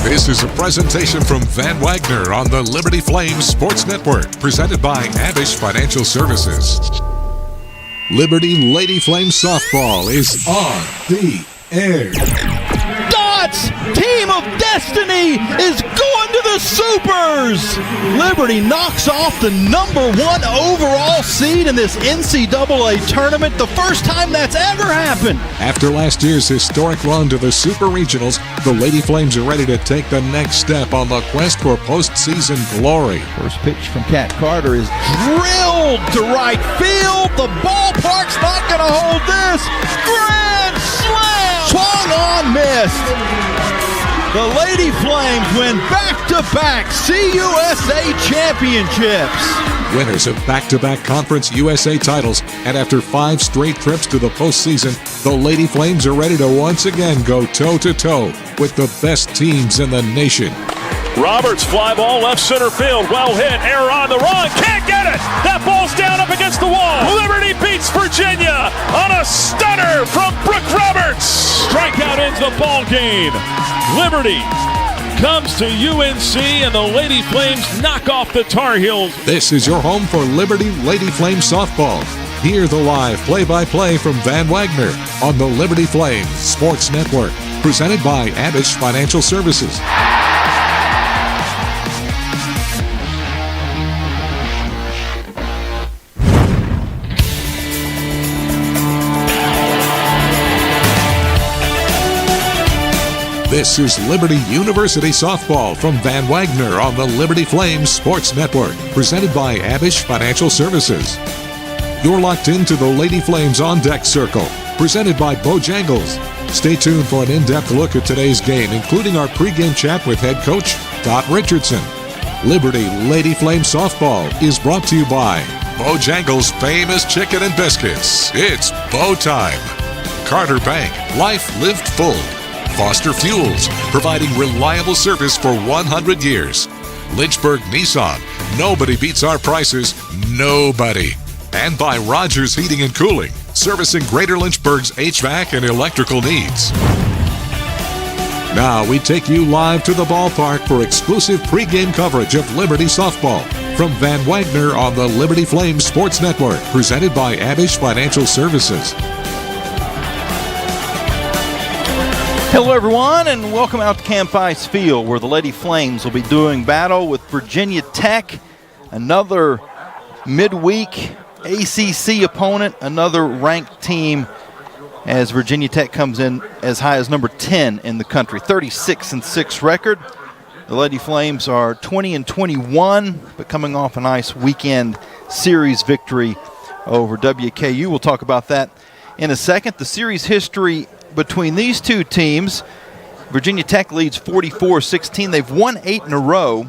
This is a presentation from Van Wagner on the Liberty Flames Sports Network, presented by Abish Financial Services. Liberty Lady Flames softball is on the air. Dots, Team of Destiny, is going to the Supers. Liberty knocks off the #1 overall seed in this NCAA tournament, the first time that's ever happened. After last year's historic run to the Super Regionals, the Lady Flames are ready to take the next step on the quest for postseason glory. First pitch from Kat Carter is drilled to right field. The ballpark's not going to hold this. Grand slam! Swung on, missed. The Lady Flames win back-to-back CUSA championships. Winners of back-to-back Conference USA titles, and after 5 straight trips to the postseason, the Lady Flames are ready to once again go toe-to-toe with the best teams in the nation. Roberts, fly ball left center field, well hit, error on the run, can't get it! That ball's down up against the wall. Liberty beats Virginia on a stunner from Brooke Roberts. Strikeout ends the ball game. Liberty comes to UNC and the Lady Flames knock off the Tar Heels. This is your home for Liberty Lady Flames softball. Hear the live play-by-play from Van Wagner on the Liberty Flames Sports Network, presented by Abish Financial Services. This is Liberty University softball from Van Wagner on the Liberty Flames Sports Network, presented by Abish Financial Services. You're locked into the Lady Flames On Deck Circle, presented by Bojangles. Stay tuned for an in-depth look at today's game, including our pregame chat with head coach Dot Richardson. Liberty Lady Flames softball is brought to you by Bojangles' famous chicken and biscuits. It's Bo time. Carter Bank, life lived full. Foster Fuels, providing reliable service for 100 years. Lynchburg Nissan, nobody beats our prices, nobody. And by Rogers Heating and Cooling, servicing Greater Lynchburg's HVAC and electrical needs. Now we take you live to the ballpark for exclusive pregame coverage of Liberty softball from Van Wagner on the Liberty Flames Sports Network, presented by Abish Financial Services. Hello, everyone, and welcome out to Camp Ice Field, where the Lady Flames will be doing battle with Virginia Tech, another midweek ACC opponent, another ranked team, as Virginia Tech comes in as high as number 10 in the country, 36-6 record. The Lady Flames are 20-21, but coming off a nice weekend series victory over WKU. We'll talk about that in a second. The series history between these two teams, Virginia Tech leads 44-16. They've won 8 in a row.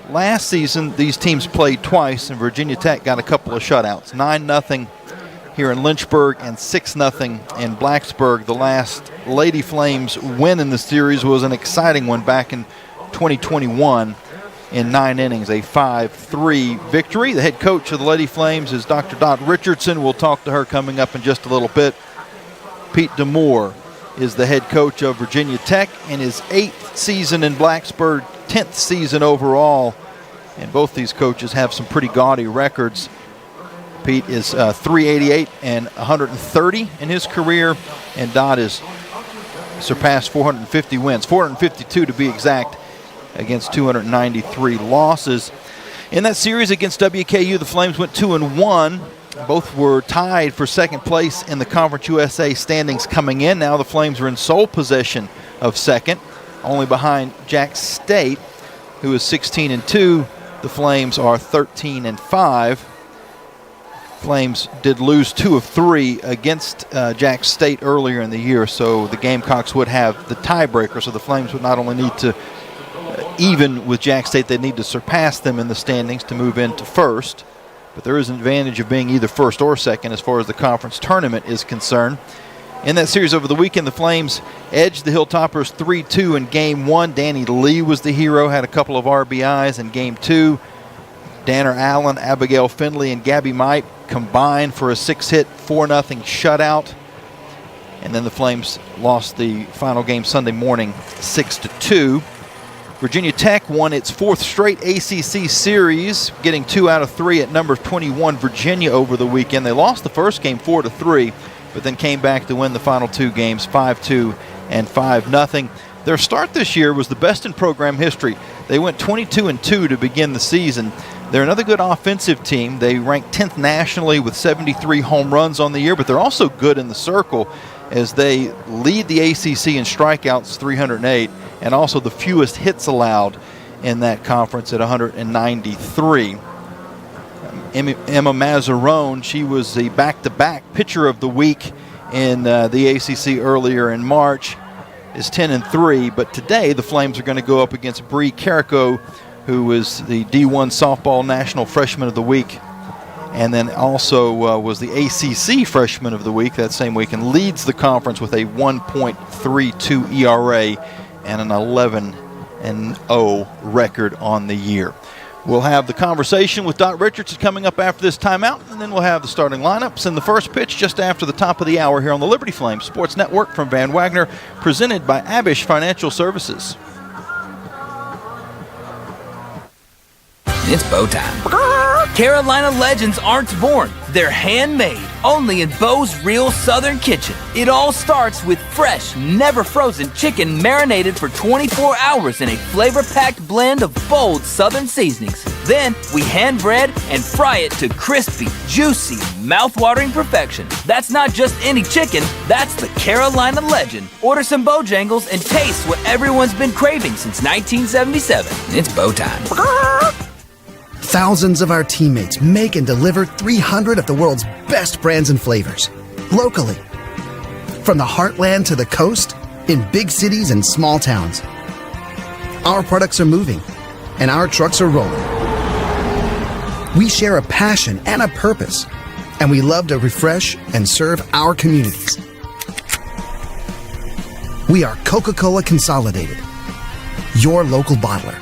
Last season, these teams played twice, and Virginia Tech got a couple of shutouts. 9-0 here in Lynchburg and 6-0 in Blacksburg. The last Lady Flames win in the series was an exciting one back in 2021 in 9 innings, a 5-3 victory. The head coach of the Lady Flames is Dr. Dot Richardson. We'll talk to her coming up in just a little bit. Pete D'Amour is the head coach of Virginia Tech in his 8th season in Blacksburg, 10th season overall. And both these coaches have some pretty gaudy records. Pete is 388 and 130 in his career, and Dot has surpassed 450 wins, 452 to be exact, against 293 losses. In that series against WKU, the Flames went 2-1. Both were tied for second place in the Conference USA standings coming in. Now the Flames are in sole possession of second, only behind Jack State, who is 16-2. The Flames are 13-5. Flames did lose 2 of 3 against Jack State earlier in the year, so the Gamecocks would have the tiebreaker. So the Flames would not only need to even with Jack State, they'd need to surpass them in the standings to move into first. But there is an advantage of being either first or second as far as the conference tournament is concerned. In that series over the weekend, the Flames edged the Hilltoppers 3-2 in Game 1. Danny Lee was the hero, had a couple of RBIs in Game 2. Danner Allen, Abigail Findlay, and Gabby Might combined for a 6-hit, 4-0 shutout. And then the Flames lost the final game Sunday morning 6-2. Virginia Tech won its 4th straight ACC series, getting 2 out of 3 at number 21 Virginia over the weekend. They lost the first game 4-3, but then came back to win the final 2 games 5-2 and 5-0. Their start this year was the best in program history. They went 22-2 to begin the season. They're another good offensive team. They ranked 10th nationally with 73 home runs on the year, but they're also good in the circle as they lead the ACC in strikeouts, 308, and also the fewest hits allowed in that conference at 193. Emma Mazzarone, she was the back-to-back pitcher of the week in the ACC earlier in March, is 10-3, but today the Flames are going to go up against Bree Carrico, who was the D1 Softball National Freshman of the Week, and then also was the ACC Freshman of the Week that same week, and leads the conference with a 1.32 ERA and an 11-0 record on the year. We'll have the conversation with Dot Richardson coming up after this timeout, and then we'll have the starting lineups and the first pitch just after the top of the hour here on the Liberty Flames Sports Network from Van Wagner, presented by Abish Financial Services. It's bow time. Carolina legends aren't born. They're handmade, only in Bo's Real Southern Kitchen. It all starts with fresh, never frozen chicken marinated for 24 hours in a flavor-packed blend of bold Southern seasonings. Then we hand bread and fry it to crispy, juicy, mouth-watering perfection. That's not just any chicken, that's the Carolina legend. Order some Bojangles and taste what everyone's been craving since 1977. It's bow time. Thousands of our teammates make and deliver 300 of the world's best brands and flavors, locally. From the heartland to the coast, in big cities and small towns. Our products are moving, and our trucks are rolling. We share a passion and a purpose, and we love to refresh and serve our communities. We are Coca-Cola Consolidated, your local bottler.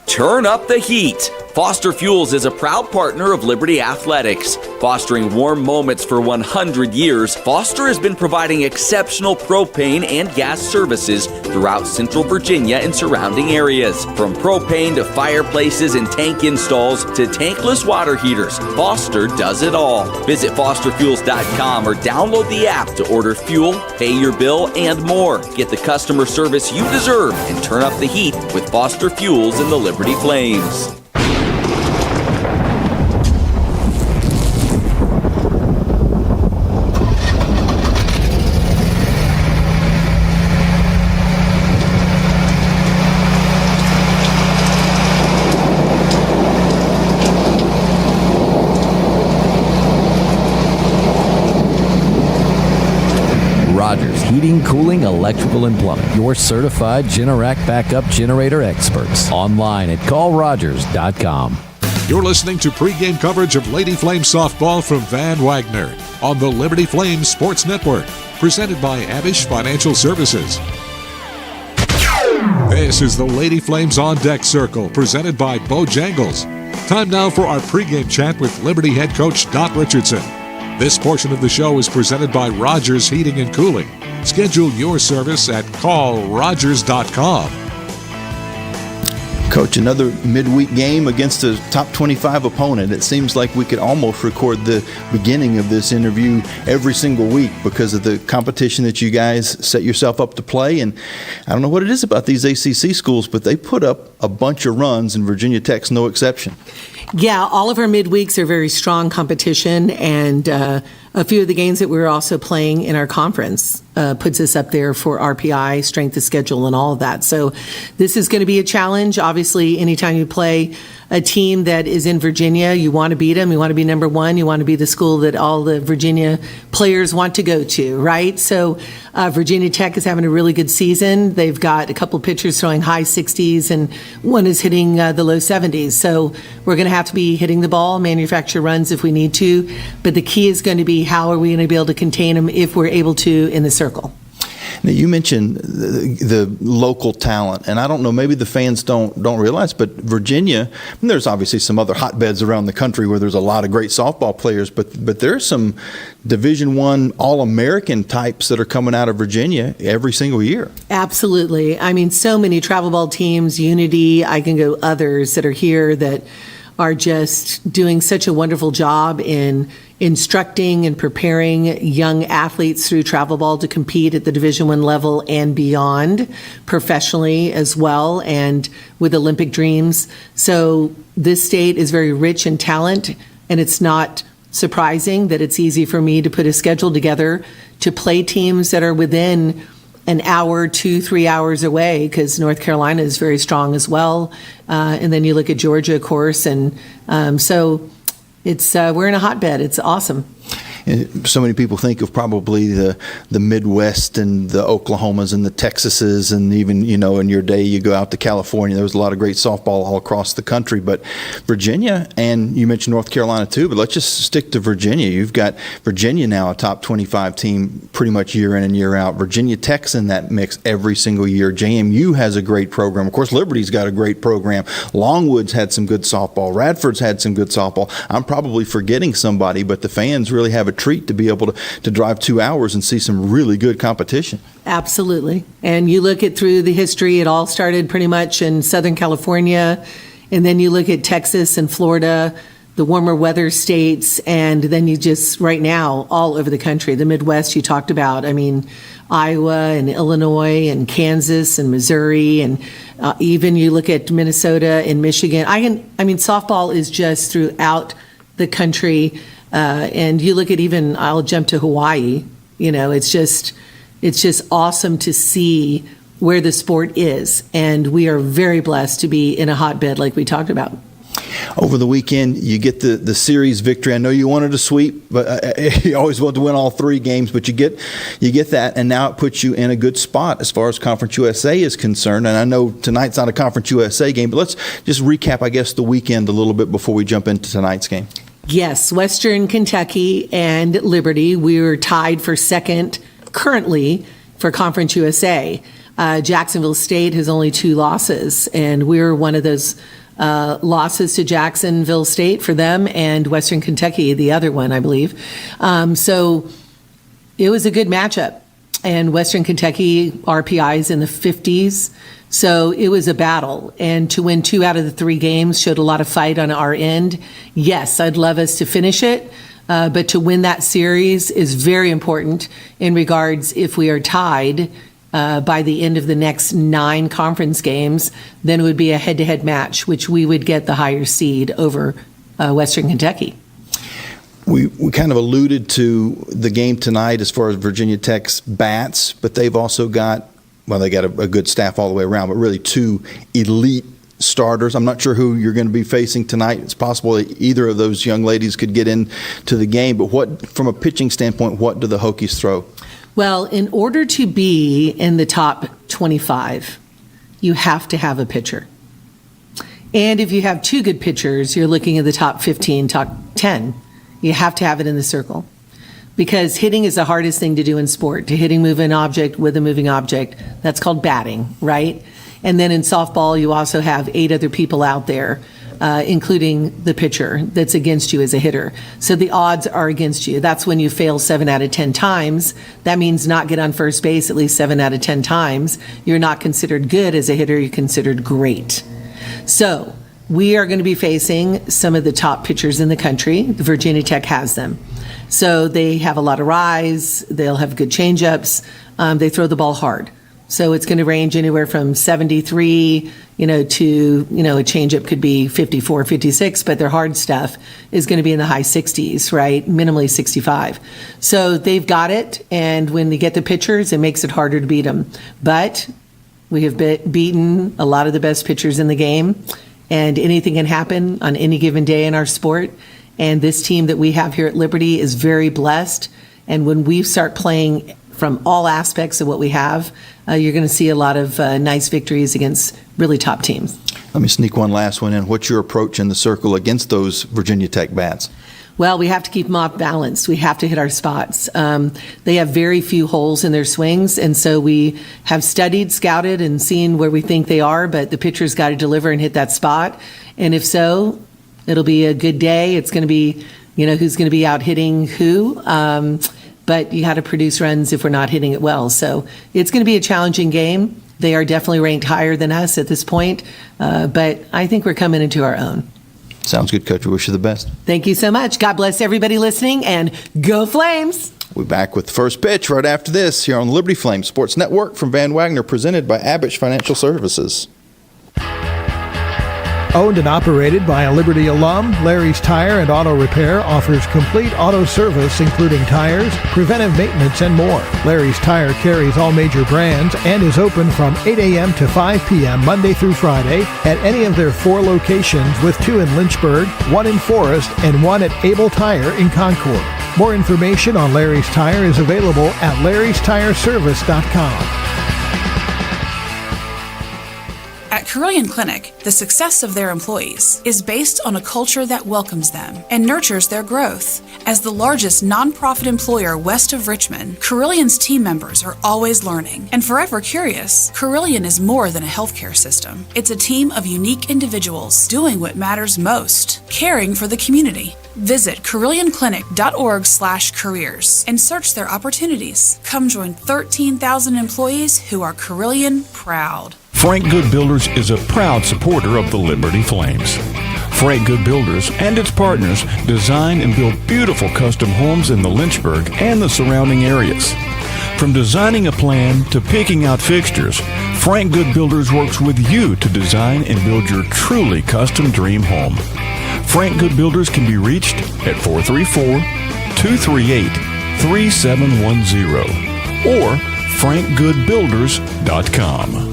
Turn up the heat. Foster Fuels is a proud partner of Liberty Athletics. Fostering warm moments for 100 years, Foster has been providing exceptional propane and gas services throughout Central Virginia and surrounding areas. From propane to fireplaces and tank installs to tankless water heaters, Foster does it all. Visit fosterfuels.com or download the app to order fuel, pay your bill, and more. Get the customer service you deserve and turn up the heat with Foster Fuels and the Liberty Flames. Rogers Heating, Cooling, Electrical, and Plumbing. Your certified Generac backup generator experts. Online at callrogers.com. You're listening to pregame coverage of Lady Flames softball from Van Wagner on the Liberty Flames Sports Network, presented by Abish Financial Services. This is the Lady Flames On Deck Circle, presented by Bojangles. Time now for our pregame chat with Liberty head coach Dot Richardson. This portion of the show is presented by Rogers Heating and Cooling. Schedule your service at callrogers.com. Coach, another midweek game against a top 25 opponent. It seems like we could almost record the beginning of this interview every single week because of the competition that you guys set yourself up to play. And I don't know what it is about these ACC schools, but they put up a bunch of runs, and Virginia Tech's no exception. Yeah, all of our midweeks are very strong competition, and a few of the games that we're also playing in our conference puts us up there for RPI, strength of schedule, and all of that. So this is going to be a challenge. Obviously, anytime you play a team that is in Virginia, you want to beat them. You want to be number one. You want to be the school that all the Virginia players want to go to, right? So Virginia Tech is having a really good season. They've got a couple pitchers throwing high 60s, and one is hitting the low 70s. So we're going to have to be hitting the ball, manufacture runs if we need to. But the key is going to be how are we going to be able to contain them if we're able to in the circle. Now, you mentioned the local talent, and I don't know, maybe the fans don't realize, but Virginia, and there's obviously some other hotbeds around the country where there's a lot of great softball players, but there's some Division I All-American types that are coming out of Virginia every single year. Absolutely. I mean, so many travel ball teams, Unity, I can go others that are here that are just doing such a wonderful job in instructing and preparing young athletes through travel ball to compete at the Division I level and beyond, professionally as well, and with Olympic dreams. So this state is very rich in talent, and it's not surprising that it's easy for me to put a schedule together to play teams that are within an hour, 2-3 hours away, because North Carolina is very strong as well. And then you look at Georgia, of course, and so it's we're in a hotbed. It's awesome. And so many people think of probably the Midwest and the Oklahomas and the Texases, and even, in your day you go out to California. There was a lot of great softball all across the country, but Virginia, and you mentioned North Carolina too, but let's just stick to Virginia. You've got Virginia now, a top 25 team pretty much year in and year out. Virginia Tech's in that mix every single year. JMU has a great program. Of course, Liberty's got a great program. Longwood's had some good softball. Radford's had some good softball. I'm probably forgetting somebody, but the fans really have a treat to be able to drive 2 hours and see some really good competition. Absolutely. And you look at through the history, it all started pretty much in Southern California, and then you look at Texas and Florida, the warmer weather states, and then you just right now all over the country. The Midwest you talked about, I mean, Iowa and Illinois and Kansas and Missouri, and even you look at Minnesota and Michigan. Softball is just throughout the country. And you look at even, I'll jump to Hawaii, it's just awesome to see where the sport is. And we are very blessed to be in a hotbed like we talked about. Over the weekend, you get the series victory. I know you wanted a sweep, but you always want to win all 3 games, but you get that, and now it puts you in a good spot as far as Conference USA is concerned. And I know tonight's not a Conference USA game, but let's just recap, I guess, the weekend a little bit before we jump into tonight's game. Yes, Western Kentucky and Liberty, we were tied for second currently for Conference USA. Jacksonville State has only 2 losses, and we're one of those losses to Jacksonville State for them, and Western Kentucky, the other one, I believe. So it was a good matchup, and Western Kentucky RPIs in the 50s. So it was a battle, and to win 2 out of the 3 games showed a lot of fight on our end. Yes, I'd love us to finish it, but to win that series is very important in regards if we are tied by the end of the next 9 conference games, then it would be a head-to-head match, which we would get the higher seed over Western Kentucky. We kind of alluded to the game tonight as far as Virginia Tech's bats, but they've also got, they got a good staff all the way around, but really 2 elite starters. I'm not sure who you're going to be facing tonight. It's possible that either of those young ladies could get into the game, but from a pitching standpoint, what do the Hokies throw? Well, in order to be in the top 25, you have to have a pitcher. And if you have 2 good pitchers, you're looking at the top 15, top 10. You have to have it in the circle. Because hitting is the hardest thing to do in sport. To hitting move an object with a moving object, that's called batting, right? And then in softball, you also have 8 other people out there, including the pitcher that's against you as a hitter. So the odds are against you. That's when you fail 7 out of 10 times. That means not get on first base at least 7 out of 10 times. You're not considered good as a hitter. You're considered great. So we are going to be facing some of the top pitchers in the country. Virginia Tech has them. So they have a lot of rise. They'll have good changeups. They throw the ball hard. So it's going to range anywhere from 73, to, a changeup could be 54, 56, but their hard stuff is going to be in the high 60s, right? Minimally 65. So they've got it. And when they get the pitchers, it makes it harder to beat them. But we have beaten a lot of the best pitchers in the game, and anything can happen on any given day in our sport. And this team that we have here at Liberty is very blessed. And when we start playing from all aspects of what we have, you're going to see a lot of nice victories against really top teams. Let me sneak one last one in. What's your approach in the circle against those Virginia Tech bats? Well, we have to keep them off balance. We have to hit our spots. They have very few holes in their swings, and so we have studied, scouted, and seen where we think they are, but the pitcher's got to deliver and hit that spot. And if so, it'll be a good day. It's going to be, who's going to be out hitting who. But you got to produce runs if we're not hitting it well. So it's going to be a challenging game. They are definitely ranked higher than us at this point, but I think we're coming into our own. Sounds good, Coach. We wish you the best. Thank you so much. God bless everybody listening, and go Flames! We'll be back with the first pitch right after this here on the Liberty Flames Sports Network from Van Wagner, presented by Abish Financial Services. Owned and operated by a Liberty alum, Larry's Tire and Auto Repair offers complete auto service including tires, preventive maintenance, and more. Larry's Tire carries all major brands and is open from 8 a.m. to 5 p.m. Monday through Friday at any of their 4 locations, with 2 in Lynchburg, 1 in Forest, and 1 at Able Tire in Concord. More information on Larry's Tire is available at larrystireservice.com. At Carilion Clinic, the success of their employees is based on a culture that welcomes them and nurtures their growth. As the largest nonprofit employer west of Richmond, Carilion's team members are always learning and forever curious. Carilion is more than a healthcare system. It's a team of unique individuals doing what matters most, caring for the community. Visit CarillionClinic.org/careers and search their opportunities. Come join 13,000 employees who are Carilion proud. Frank Good Builders is a proud supporter of the Liberty Flames. Frank Good Builders and its partners design and build beautiful custom homes in the Lynchburg and the surrounding areas. From designing a plan to picking out fixtures, Frank Good Builders works with you to design and build your truly custom dream home. Frank Good Builders can be reached at 434-238-3710 or frankgoodbuilders.com.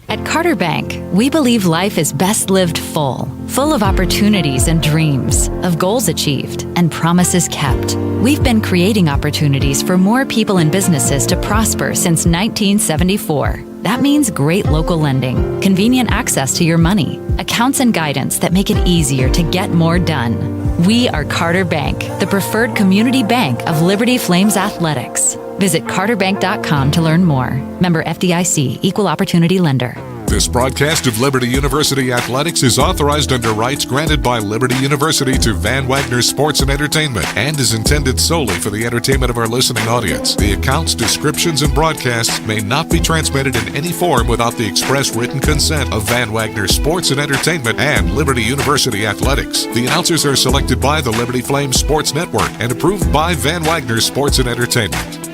At Carter Bank, we believe life is best lived full of opportunities and dreams, of goals achieved and promises kept. We've been creating opportunities for more people and businesses to prosper since 1974. That means great local lending, convenient access to your money, accounts and guidance that make it easier to get more done. We are Carter Bank, the preferred community bank of Liberty Flames Athletics. Visit carterbank.com to learn more. Member FDIC, Equal Opportunity Lender. This broadcast of Liberty University Athletics is authorized under rights granted by Liberty University to Van Wagner Sports and Entertainment and is intended solely for the entertainment of our listening audience. The accounts, descriptions, and broadcasts may not be transmitted in any form without the express written consent of Van Wagner Sports and Entertainment and Liberty University Athletics. The announcers are selected by the Liberty Flames Sports Network and approved by Van Wagner Sports and Entertainment.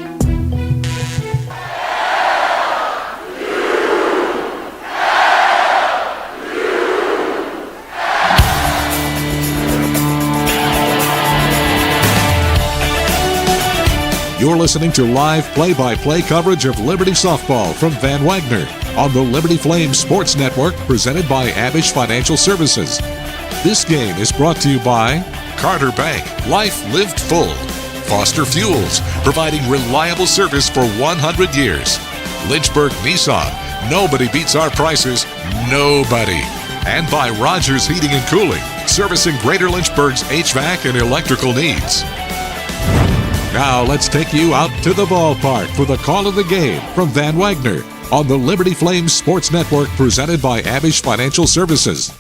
You're listening to live play-by-play coverage of Liberty softball from Van Wagner on the Liberty Flames Sports Network, presented by Abish Financial Services. This game is brought to you by Carter Bank, life lived full. Foster Fuels, providing reliable service for 100 years. Lynchburg Nissan, nobody beats our prices, nobody. And by Rogers Heating and Cooling, servicing Greater Lynchburg's HVAC and electrical needs. Now let's take you out to the ballpark for the call of the game from Van Wagner on the Liberty Flames Sports Network, presented by Abish Financial Services.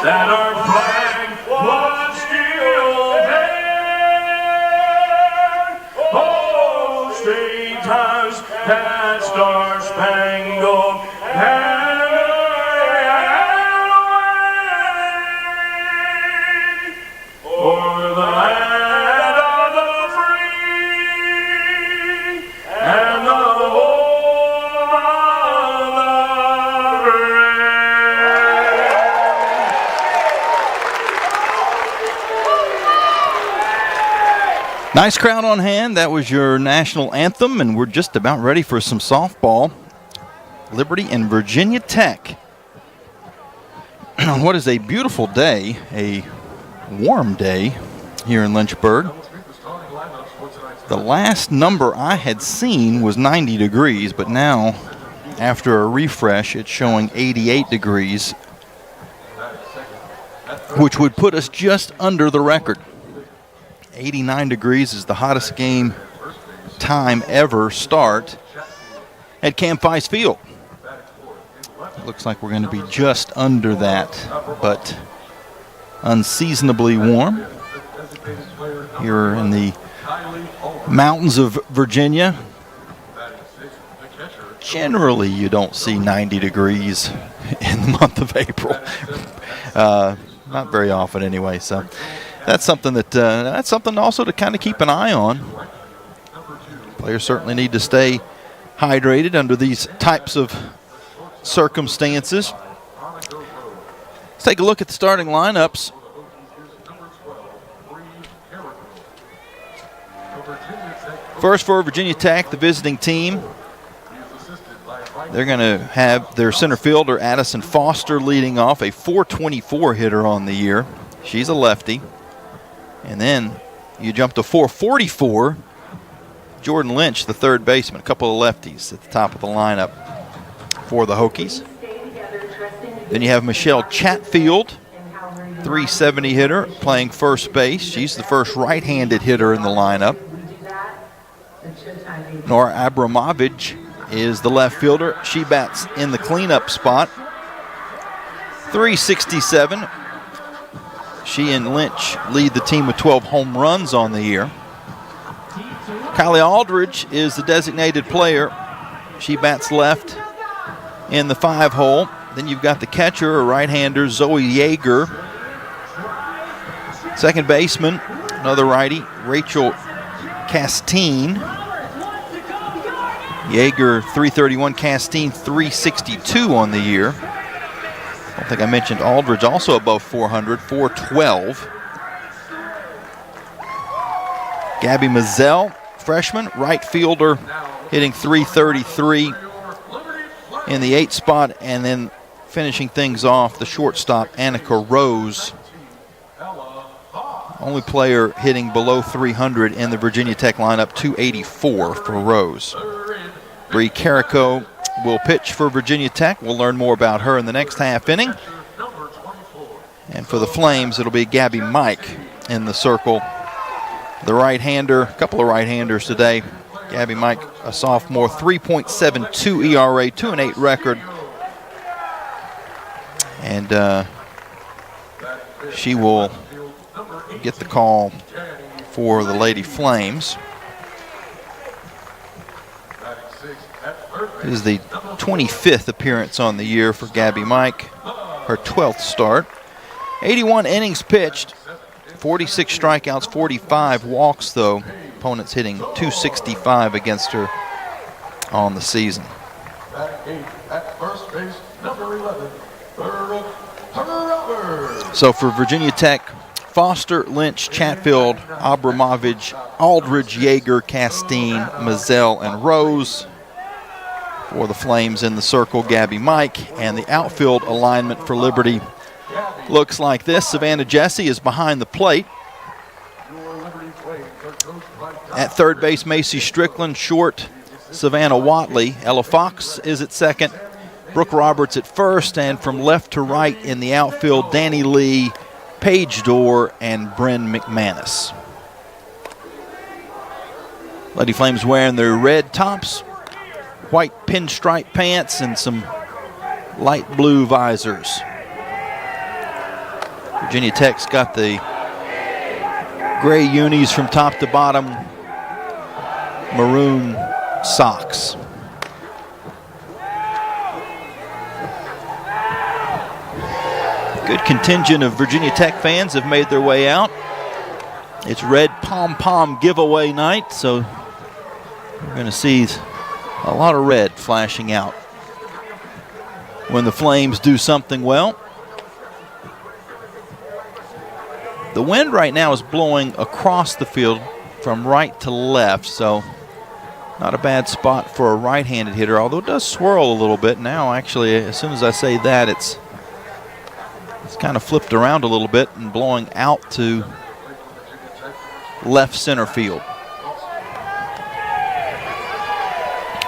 That our flag was still there. Oh, state has that star-spangled banner wave for the land of the free and the home of the brave. Nice crowd on hand. That was your national anthem, and we're just about ready for some softball. Liberty and Virginia Tech. on what is a beautiful day, a warm day here in Lynchburg. The last number I had seen was 90 degrees, but now, after a refresh, it's showing 88 degrees, which would put us just under the record. 89 degrees is the hottest game time ever start at Camp Fice Field. Looks like we're going to be just under that, but unseasonably warm here in the mountains of Virginia. Generally, you don't see 90 degrees in the month of April. Not very often anyway, so that's something also to kind of keep an eye on. Players certainly need to stay hydrated under these types of circumstances. Let's take a look at the starting lineups. First for Virginia Tech, the visiting team. They're going to have their center fielder, Addison Foster, leading off, a .424 hitter on the year. She's a lefty. And then you jump to .444, Jordan Lynch, the third baseman. A couple of lefties at the top of the lineup for the Hokies. Then you have Michelle Chatfield, .370 hitter, playing first base. She's the first right-handed hitter in the lineup. Nora Abramovich is the left fielder. She bats in the cleanup spot. .367. She and Lynch lead the team with 12 home runs on the year. Kylie Aldridge is the designated player. She bats left in the 5-hole. Then you've got the catcher, a right-hander, Zoe Yeager. Second baseman, another righty, Rachel Castine. Yeager, .331, Castine, .362 on the year. I don't think I mentioned Aldridge, also above 400, .412. Gabby Mazzell, freshman, right fielder, hitting .333 in the 8th spot, and then finishing things off, the shortstop, Annika Rose. Only player hitting below 300 in the Virginia Tech lineup, .284 for Rose. Bree Carrico will pitch for Virginia Tech. We'll learn more about her in the next half inning. And for the Flames, it'll be Gabby Mike in the circle. The right-hander, a couple of right-handers today. Gabby Mike, a sophomore, 3.72 ERA, 2-8 record. And she will get the call for the Lady Flames. This is the 25th appearance on the year for Gabby Mike, her 12th start. 81 innings pitched, 46 strikeouts, 45 walks, though. Opponents hitting .265 against her on the season. So for Virginia Tech, Foster, Lynch, Chatfield, Abramovich, Aldridge, Yeager, Castine, Mazzell, and Rose. For the Flames in the circle, Gabby Mike. And the outfield alignment for Liberty looks like this. Savannah Jesse is behind the plate. At third base, Macy Strickland. Short, Savannah Watley. Ella Fox is at second. Brooke Roberts at first. And from left to right in the outfield, Danny Lee, Paige Dorr, and Bryn McManus. Lady Flames wearing their red tops, white pinstripe pants, and some light blue visors. Virginia Tech's got the gray unis from top to bottom, maroon socks. Good contingent of Virginia Tech fans have made their way out. It's Red Pom Pom giveaway night, so we're going to see a lot of red flashing out when the Flames do something well. The wind right now is blowing across the field from right to left, so not a bad spot for a right-handed hitter, although it does swirl a little bit now. Actually, as soon as I say that, it's It's kind of flipped around a little bit and blowing out to left center field.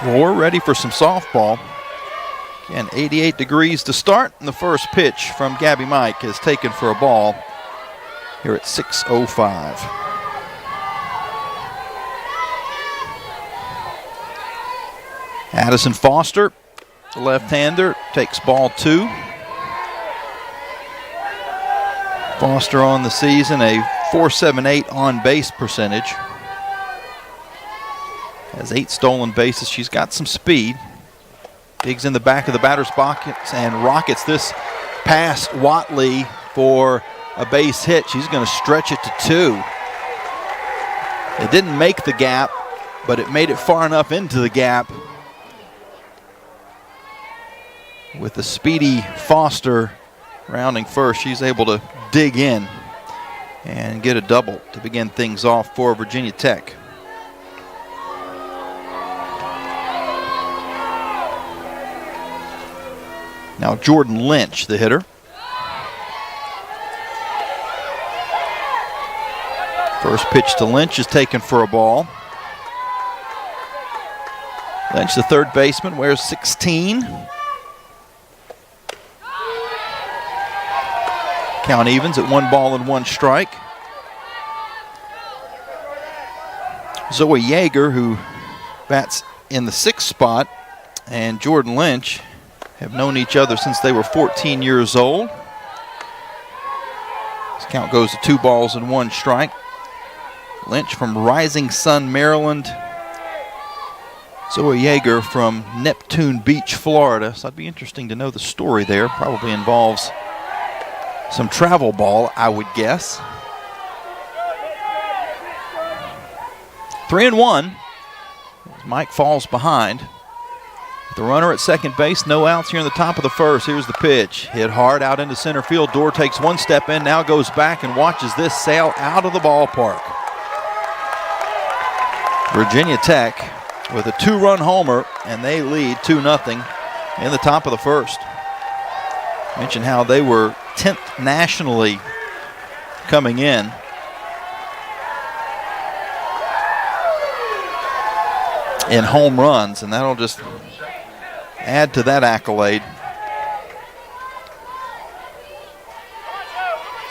We're ready for some softball. Again, 88 degrees to start, and the first pitch from Gabby Mike is taken for a ball here at 6:05. Addison Foster, the left-hander, takes ball 2. Foster on the season, a .478 on-base percentage. Has 8 stolen bases. She's got some speed. Digs in the back of the batter's box and rockets this past Watley for a base hit. She's going to stretch it to 2. It didn't make the gap, but it made it far enough into the gap. With the speedy Foster rounding first, she's able to dig in and get a double to begin things off for Virginia Tech. Now Jordan Lynch, the hitter. First pitch to Lynch is taken for a ball. Lynch, the third baseman, wears 16. Count evens at 1 ball and 1 strike. Zoe Yeager, who bats in the 6th spot, and Jordan Lynch have known each other since they were 14 years old. This count goes to 2 balls and 1 strike. Lynch from Rising Sun, Maryland. Zoe Yeager from Neptune Beach, Florida. So it'd be interesting to know the story there. Probably involves some travel ball, I would guess. 3-1. Mike falls behind. The runner at second base, no outs here in the top of the first. Here's the pitch. Hit hard out into center field. Dorr takes 1 step in, now goes back and watches this sail out of the ballpark. Virginia Tech with a 2-run homer, and they lead 2-0 in the top of the first. Mentioned how they were 10th nationally coming in. In home runs, and that'll just add to that accolade.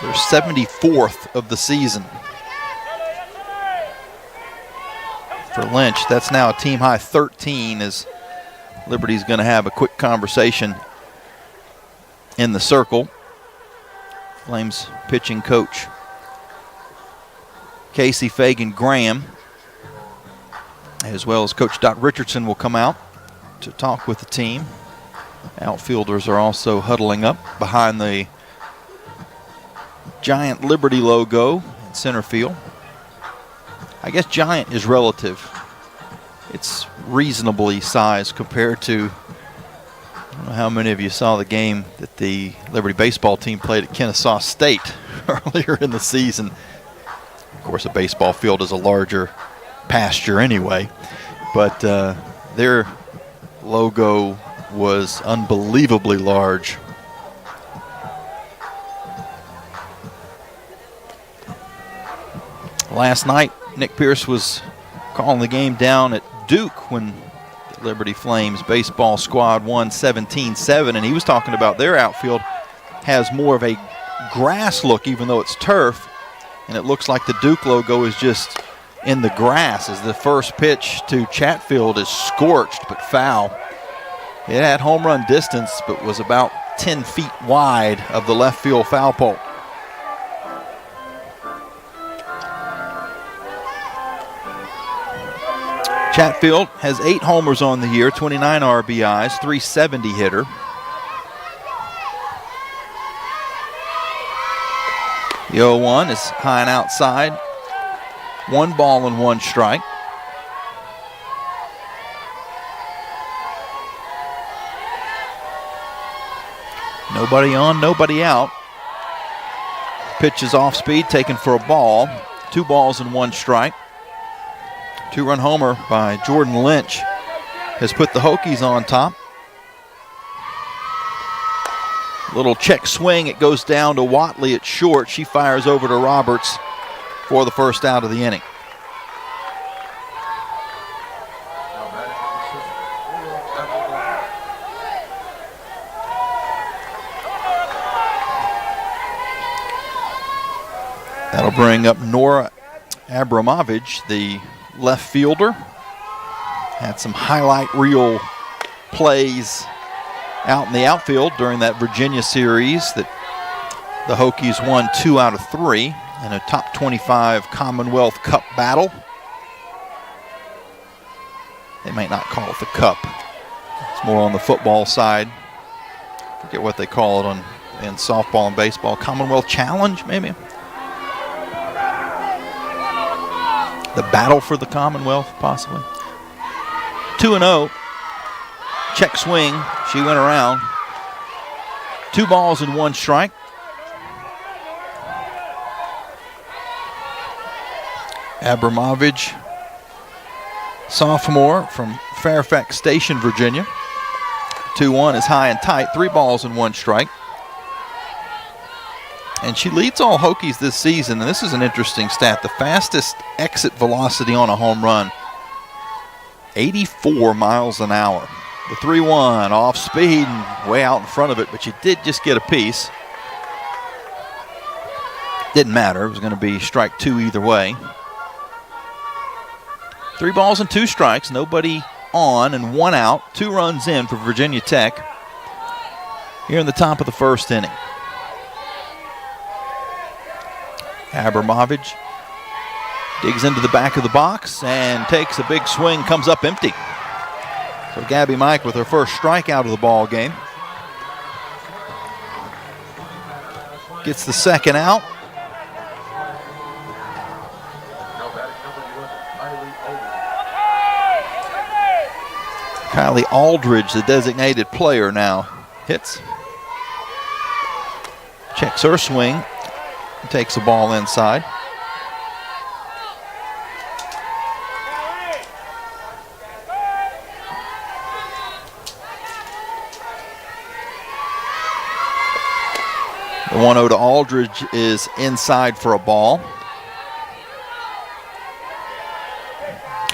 They're 74th of the season. For Lynch, that's now a team high 13, as Liberty's going to have a quick conversation in the circle. Flames pitching coach Casey Fagan Graham, as well as Coach Dot Richardson, will come out to talk with the team. Outfielders are also huddling up behind the giant Liberty logo in center field. I guess giant is relative. It's reasonably sized compared to, I don't know how many of you saw the game that the Liberty baseball team played at Kennesaw State earlier in the season. Of course, a baseball field is a larger pasture anyway, but their logo was unbelievably large. Last night, Nick Pierce was calling the game down at Duke when the Liberty Flames baseball squad won 17-7, and he was talking about their outfield has more of a grass look, even though it's turf, and it looks like the Duke logo is just in the grass, as the first pitch to Chatfield is scorched but foul. It had home run distance, but was about 10 feet wide of the left field foul pole. Chatfield has 8 homers on the year, 29 RBIs, .370 hitter. The 0-1 is high and outside. 1 ball and 1 strike. Nobody on, nobody out. Pitch is off speed, taken for a ball. 2 balls and 1 strike. 2-run homer by Jordan Lynch has put the Hokies on top. Little check swing. It goes down to Watley at short. She fires over to Roberts for the first out of the inning. That'll bring up Nora Abramovich, the left fielder. Had some highlight reel plays out in the outfield during that Virginia series that the Hokies won 2 out of 3 in a top 25 Commonwealth Cup battle. They might not call it the Cup. It's more on the football side. I forget what they call it in softball and baseball. Commonwealth Challenge, maybe? The battle for the Commonwealth, possibly. 2-0. Check swing. She went around. 2 balls and 1 strike. Abramovich, sophomore from Fairfax Station, Virginia. 2-1 is high and tight. 3 balls and 1 strike. And she leads all Hokies this season, and this is an interesting stat. The fastest exit velocity on a home run, 84 miles an hour. The 3-1 off speed and way out in front of it, but she did just get a piece. Didn't matter. It was going to be strike 2 either way. 3 balls and 2 strikes. Nobody on and 1 out. 2 runs in for Virginia Tech here in the top of the first inning. Abramovich digs into the back of the box and takes a big swing, comes up empty. So Gabby Mike with her first strikeout of the ball game. Gets the second out. Kylie Aldridge, the designated player, now hits. Checks her swing. Takes the ball inside. The 1-0 to Aldridge is inside for a ball.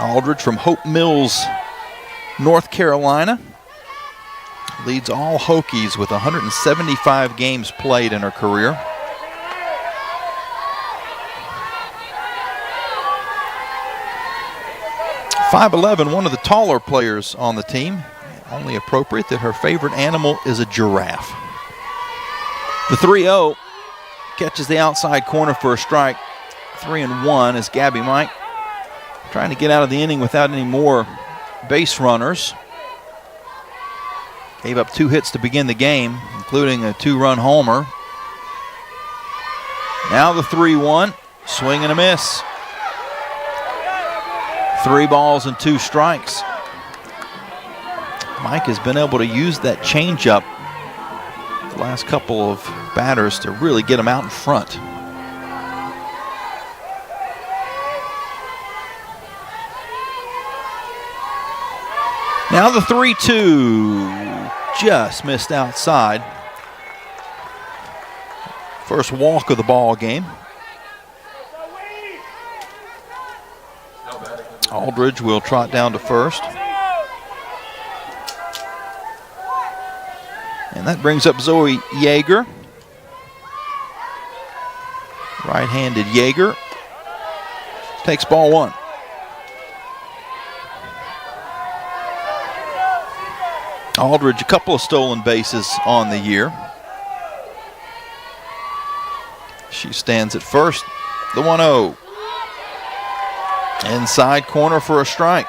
Aldridge from Hope Mills, North Carolina. Leads all Hokies with 175 games played in her career. .5'11", one of the taller players on the team. Only appropriate that her favorite animal is a giraffe. The 3-0 catches the outside corner for a strike. 3-1 is Gabby Mike trying to get out of the inning without any more base runners. Gave up 2 hits to begin the game, including a 2-run homer. Now the 3-1, swing and a miss. 3 balls and 2 strikes. Mike has been able to use that changeup the last couple of batters to really get him out in front. Now the 3-2, just missed outside. First walk of the ball game. Aldridge will trot down to first. And that brings up Zoe Yeager. Right-handed Yeager takes ball 1. Aldridge, a couple of stolen bases on the year. She stands at first. The 1-0. Inside corner for a strike.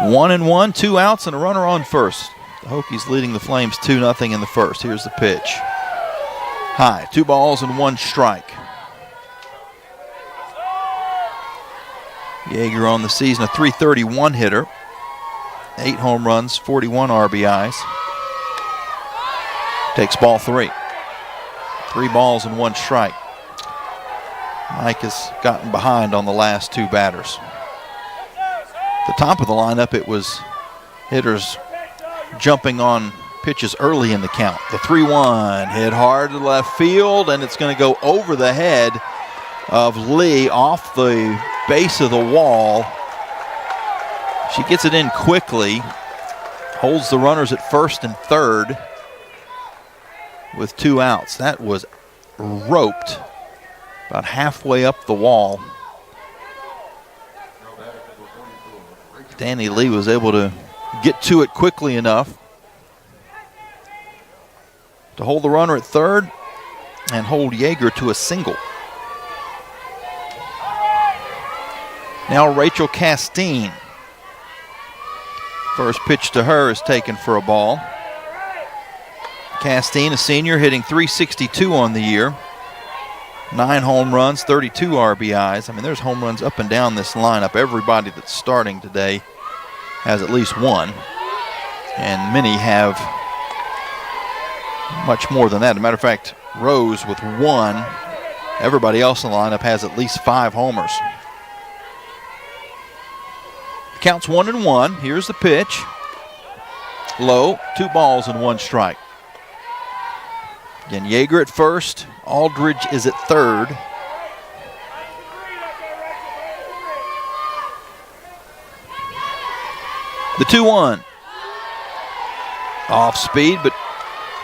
One and 1, 2 outs, and a runner on first. The Hokies leading the Flames 2-0 in the first. Here's the pitch. High, 2 balls and 1 strike. Yeager on the season, a .331 hitter. 8 home runs, 41 RBIs. Takes ball 3. 3 balls and 1 strike. Mike has gotten behind on the last 2 batters. the top of the lineup, it was hitters jumping on pitches early in the count. The 3-1 hit hard to left field, and it's going to go over the head of Lee off the base of the wall. She gets it in quickly, holds the runners at first and third with 2 outs. That was roped about halfway up the wall. Danny Lee was able to get to it quickly enough to hold the runner at third and hold Yeager to a single. Now Rachel Castine. First pitch to her is taken for a ball. Castine, a senior, hitting .362 on the year. 9 home runs, 32 RBIs. I mean, there's home runs up and down this lineup. Everybody that's starting today has at least one, and many have much more than that. As a matter of fact, Rose with 1. Everybody else in the lineup has at least 5 homers. The count's 1-1. Here's the pitch. Low, 2 balls and 1 strike. Again, Yeager at first. Aldridge is at third. The 2-1. Off speed, but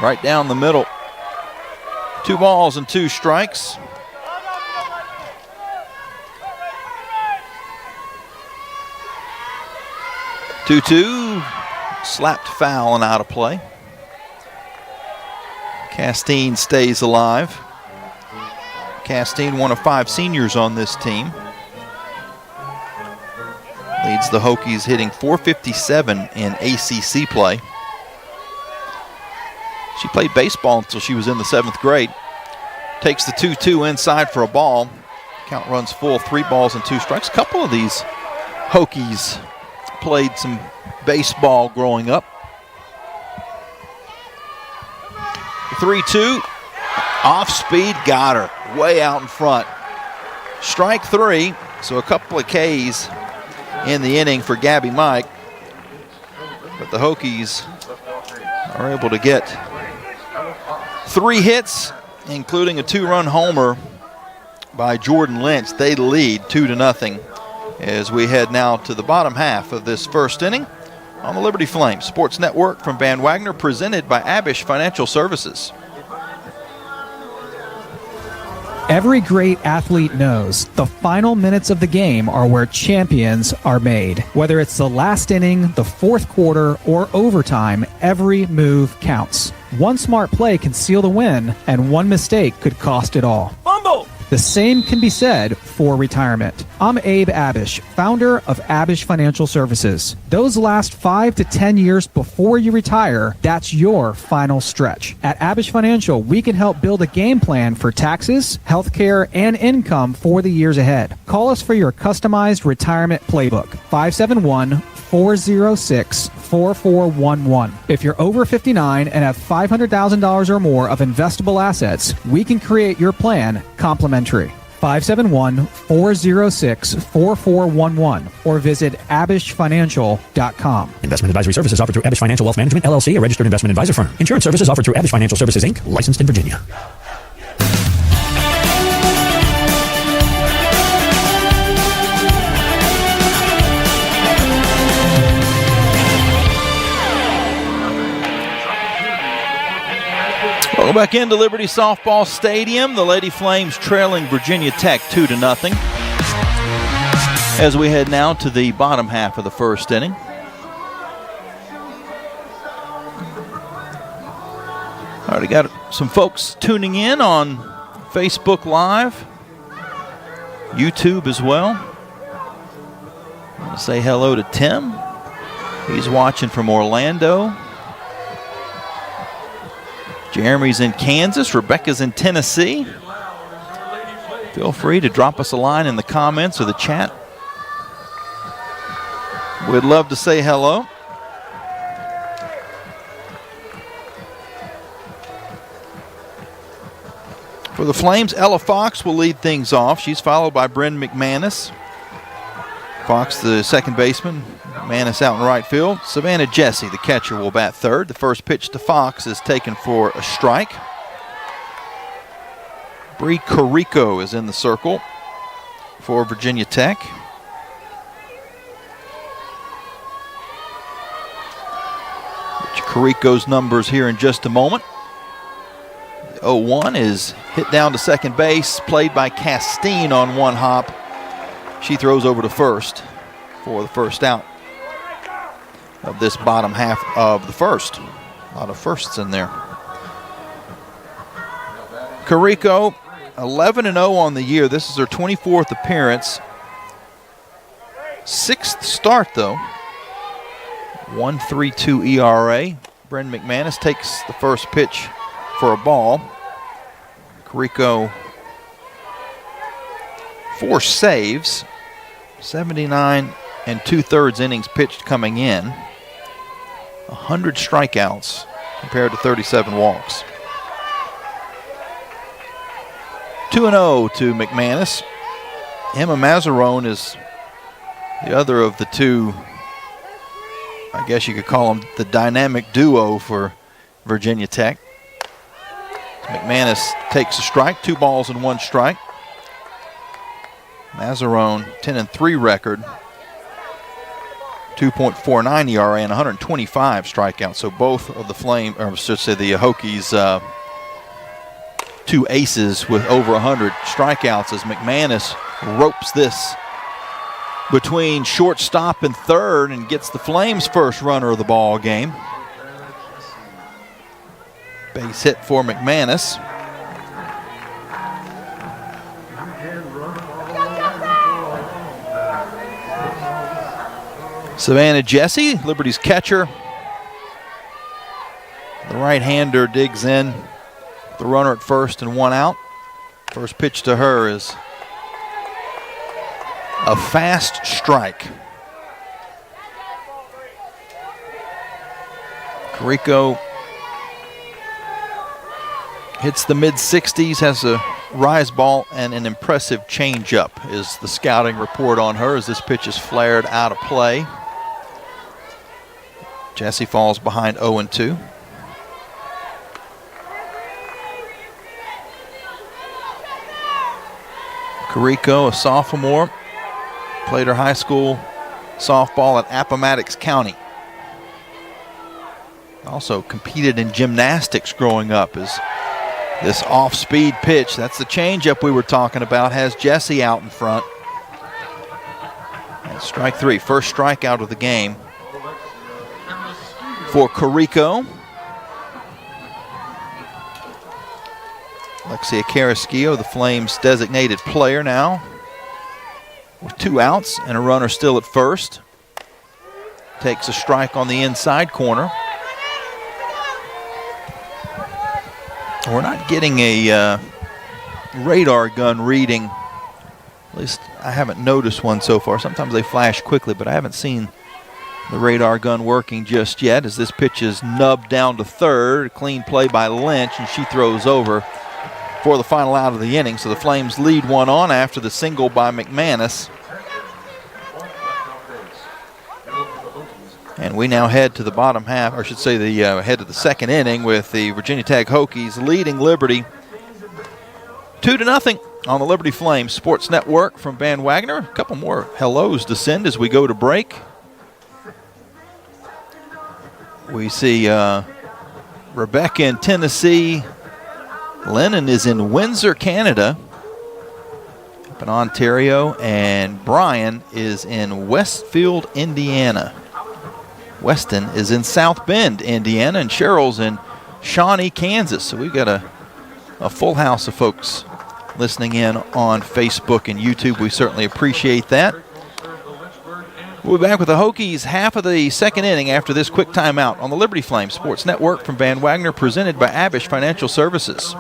right down the middle. 2 balls and 2 strikes. Two, slapped foul and out of play. Castine stays alive. Castine, one of 5 seniors on this team. Leads the Hokies hitting .457 in ACC play. She played baseball until she was in the 7th grade. Takes the 2-2 inside for a ball. Count runs full, 3 balls and 2 strikes. A couple of these Hokies played some baseball growing up. 3-2, off speed, got her, way out in front. Strike 3, so a couple of Ks in the inning for Gabby Mike. But the Hokies are able to get 3 hits, including a 2-run homer by Jordan Lynch. They lead 2-0 as we head now to the bottom half of this first inning on the Liberty Flames Sports Network from Van Wagner, presented by Abish Financial Services. Every great athlete knows the final minutes of the game are where champions are made. Whether it's the last inning, the 4th quarter, or overtime, every move counts. One smart play can seal the win, and one mistake could cost it all. Fumble! The same can be said for retirement. I'm Abe Abish, founder of Abish Financial Services. Those last 5 to 10 years before you retire, that's your final stretch. At Abish Financial, we can help build a game plan for taxes, healthcare, and income for the years ahead. Call us for your customized retirement playbook, 571-406-4411. If you're over 59 and have $500,000 or more of investable assets, we can create your plan complimentary. 571-406-4411 or visit abishfinancial.com. Investment advisory services offered through Abish Financial Wealth Management, LLC, a registered investment advisor firm. Insurance services offered through Abish Financial Services, Inc., licensed in Virginia. Welcome back into Liberty Softball Stadium. The Lady Flames trailing Virginia Tech 2-0. As we head now to the bottom half of the first inning. All right, I got some folks tuning in on Facebook Live, YouTube as well. I want to say hello to Tim. He's watching from Orlando. Jeremy's in Kansas. Rebecca's in Tennessee. Feel free to drop us a line in the comments or the chat. We'd love to say hello. For the Flames, Ella Fox will lead things off. She's followed by Bryn McManus. Fox, the second baseman. McManus out in right field. Savannah Jesse, the catcher, will bat third. The first pitch to Fox is taken for a strike. Bree Carico is in the circle for Virginia Tech. Carico's numbers here in just a moment. The 0-1 is hit down to second base, played by Castine on one hop. She throws over to first for the first out of this bottom half of the first. A lot of firsts in there. Carico, 11-0 on the year. This is her 24th appearance. 6th start, though. 1.32 ERA. Bren McManus takes the first pitch for a ball. Carico, 4 saves, 79 2/3 innings pitched coming in, 100 strikeouts compared to 37 walks. 2-0 to McManus. Emma Mazzarone is the other of the two, I guess you could call them the dynamic duo for Virginia Tech. McManus takes a strike, 2 balls and 1 strike. Mazzarone, 10-3 record, 2.49 ERA and 125 strikeouts. So both of the the Hokies, 2 aces with over 100 strikeouts as McManus ropes this between shortstop and third and gets the Flames' first runner of the ball game. Base hit for McManus. Savannah Jesse, Liberty's catcher. The right-hander digs in. The runner at first and 1 out. First pitch to her is a fast strike. Carico hits the mid-60s, has a rise ball and an impressive changeup is the scouting report on her as this pitch is flared out of play. Jesse falls behind 0-2. Carico, a sophomore, played her high school softball at Appomattox County. Also competed in gymnastics growing up. As this off-speed pitch, that's the changeup we were talking about, has Jesse out in front. And strike 3, first strikeout of the game for Carico. Alexia Carrasquillo, the Flames' designated player now, with 2 outs and a runner still at first. Takes a strike on the inside corner. We're not getting a radar gun reading. At least I haven't noticed one so far. Sometimes they flash quickly, but I haven't seen the radar gun working just yet as this pitch is nubbed down to third. A clean play by Lynch, and she throws over for the final out of the inning. So the Flames lead 1 on after the single by McManus. And we now head to the bottom half, or I should say head to the second inning with the Virginia Tech Hokies leading Liberty 2-0 on the Liberty Flames Sports Network from Van Wagner. A couple more hellos to send as we go to break. We see Rebecca in Tennessee. Lennon is in Windsor, Canada, up in Ontario, and Brian is in Westfield, Indiana. Weston is in South Bend, Indiana, and Cheryl's in Shawnee, Kansas. So we've got a full house of folks listening in on Facebook and YouTube. We certainly appreciate that. We'll be back with the Hokies half of the second inning after this quick timeout on the Liberty Flames Sports Network from Van Wagner, presented by Abish Financial Services.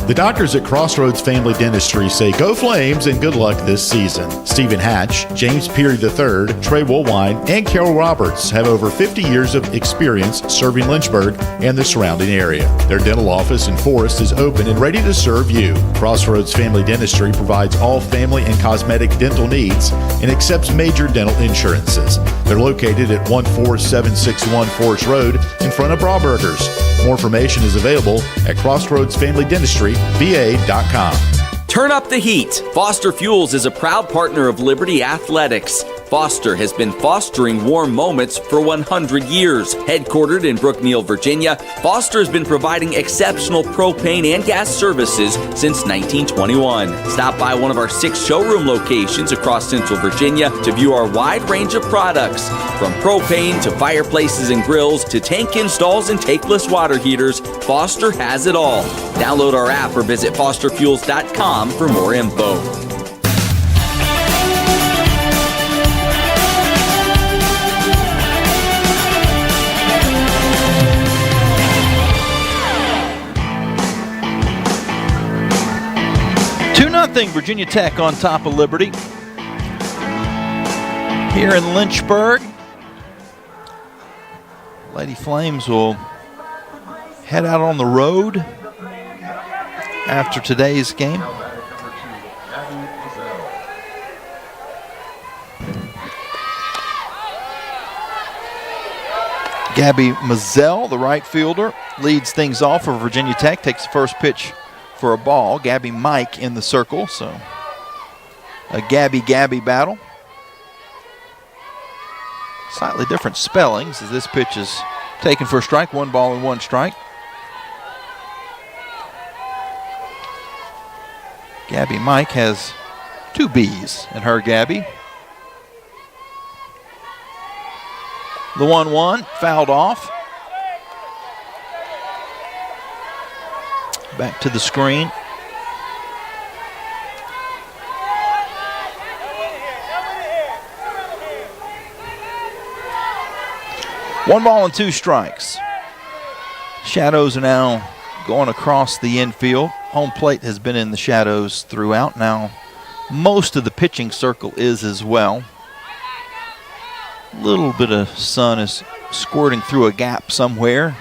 The doctors at Crossroads Family Dentistry say go Flames and good luck this season. Stephen Hatch, James Peary III, Trey Woolwine, and Carol Roberts have over 50 years of experience serving Lynchburg and the surrounding area. Their dental office in Forest is open and ready to serve you. Crossroads Family Dentistry provides all family and cosmetic dental needs and accepts major dental insurances. They're located at 14761 Forest Road in front of Brauburgers. More information is available at crossroadsfamilydentistryva.com. Turn up the heat. Foster Fuels is a proud partner of Liberty Athletics. Foster has been fostering warm moments for 100 years. Headquartered in Brookneal, Virginia, Foster has been providing exceptional propane and gas services since 1921. Stop by one of our 6 showroom locations across Central Virginia to view our wide range of products. From propane to fireplaces and grills to tank installs and tankless water heaters, Foster has it all. Download our app or visit fosterfuels.com for more info. Virginia Tech on top of Liberty. Here in Lynchburg, Lady Flames will head out on the road after today's game. Gabby Mazzell, the right fielder, leads things off for Virginia Tech, takes the first pitch for a ball. Gabby Mike in the circle, so a Gabby battle. Slightly different spellings as this pitch is taken for a strike, 1 ball and 1 strike. Gabby Mike has 2 B's in her Gabby. The 1-1 fouled off. Back to the screen. One ball and 2 strikes. Shadows are now going across the infield. Home plate has been in the shadows throughout. Now most of the pitching circle is as well. A little bit of sun is squirting through a gap somewhere.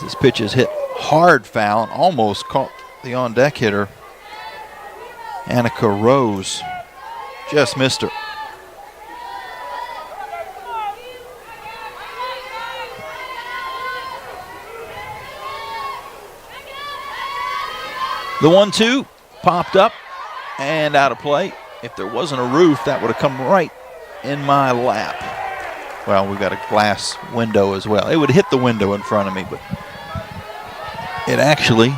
This pitch is hit hard foul and almost caught the on-deck hitter, Annika Rose. Just missed her. The 1-2 popped up and out of play. If there wasn't a roof, that would have come right in my lap. Well, we've got a glass window as well. It would hit the window in front of me, but it actually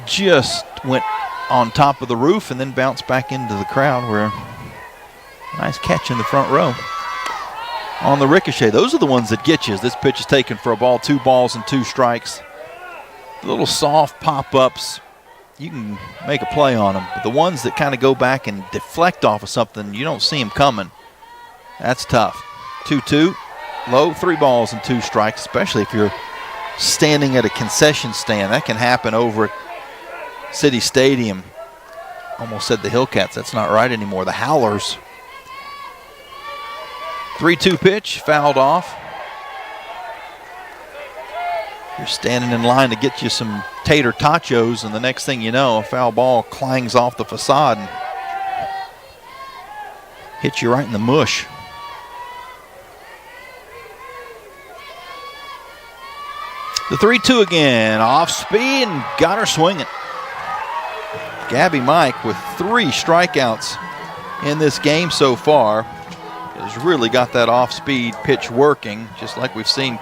just went on top of the roof and then bounced back into the crowd, where nice catch in the front row on the ricochet. Those are the ones that get you. As this pitch is taken for a ball, 2 balls and 2 strikes. Little soft pop-ups, you can make a play on them. But the ones that kind of go back and deflect off of something, you don't see them coming. That's tough. 2-2, low, 3 balls and 2 strikes, especially if you're standing at a concession stand. That can happen over at City Stadium. Almost said the Hillcats. That's not right anymore. The Howlers. 3-2 pitch, fouled off. You're standing in line to get you some tater tachos, and the next thing you know, a foul ball clangs off the facade and hits you right in the mush. The 3-2 again, off speed and got her swinging. Gabby Mike with 3 strikeouts in this game so far has really got that off-speed pitch working, just like we've seen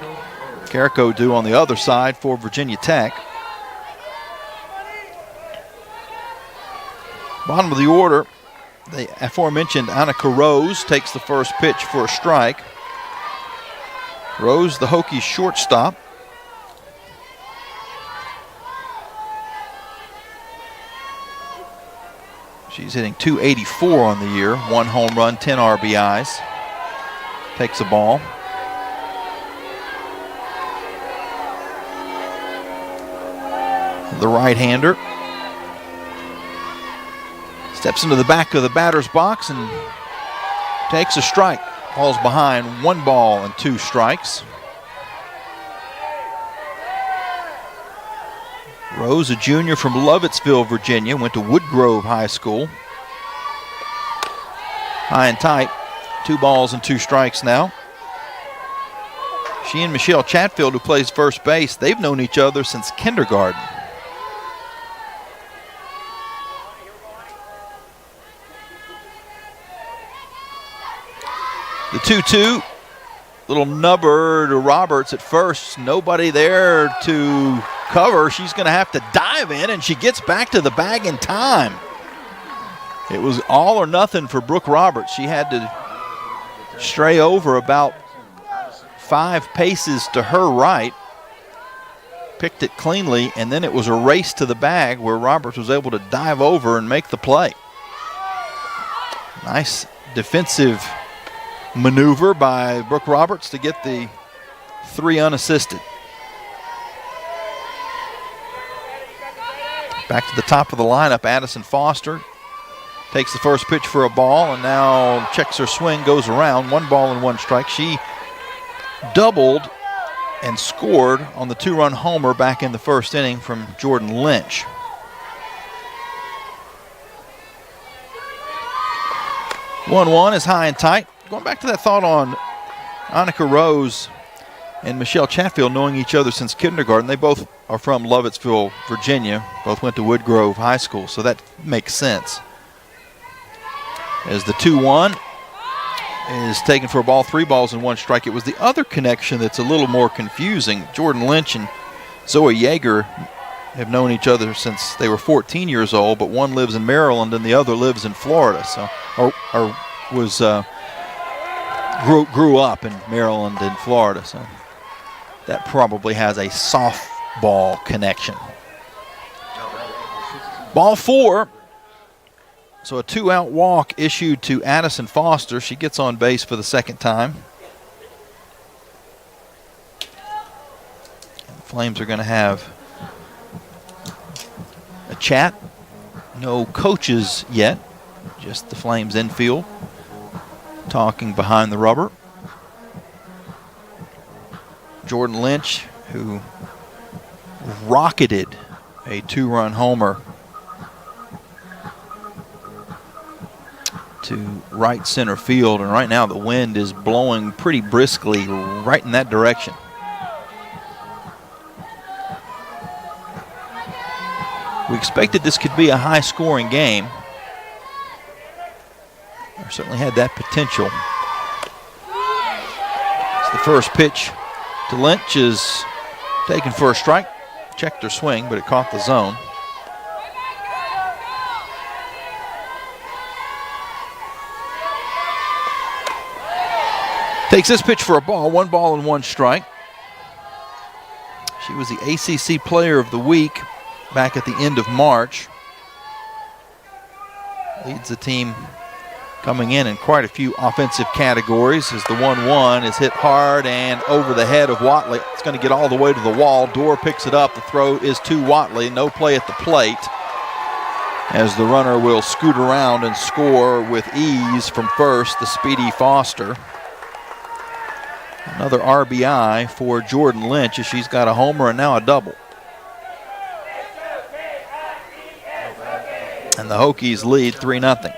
Carrico do on the other side for Virginia Tech. Bottom of the order, the aforementioned Annika Rose takes the first pitch for a strike. Rose, the Hokies shortstop. She's hitting .284 on the year, 1 home run, 10 RBIs. Takes a ball. the right-hander. Steps into the back of the batter's box and takes a strike. Falls behind, 1 ball and 2 strikes. Rose, a junior from Lovettsville, Virginia, went to Woodgrove High School. High and tight, 2 balls and 2 strikes now. She and Michelle Chatfield, who plays first base, they've known each other since kindergarten. The 2-2, little nubber to Roberts at first. Nobody there to cover. She's going to have to dive in, and she gets back to the bag in time. It was all or nothing for Brooke Roberts. She had to stray over about 5 paces to her right, picked it cleanly, and then it was a race to the bag where Roberts was able to dive over and make the play. Nice defensive maneuver by Brooke Roberts to get the 3 unassisted. Back to the top of the lineup, Addison Foster takes the first pitch for a ball and now checks her swing, goes around, 1 ball and 1 strike. She doubled and scored on the 2-run homer back in the first inning from Jordan Lynch. One is high and tight. Going back to that thought on Annika Rose and Michelle Chatfield knowing each other since kindergarten. They both are from Lovettsville, Virginia. Both went to Woodgrove High School, so that makes sense. As the 2-1 is taken for a ball, 3 balls and 1 strike. It was the other connection that's a little more confusing. Jordan Lynch and Zoe Yeager have known each other since they were 14 years old, but one lives in Maryland and the other lives in Florida. So, grew up in Maryland and Florida. So that probably has a softball connection. Ball 4. So a 2-out walk issued to Addison Foster. She gets on base for the second time. And the Flames are going to have a chat. No coaches yet, just the Flames infield talking behind the rubber. Jordan Lynch, who rocketed a 2-run homer to right center field, and right now the wind is blowing pretty briskly right in that direction. We expected this could be a high-scoring game. Or certainly had that potential. It's the first pitch to Lynch is taken for a strike. Checked her swing, but it caught the zone. Takes this pitch for a ball, 1 ball and 1 strike. She was the ACC Player of the Week back at the end of March. Leads the team coming in quite a few offensive categories as the 1-1 is hit hard and over the head of Watley. It's going to get all the way to the wall. Dorr picks it up. The throw is to Watley. No play at the plate as the runner will scoot around and score with ease from first, the speedy Foster. Another RBI for Jordan Lynch as she's got a homer and now a double. And the Hokies lead 3-0.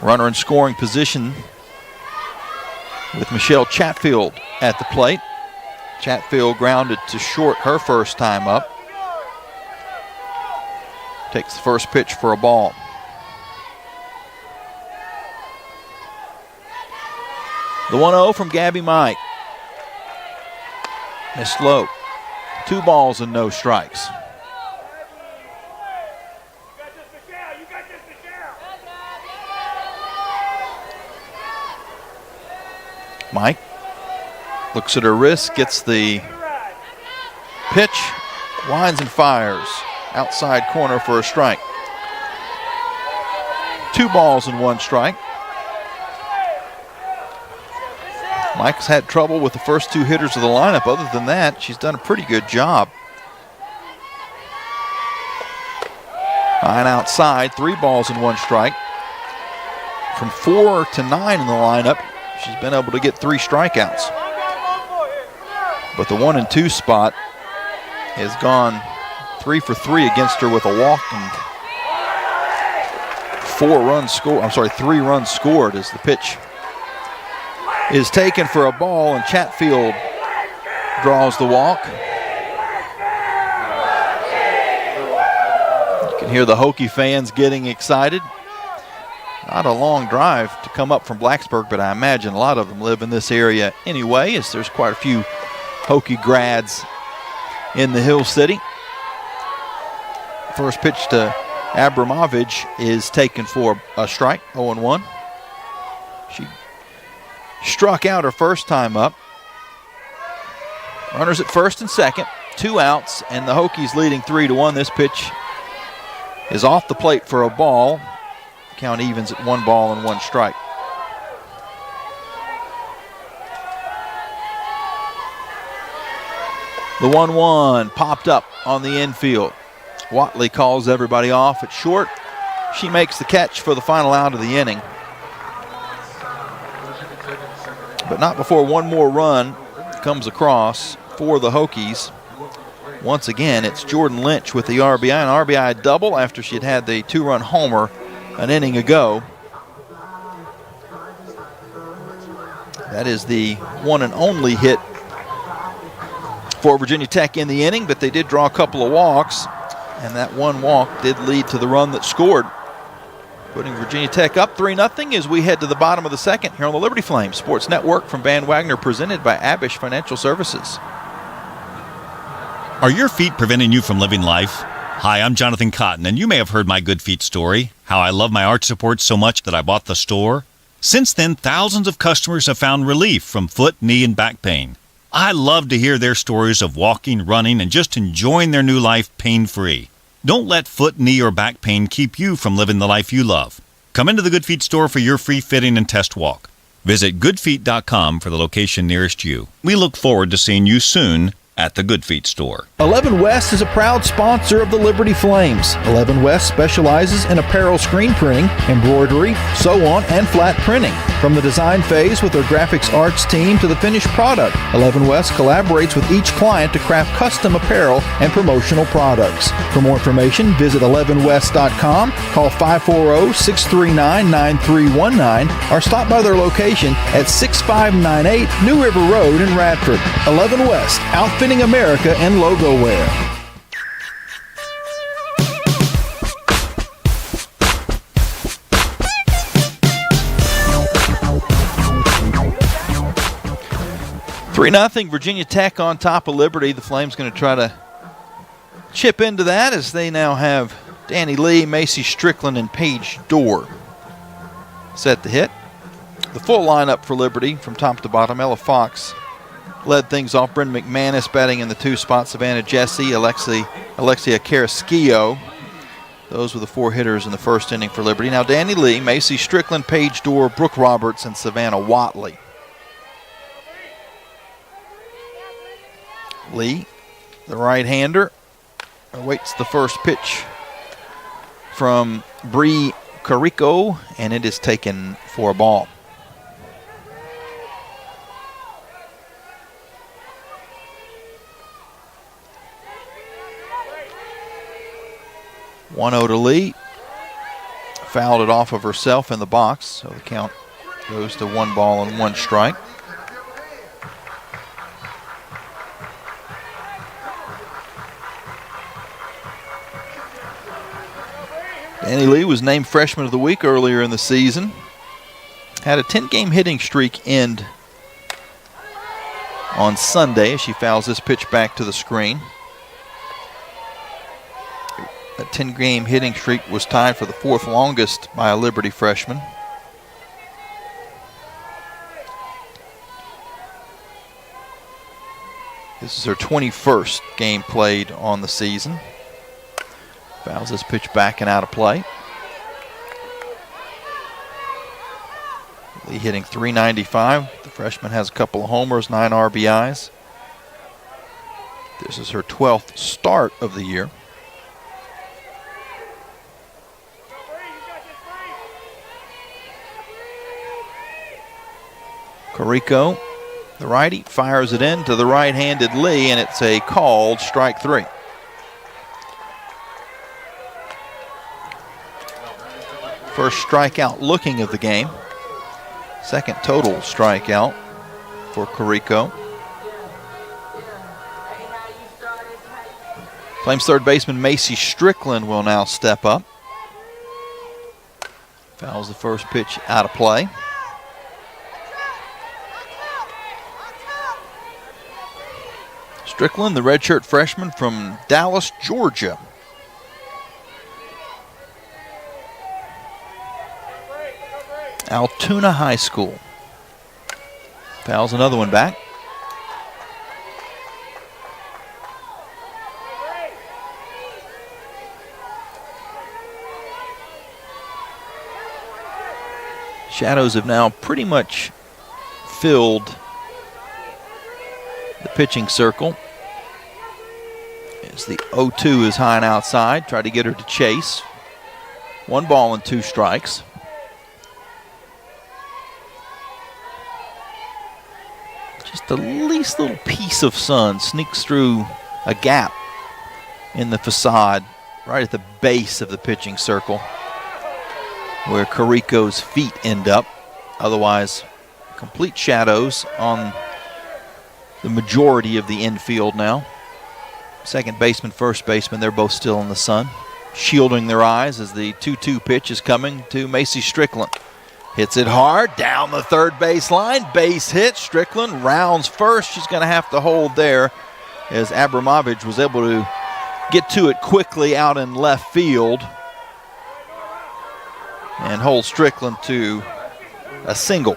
Runner in scoring position with Michelle Chatfield at the plate. Chatfield grounded to short her first time up. Takes the first pitch for a ball. The 1-0 from Gabby Mike. Missed low. 2 balls and no strikes. Mike looks at her wrist, gets the pitch, winds and fires. Outside corner for a strike. 2 balls and 1 strike. Mike's had trouble with the first two hitters of the lineup. Other than that, she's done a pretty good job. High and outside, 3 balls and 1 strike. From 4 to 9 in the lineup, she's been able to get 3 strikeouts. But the 1 and 2 spot has gone 3 for 3 against her with a walk and 3 runs scored as the pitch is taken for a ball, and Chatfield draws the walk. You can hear the Hokie fans getting excited. Not a long drive to come up from Blacksburg, but I imagine a lot of them live in this area anyway, as there's quite a few Hokie grads in the Hill City. First pitch to Abramovich is taken for a strike, 0-1. She struck out her first time up. Runners at first and second, 2 outs, and the Hokies leading 3-1. This pitch is off the plate for a ball. Count evens at 1 ball and 1 strike. The 1-1 popped up on the infield. Watley calls everybody off at short. She makes the catch for the final out of the inning. But not before one more run comes across for the Hokies. Once again, it's Jordan Lynch with the RBI, an RBI double after she had the 2-run homer an inning ago. That is the one and only hit for Virginia Tech in the inning, but they did draw a couple of walks, and that 1 walk did lead to the run that scored, putting Virginia Tech up 3-0 as we head to the bottom of the second here on the Liberty Flames Sports Network from Van Wagner, presented by Abish Financial Services. Are your feet preventing you from living life? Hi, I'm Jonathan Cotton, and you may have heard my Good Feet story, how I love my arch supports so much that I bought the store. Since then, thousands of customers have found relief from foot, knee, and back pain. I love to hear their stories of walking, running, and just enjoying their new life pain-free. Don't let foot, knee, or back pain keep you from living the life you love. Come into the Good Feet store for your free fitting and test walk. Visit goodfeet.com for the location nearest you. We look forward to seeing you soon at the Good Feet store. 11 West is a proud sponsor of the Liberty Flames. 11 West specializes in apparel screen printing, embroidery, sew-on, and flat printing. From the design phase with their graphics arts team to the finished product, 11 West collaborates with each client to craft custom apparel and promotional products. For more information, visit 11west.com, call 540-639-9319, or stop by their location at 6598 New River Road in Radford. 11 West, outfitting America and logo wear. Three 0 Virginia Tech on top of Liberty. The Flames going to try to chip into that as they now have Danny Lee, Macy Strickland, and Paige Dorr set to hit. The full lineup for Liberty from top to bottom. Ella Fox led things off. Bryn McManus batting in the 2 spots. Savannah Jesse, Alexia Carrasquillo. Those were the 4 hitters in the first inning for Liberty. Now Danny Lee, Macy Strickland, Paige Dorr, Brooke Roberts, and Savannah Watley. Lee, the right-hander, awaits the first pitch from Bree Carico, and it is taken for a ball. One 1-0 to Lee. Fouled it off of herself in the box, so the count goes to 1 ball and 1 strike. Danny Lee was named Freshman of the Week earlier in the season. Had a 10-game hitting streak end on Sunday as she fouls this pitch back to the screen. That 10-game hitting streak was tied for the 4th longest by a Liberty freshman. This is her 21st game played on the season. Fouls this pitch back and out of play. Lee hitting .395. The freshman has a couple of homers, 9 RBIs. This is her 12th start of the year. Carico, the righty, fires it in to the right-handed Lee, and it's a called strike 3. First strikeout looking of the game. Second total strikeout for Carico. Flames third baseman Macy Strickland will now step up. Fouls the first pitch out of play. Strickland, the redshirt freshman from Dallas, Georgia. Altoona High School. Fouls another one back. Shadows have now pretty much filled the pitching circle. As the 0-2 is high and outside, try to get her to chase. 1 ball and 2 strikes. Just the least little piece of sun sneaks through a gap in the facade right at the base of the pitching circle where Carico's feet end up. Otherwise, complete shadows on the majority of the infield now. Second baseman, first baseman, they're both still in the sun, shielding their eyes as the 2-2 pitch is coming to Macy Strickland. Hits it hard down the third baseline. Base hit. Strickland rounds first. She's going to have to hold there as Abramovich was able to get to it quickly out in left field and hold Strickland to a single.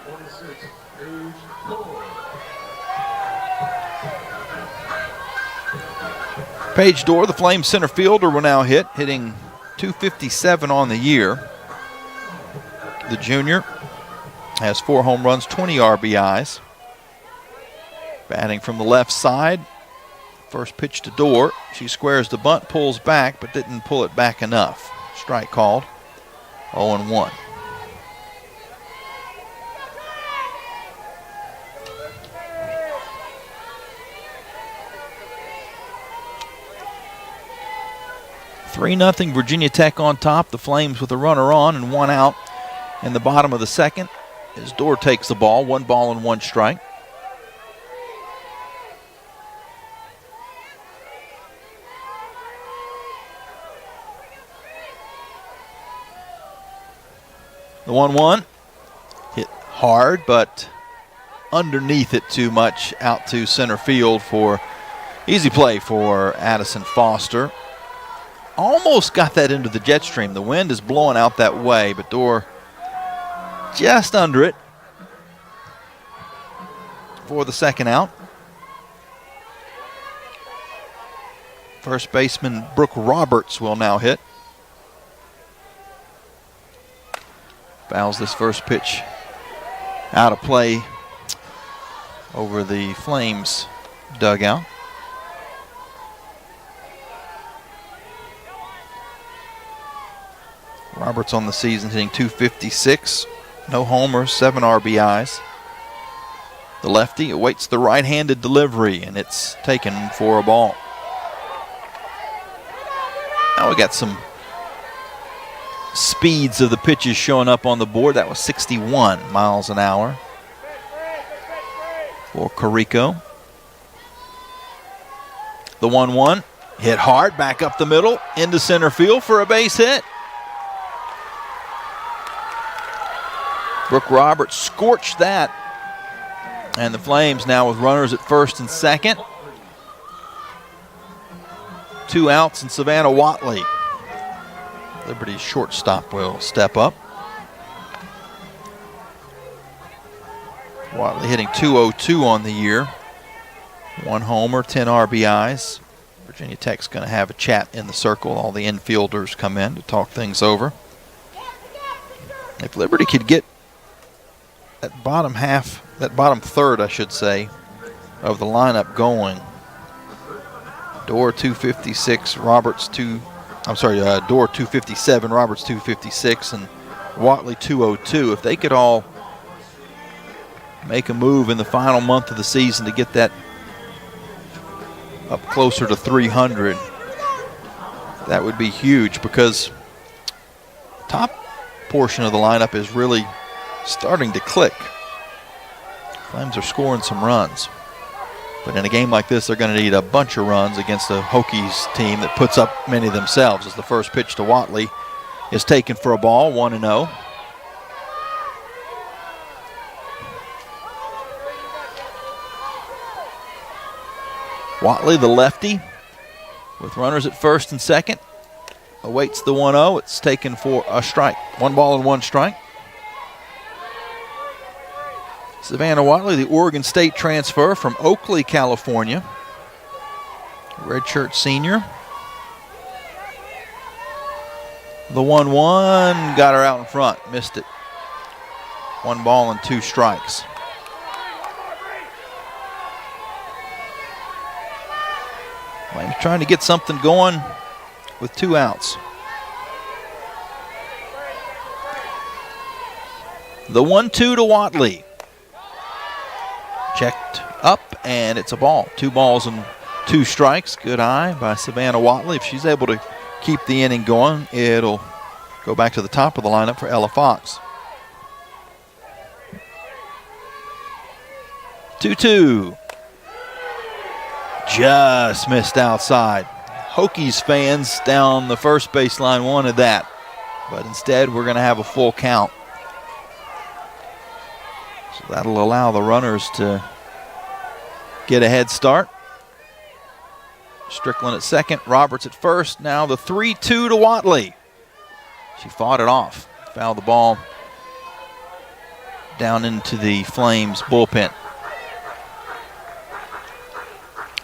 Paige Dorr, the Flames center fielder, will now hitting .257 on the year. The junior has 4 home runs, 20 RBIs. Batting from the left side. First pitch to Dorr. She squares the bunt, pulls back, but didn't pull it back enough. Strike called. 0-1. (3-0) Virginia Tech on top. The Flames with a runner on and 1 out in the bottom of the second as Dorr takes the ball. 1 ball and 1 strike. The 1-1 hit hard, but underneath it too much out to center field for easy play for Addison Foster. Almost got that into the jet stream. The wind is blowing out that way, but Dorr just under it for the second out. First baseman Brooke Roberts will now hit. Fouls this first pitch out of play over the Flames dugout. Roberts on the season hitting .256. No homers, 7 RBIs. The lefty awaits the right-handed delivery, and it's taken for a ball. Now we got some speeds of the pitches showing up on the board. That was 61 miles an hour for Carico. The 1-1 hit hard, back up the middle, into center field for a base hit. Brooke Roberts scorched that. And the Flames now with runners at first and second. 2 outs, and Savannah Watley, Liberty's shortstop, will step up. Watley hitting .202 on the year. 1 homer, 10 RBIs. Virginia Tech's going to have a chat in the circle. All the infielders come in to talk things over. If Liberty could get that bottom half, that bottom third, I should say, of the lineup going. Dorr 256, Dorr 257, Roberts 256, and Whatley 202. If they could all make a move in the final month of the season to get that up closer to 300, that would be huge, because top portion of the lineup is really starting to click. Flames are scoring some runs. But in a game like this, they're going to need a bunch of runs against a Hokies team that puts up many themselves, as the first pitch to Whatley is taken for a ball, 1-0. Whatley, the lefty, with runners at first and second, awaits the 1-0. It's taken for a strike. 1 ball and 1 strike. Savannah Whatley, the Oregon State transfer from Oakley, California. Redshirt senior. The 1-1 got her out in front, missed it. 1 ball and 2 strikes. Flames trying to get something going with 2 outs. The 1-2 to Whatley. Checked up, and it's a ball. 2 balls and 2 strikes. Good eye by Savannah Whatley. If she's able to keep the inning going, it'll go back to the top of the lineup for Ella Fox. 2-2. Just missed outside. Hokies fans down the first baseline wanted that, but instead we're going to have a full count. So that'll allow the runners to get a head start. Strickland at second, Roberts at first. Now the 3-2 to Whatley. She fought it off. Fouled the ball down into the Flames bullpen.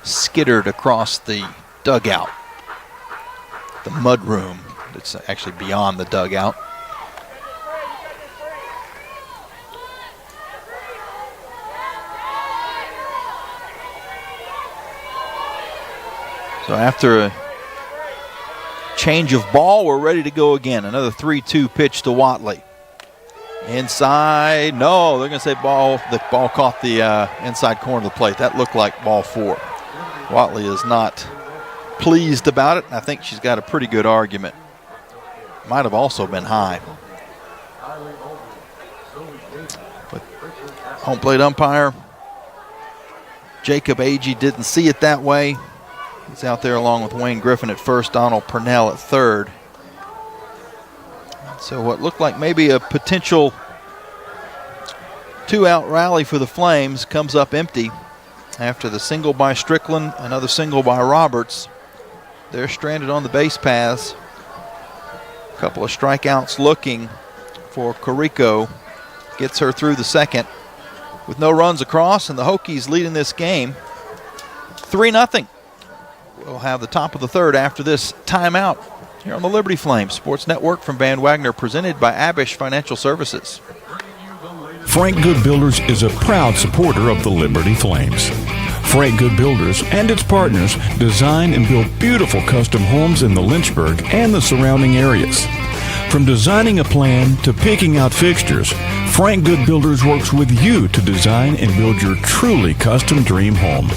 Skittered across the dugout. The mud room that's actually beyond the dugout. So after a change of ball, we're ready to go again. Another 3-2 pitch to Whatley. Inside, no, they're going to say ball. The ball caught the inside corner of the plate. That looked like ball 4. Whatley is not pleased about it. I think she's got a pretty good argument. Might have also been high. But home plate umpire Jacob Agee didn't see it that way. He's out there along with Wayne Griffin at first, Donald Purnell at third. So what looked like maybe a potential 2-out rally for the Flames comes up empty. After the single by Strickland, another single by Roberts. They're stranded on the base paths. A couple of strikeouts looking for Carrico. Gets her through the second with no runs across, and the Hokies leading this game 3-0. We'll have the top of the third after this timeout here on the Liberty Flames Sports Network from Van Wagner, presented by Abish Financial Services. Frank Good Builders is a proud supporter of the Liberty Flames. Frank Good Builders and its partners design and build beautiful custom homes in the Lynchburg and the surrounding areas. From designing a plan to picking out fixtures, Frank Good Builders works with you to design and build your truly custom dream home.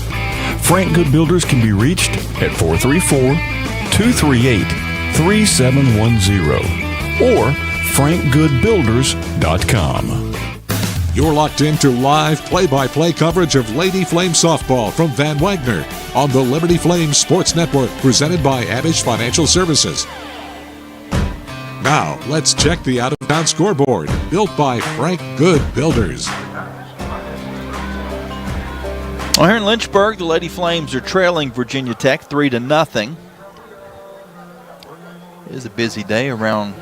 Frank Good Builders can be reached at 434-238-3710 or frankgoodbuilders.com. You're locked into live play-by-play coverage of Lady Flame softball from Van Wagner on the Liberty Flames Sports Network, presented by Abish Financial Services. Now, let's check the out-of-town scoreboard, built by Frank Good Builders. Well, here in Lynchburg, the Lady Flames are trailing Virginia Tech 3-0. It is a busy day around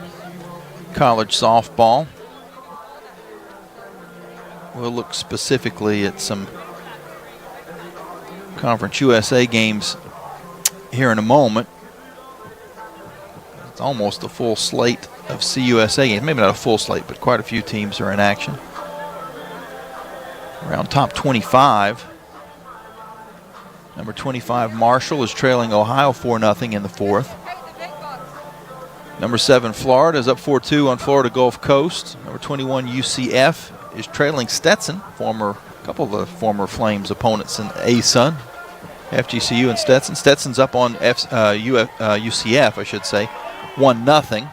college softball. We'll look specifically at some Conference USA games here in a moment. It's almost a full slate of CUSA games. Maybe not a full slate, but quite a few teams are in action. Around top 25. Number 25, Marshall, is trailing Ohio 4-0 in the fourth. Number 7, Florida, is up 4-2 on Florida Gulf Coast. Number 21, UCF, is trailing Stetson, a couple of the former Flames opponents in ASUN, FGCU and Stetson. Stetson's up on UCF, I should say, 1-0.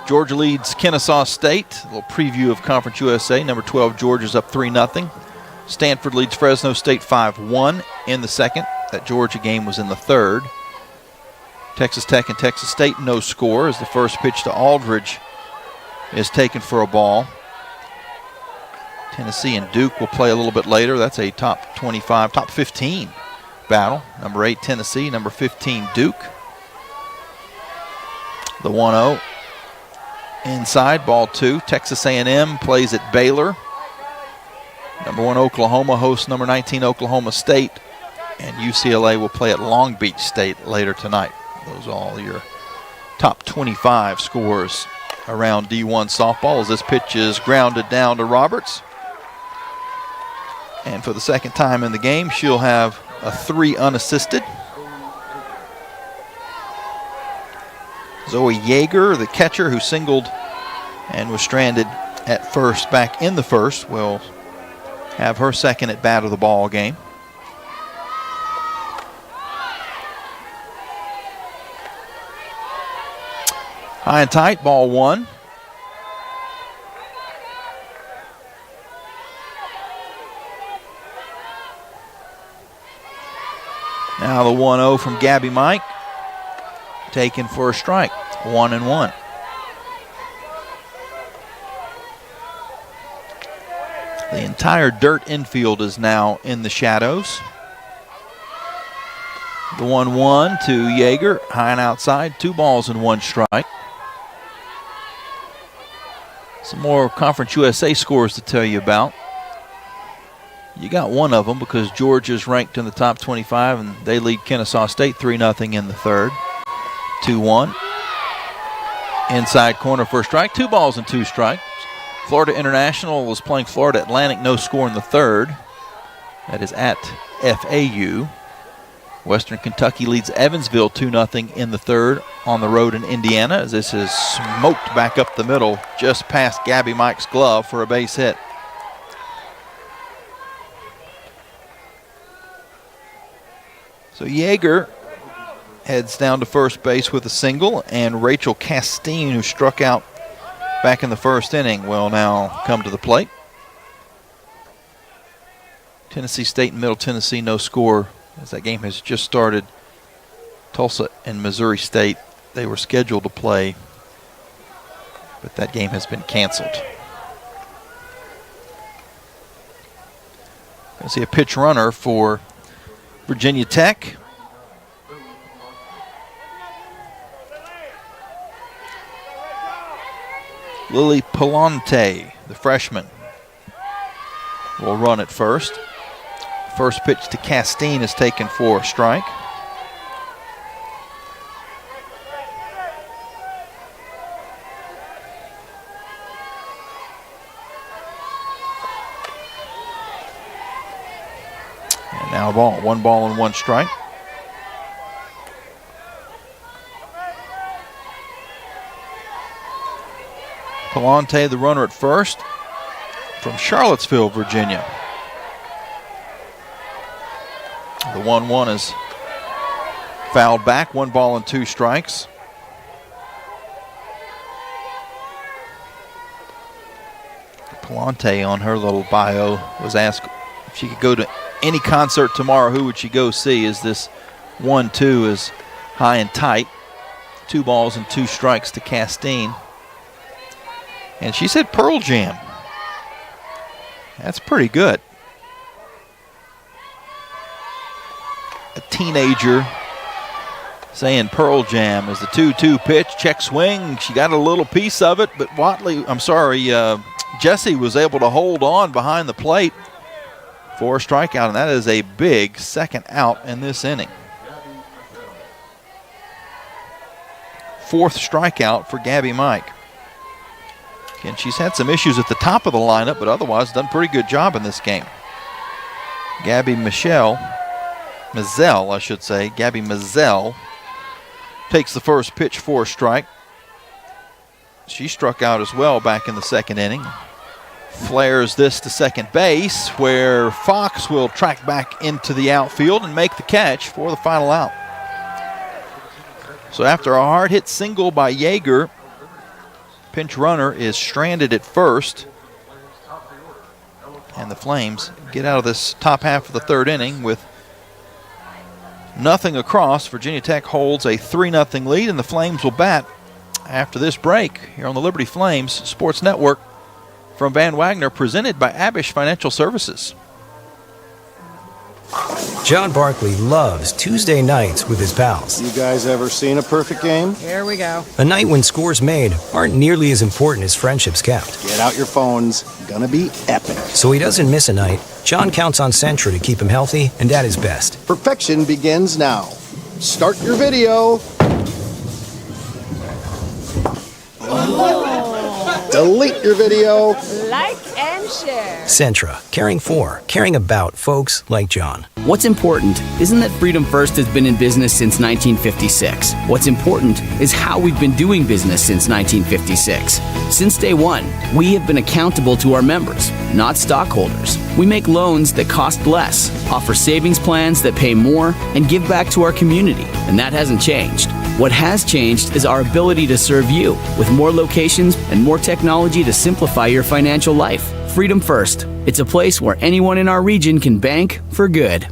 Georgia leads Kennesaw State. A little preview of Conference USA. Number 12, Georgia's up 3-0. Stanford leads Fresno State 5-1 in the second. That Georgia game was in the third. Texas Tech and Texas State, no score, as the first pitch to Aldridge is taken for a ball. Tennessee and Duke will play a little bit later. That's a top 25, top 15 battle. Number 8, Tennessee. Number 15, Duke. The 1-0 inside, ball 2. Texas A&M plays at Baylor. Number 1, Oklahoma hosts number 19, Oklahoma State. And UCLA will play at Long Beach State later tonight. Those are all your top 25 scores around D1 softball as this pitch is grounded down to Roberts. And for the second time in the game, she'll have a 3 unassisted. Zoe Yeager, the catcher who singled and was stranded at first, back in the first, will have her second at bat of the ball game. High and tight, ball 1. Now the 1-0 from Gabby Mike, taken for a strike, 1-1. The entire dirt infield is now in the shadows. The 1-1 to Yeager, high and outside, 2 balls and 1 strike. Some more Conference USA scores to tell you about. You got one of them because Georgia's ranked in the top 25 and they lead Kennesaw State 3-0 in the third. 2-1. Inside corner for a strike, 2 balls and 2 strikes. Florida International is playing Florida Atlantic, no score in the third. That is at FAU. Western Kentucky leads Evansville 2-0 in the third on the road in Indiana, as this is smoked back up the middle just past Gabby Mike's glove for a base hit. So Yeager heads down to first base with a single, and Rachel Castine, who struck out back in the first inning, will now come to the plate. Tennessee State and Middle Tennessee, no score as that game has just started. Tulsa and Missouri State, they were scheduled to play, but that game has been canceled. Going to see a pitch runner for Virginia Tech. Lily Palante, the freshman, will run at first. First pitch to Castine is taken for a strike. And now ball, 1 ball and 1 strike. Palante, the runner at first, from Charlottesville, Virginia. The 1-1 is fouled back, 1 ball and 2 strikes. Palante, on her little bio, was asked if she could go to any concert tomorrow, who would she go see, as this 1-2 is high and tight. 2 balls and 2 strikes to Castine. And she said Pearl Jam. That's pretty good. A teenager saying Pearl Jam is the 2-2 pitch. Check swing. She got a little piece of it, but Jesse was able to hold on behind the plate for a strikeout, and that is a big second out in this inning. 4th strikeout for Gabby Mike. Again, she's had some issues at the top of the lineup, but otherwise done a pretty good job in this game. Gabby Mazzell, takes the first pitch for a strike. She struck out as well back in the second inning. Flares this to second base, where Fox will track back into the outfield and make the catch for the final out. So after a hard hit single by Yeager, pinch runner is stranded at first. And the Flames get out of this top half of the third inning with nothing across. Virginia Tech holds a 3-0 lead, and the Flames will bat after this break here on the Liberty Flames Sports Network from Van Wagner, presented by Abish Financial Services. John Barkley loves Tuesday nights with his pals. You guys ever seen a perfect game? Here we go. A night when scores made aren't nearly as important as friendships kept. Get out your phones. Gonna be epic. So he doesn't miss a night. John counts on Sentra to keep him healthy and at his best. Perfection begins now. Start your video. Delete your video. Like and share. Sentra, caring about folks like John. What's important isn't that Freedom First has been in business since 1956. What's important is how we've been doing business since 1956. Since day one, we have been accountable to our members, not stockholders. We make loans that cost less, offer savings plans that pay more, and give back to our community, and that hasn't changed. What has changed is our ability to serve you with more locations and more technology to simplify your financial life. Freedom First. It's a place where anyone in our region can bank for good.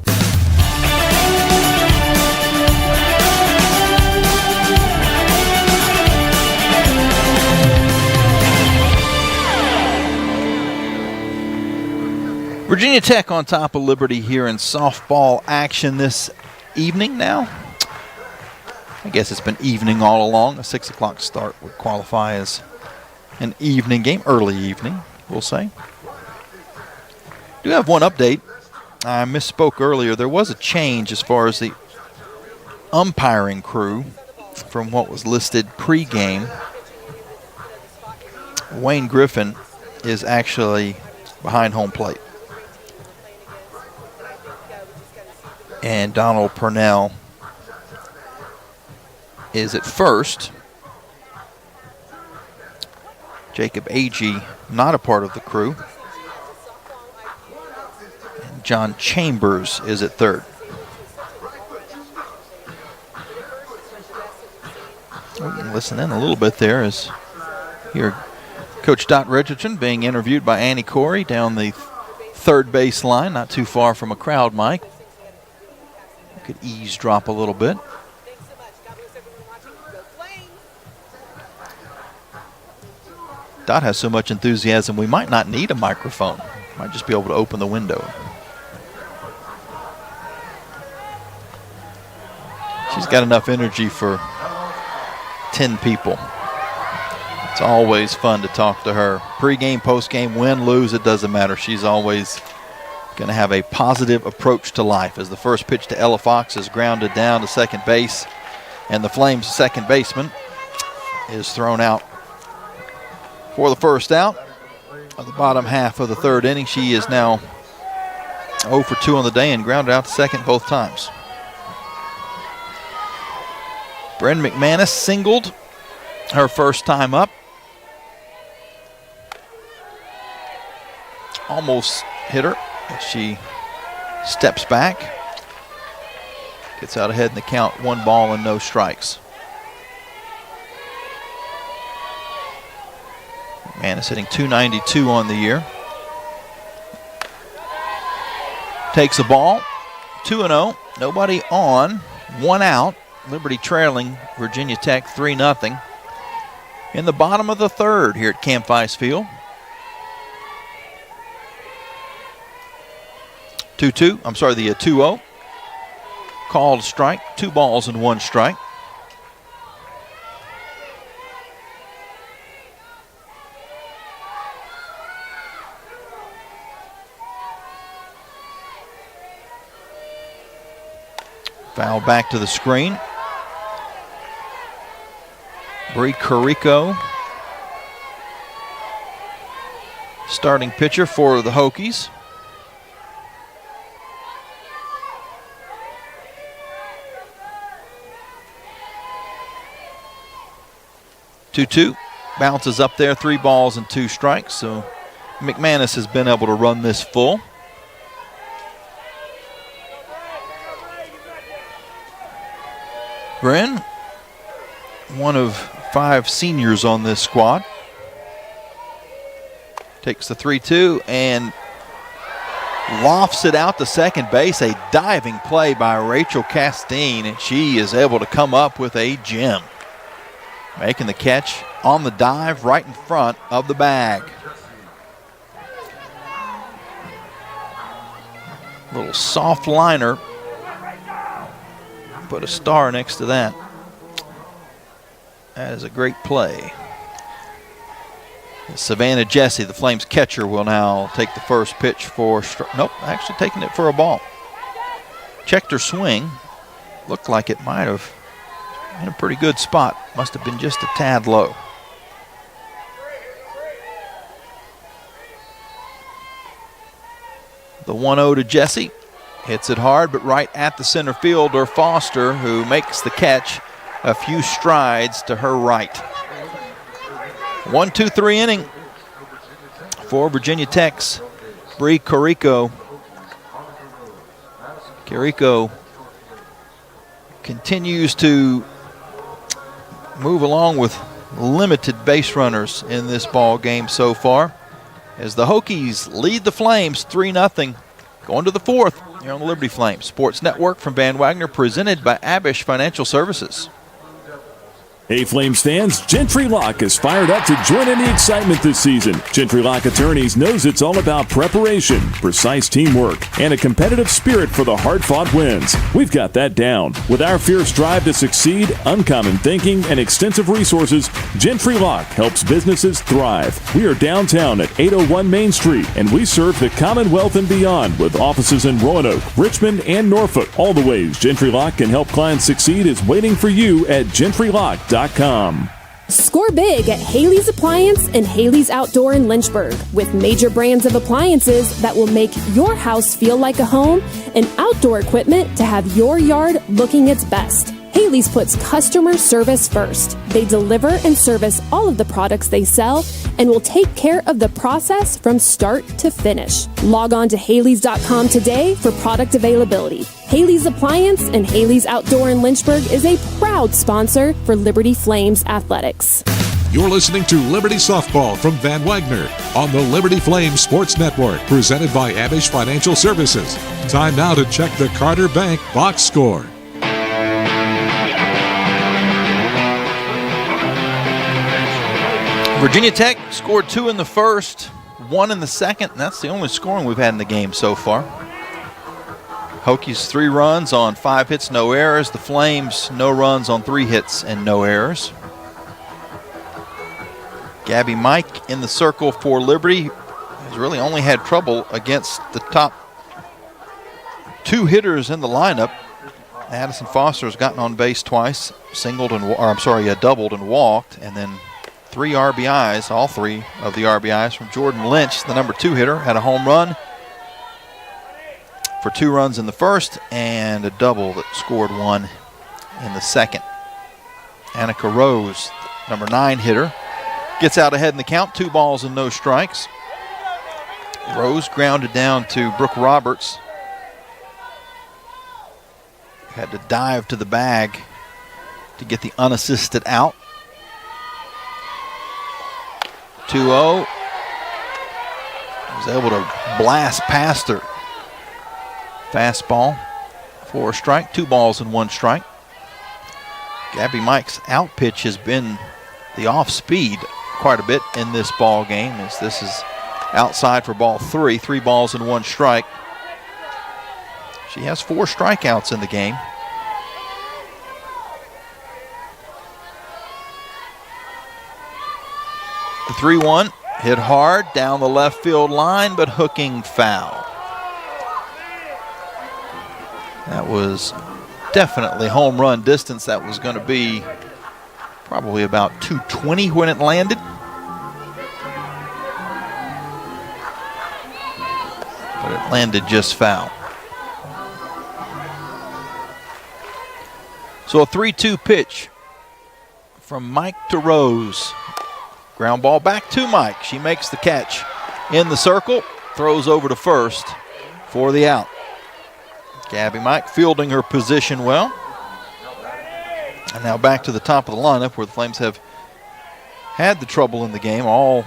Virginia Tech on top of Liberty here in softball action this evening now. I guess it's been evening all along. A 6 o'clock start would qualify as an evening game, early evening, we'll say. Do have one update. I misspoke earlier. There was a change as far as the umpiring crew from what was listed pregame. Wayne Griffin is actually behind home plate. And Donald Purnell is at first. Jacob Agee not a part of the crew. And John Chambers is at third. We can listen in a little bit there as here Coach Dot Richardson being interviewed by Annie Corey down the third base line, not too far from a crowd mic. Could eavesdrop a little bit. Dot has so much enthusiasm, we might not need a microphone. Might just be able to open the window. She's got enough energy for 10 people. It's always fun to talk to her. Pre-game, post-game, win, lose, it doesn't matter. She's always going to have a positive approach to life as the first pitch to Ella Fox is grounded down to second base. And the Flames' second baseman is thrown out for the first out of the bottom half of the third inning. She is now 0 for 2 on the day and grounded out to second both times. Bren McManus singled her first time up. Almost hit her as she steps back. Gets out ahead in the count, 1 ball and no strikes. McManus hitting .292 on the year. Takes a ball, 2-0, nobody on, 1 out. Liberty trailing Virginia Tech 3-0 in the bottom of the third here at Camp Ice Field. 2-0. Called strike, 2 balls and 1 strike. Foul back to the screen. Bree Carrico starting pitcher for the Hokies. Two bounces up there, 3 balls and 2 strikes. So McManus has been able to run this full. Bren, one of 5 seniors on this squad, takes the 3-2 and lofts it out to second base. A diving play by Rachel Castine, and she is able to come up with a gem, making the catch on the dive right in front of the bag. Little soft liner. Put a star next to that. That is a great play. Savannah Jesse, the Flames catcher, will now take the first pitch for nope, actually taking it for a ball. Checked her swing. Looked like it might have in a pretty good spot. Must have been just a tad low. The 1-0 to Jesse. Hits it hard, but right at the center fielder, Foster, who makes the catch a few strides to her right. 1-2-3 inning for Virginia Tech's Bree Carrico. Carrico continues to move along with limited base runners in this ball game so far, as the Hokies lead the Flames 3-0 going to the 4th here on the Liberty Flames Sports Network from Van Wagner, presented by Abish Financial Services. Hey Flames fans, Gentry Lock is fired up to join in the excitement this season. Gentry Lock Attorneys knows it's all about preparation, precise teamwork, and a competitive spirit for the hard-fought wins. We've got that down. With our fierce drive to succeed, uncommon thinking, and extensive resources, Gentry Lock helps businesses thrive. We are downtown at 801 Main Street, and we serve the Commonwealth and beyond with offices in Roanoke, Richmond, and Norfolk. All the ways Gentry Lock can help clients succeed is waiting for you at GentryLock.com. Score big at Haley's Appliance and Haley's Outdoor in Lynchburg, with major brands of appliances that will make your house feel like a home and outdoor equipment to have your yard looking its best. Haley's puts customer service first. They deliver and service all of the products they sell and will take care of the process from start to finish. Log on to Haleys.com today for product availability. Haley's Appliance and Haley's Outdoor in Lynchburg is a proud sponsor for Liberty Flames Athletics. You're listening to Liberty Softball from Van Wagner on the Liberty Flames Sports Network, presented by Abish Financial Services. Time now to check the Carter Bank box score. Virginia Tech scored 2 in the first, 1 in the second, and that's the only scoring we've had in the game so far. Hokies 3 runs on 5 hits, no errors. The Flames, no runs on 3 hits and no errors. Gabby Mike in the circle for Liberty has really only had trouble against the top 2 hitters in the lineup. Addison Foster has gotten on base twice, doubled and walked, and then 3 RBIs, all 3 of the RBIs from Jordan Lynch, the number 2 hitter, had a home run for 2 runs in the first and a double that scored 1 in the second. Annika Rose, number 9 hitter, gets out ahead in the count, 2 balls and no strikes. Rose grounded down to Brooke Roberts. Had to dive to the bag to get the unassisted out. 2-0. Was able to blast past her. Fastball for a strike. 2 balls and 1 strike. Gabby Mike's out pitch has been the off speed quite a bit in this ball game, as this is outside for ball 3. 3 balls and 1 strike. She has 4 strikeouts in the game. The 3-1 hit hard down the left field line, but hooking foul. That was definitely home run distance. That was going to be probably about 220 when it landed. landed just foul. So a 3-2 pitch from Mike to Rose. Ground ball back to Mike. She makes the catch in the circle, throws over to first for the out. Gabby Mike fielding her position well. And now back to the top of the lineup where the Flames have had the trouble in the game. All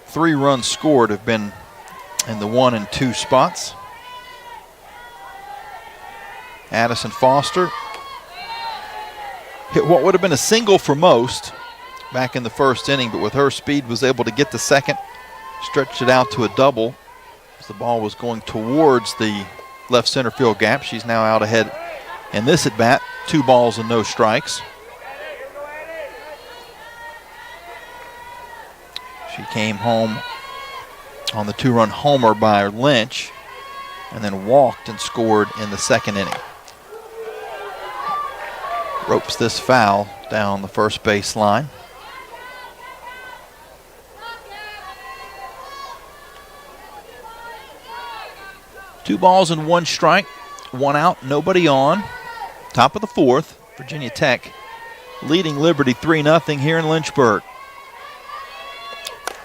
3 runs scored have been in the 1 and 2 spots. Addison Foster hit what would have been a single for most back in the first inning, but with her speed was able to get the second, stretched it out to a double as the ball was going towards the left center field gap. She's now out ahead in this at bat, 2 balls and no strikes. She came home on the 2-run homer by Lynch and then walked and scored in the second inning. Ropes this foul down the first base line. Two balls and 1 strike, 1 out, nobody on. Top of the 4th, Virginia Tech leading Liberty 3-0 here in Lynchburg.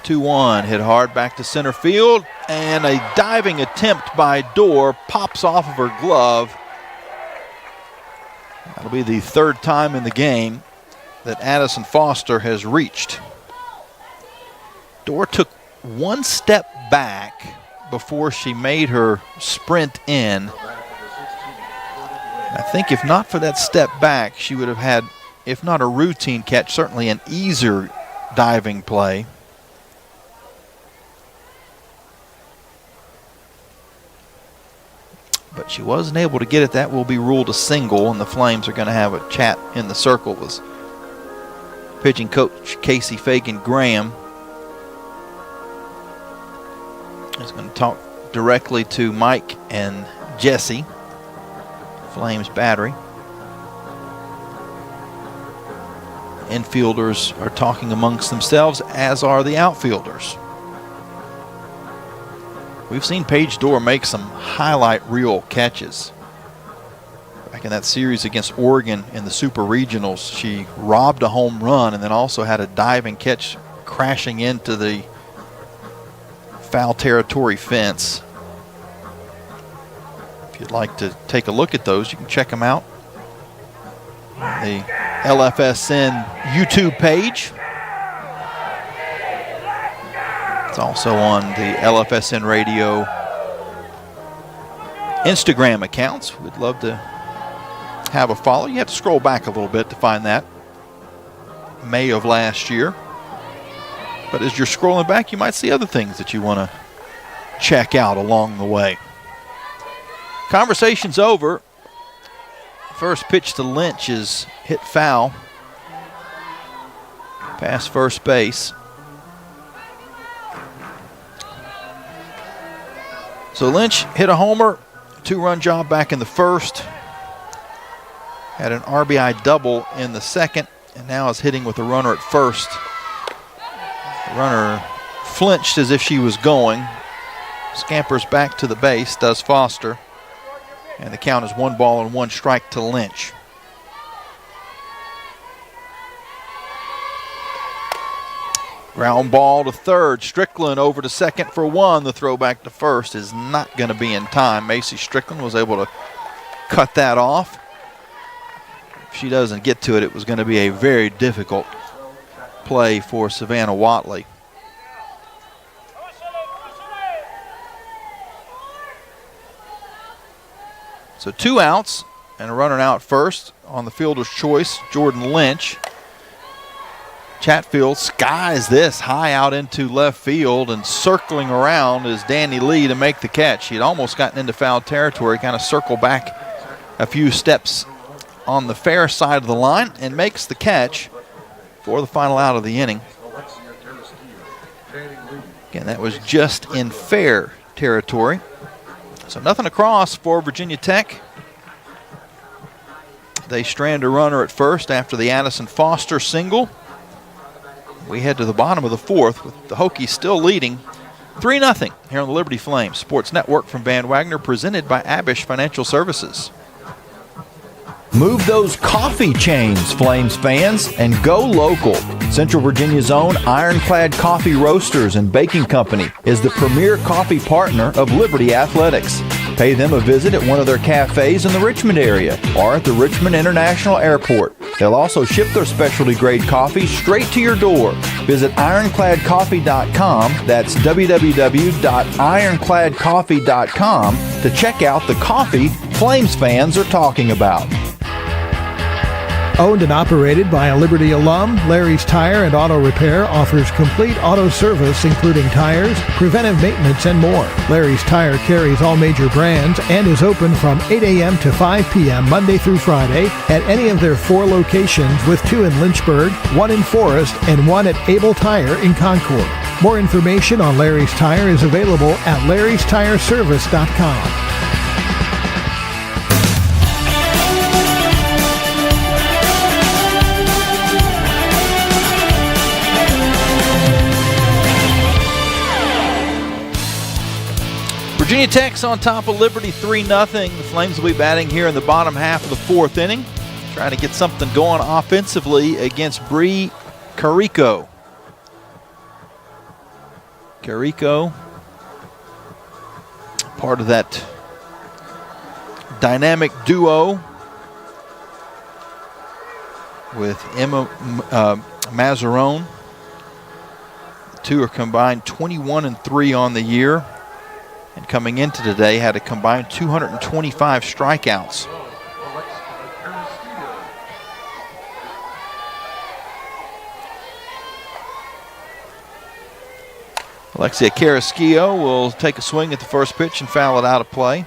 2-1, hit hard back to center field, and a diving attempt by Dorr pops off of her glove. That'll be the 3rd time in the game that Addison Foster has reached. Dorr took 1 step back before she made her sprint in. I think if not for that step back, she would have had, if not a routine catch, certainly an easier diving play. But she wasn't able to get it. That will be ruled a single, and the Flames are going to have a chat in the circle with pitching coach Casey Fagan-Graham. He's going to talk directly to Mike and Jesse, Flames battery. Infielders are talking amongst themselves, as are the outfielders. We've seen Paige Dorr make some highlight reel catches. Back in that series against Oregon in the Super Regionals, she robbed a home run and then also had a diving catch crashing into the foul territory fence. If you'd like to take a look at those, you can check them out on the LFSN YouTube page. It's also on the LFSN Radio Instagram accounts. We'd love to have a follow. You have to scroll back a little bit to find that. May of last year. But as you're scrolling back, you might see other things that you want to check out along the way. Conversation's over. First pitch to Lynch is hit foul past first base. So Lynch hit a homer, 2-run job back in the first. Had an RBI double in the second, and now is hitting with a runner at first. The runner flinched as if she was going. Scampers back to the base, does Foster. And the count is 1 ball and 1 strike to Lynch. Ground ball to third. Strickland over to second for 1. The throw back to first is not going to be in time. Macy Strickland was able to cut that off. If she doesn't get to it, it was going to be a very difficult play for Savannah Watley. So 2 outs and a runner out first on the fielder's choice, Jordan Lynch. Chatfield skies this high out into left field, and circling around is Danny Lee to make the catch. He had almost gotten into foul territory, kind of circled back a few steps on the fair side of the line and makes the catch for the final out of the inning. Again, that was just in fair territory. So nothing across for Virginia Tech. They strand a runner at first after the Addison Foster single. We head to the bottom of the 4th with the Hokies still leading 3-0 here on the Liberty Flames Sports Network from Van Wagner, presented by Abish Financial Services. Move those coffee chains, Flames fans, and go local. Central Virginia's own Ironclad Coffee Roasters and Baking Company is the premier coffee partner of Liberty Athletics. Pay them a visit at one of their cafes in the Richmond area or at the Richmond International Airport. They'll also ship their specialty grade coffee straight to your door. Visit ironcladcoffee.com, that's www.ironcladcoffee.com, to check out the coffee Flames fans are talking about. Owned and operated by a Liberty alum, Larry's Tire and Auto Repair offers complete auto service including tires, preventive maintenance, and more. Larry's Tire carries all major brands and is open from 8 a.m. to 5 p.m. Monday through Friday at any of their 4 locations, with 2 in Lynchburg, 1 in Forest, and 1 at Able Tire in Concord. More information on Larry's Tire is available at larrystireservice.com. Virginia Tech's on top of Liberty 3-0. The Flames will be batting here in the bottom half of the 4th inning, trying to get something going offensively against Bree Carrico. Carrico, part of that dynamic duo with Emma Mazzarone. The two are combined 21-3 on the year. And coming into today, had a combined 225 strikeouts. Alexia Carrasquillo will take a swing at the first pitch and foul it out of play.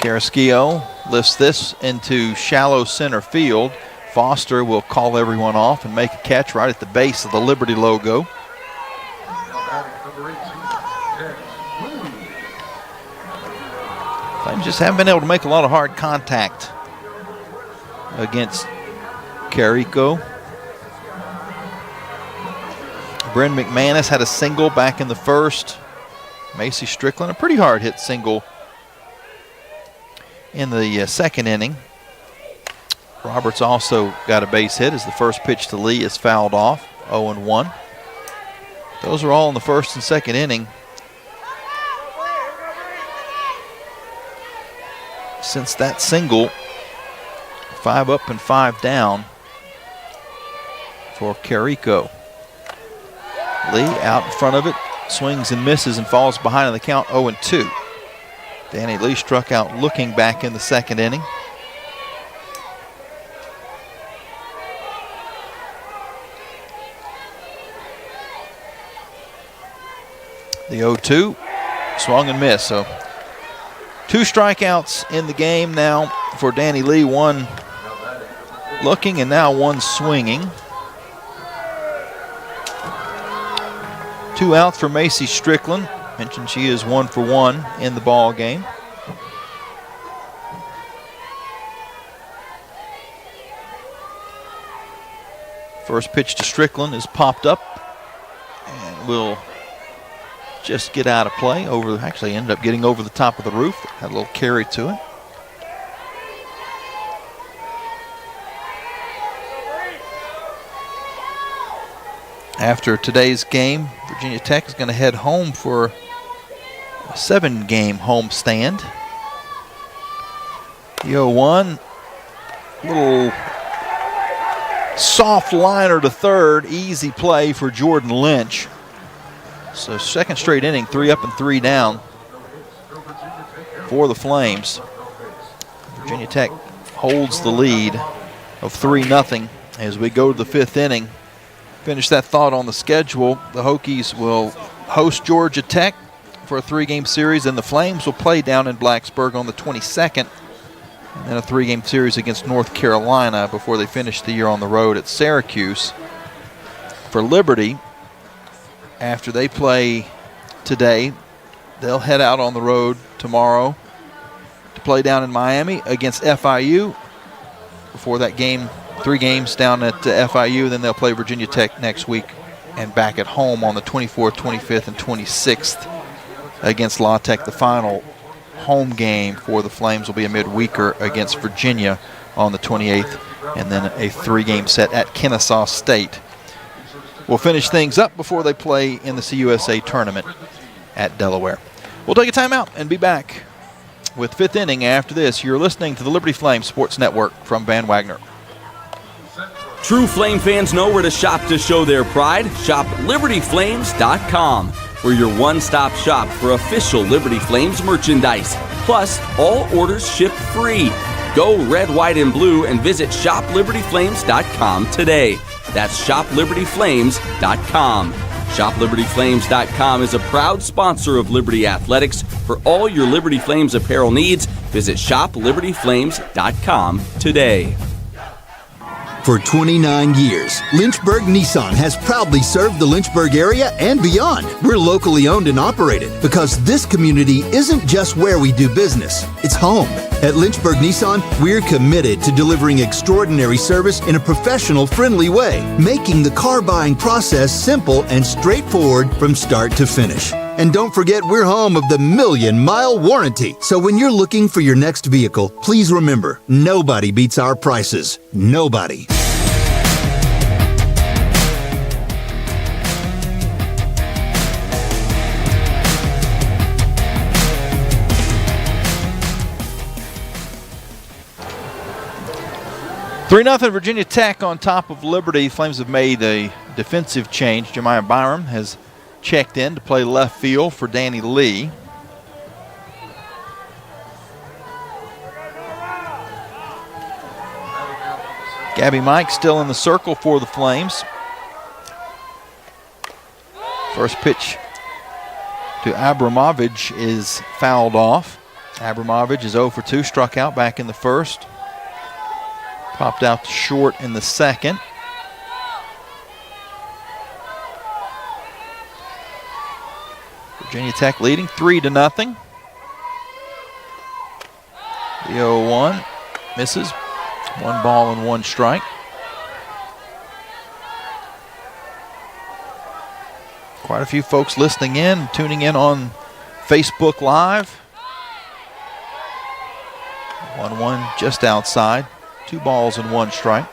Carrasquillo lifts this into shallow center field. Foster will call everyone off and make a catch right at the base of the Liberty logo. Flames just haven't been able to make a lot of hard contact against Carrico. Bryn McManus had a single back in the first. Macy Strickland, a pretty hard hit single in the second inning. Roberts also got a base hit as the first pitch to Lee is fouled off, 0-1. Those are all in the first and second inning. Since that single, 5 up and 5 down for Carrico. Lee out in front of it, swings and misses and falls behind in the count, 0-2. Danny Lee struck out looking back in the second inning. The 0-2, swung and missed. So 2 strikeouts in the game now for Danny Lee. 1 looking and now 1 swinging. 2 outs for Macy Strickland. Mentioned she is 1 for 1 in the ball game. First pitch to Strickland is popped up and will just get out of play. Actually ended up getting over the top of the roof. Had a little carry to it. After today's game, Virginia Tech is going to head home for a 7-game homestand. The 0-1, little soft liner to third, easy play for Jordan Lynch. So second straight inning, 3 up and 3 down for the Flames. Virginia Tech holds the lead of 3-0 as we go to the 5th inning. Finish that thought on the schedule. The Hokies will host Georgia Tech for a 3-game series, and the Flames will play down in Blacksburg on the 22nd, and then a 3-game series against North Carolina before they finish the year on the road at Syracuse. For Liberty, after they play today, they'll head out on the road tomorrow to play down in Miami against FIU. Before that game, 3 games down at FIU. Then they'll play Virginia Tech next week and back at home on the 24th, 25th, and 26th against La Tech. The final home game for the Flames will be a midweeker against Virginia on the 28th, and then a 3-game set at Kennesaw State. We'll finish things up before they play in the CUSA tournament at Delaware. We'll take a timeout and be back with 5th inning after this. You're listening to the Liberty Flames Sports Network from Van Wagner. True Flame fans know where to shop to show their pride. Shop LibertyFlames.com. We're your one-stop shop for official Liberty Flames merchandise. Plus, all orders ship free. Go red, white, and blue and visit ShopLibertyFlames.com today. That's ShopLibertyFlames.com. ShopLibertyFlames.com is a proud sponsor of Liberty Athletics. For all your Liberty Flames apparel needs, visit ShopLibertyFlames.com today. For 29 years, Lynchburg Nissan has proudly served the Lynchburg area and beyond. We're locally owned and operated because this community isn't just where we do business, it's home. At Lynchburg Nissan, we're committed to delivering extraordinary service in a professional, friendly way, making the car buying process simple and straightforward from start to finish. And don't forget, we're home of the 1,000,000-mile warranty. So when you're looking for your next vehicle, please remember, nobody beats our prices. Nobody. Three 0 Virginia Tech on top of Liberty. Flames have made a defensive change. Jemiah Byram has checked in to play left field for Danny Lee. Gabby Mike still in the circle for the Flames. First pitch to Abramovich is fouled off. Abramovich is 0 for 2, struck out back in the first. Popped out to short in the second. Virginia Tech leading 3-0. The 0-1 misses. 1 ball and 1 strike. Quite a few folks listening in, tuning in on Facebook Live. 1-1 just outside. 2 balls and 1 strike.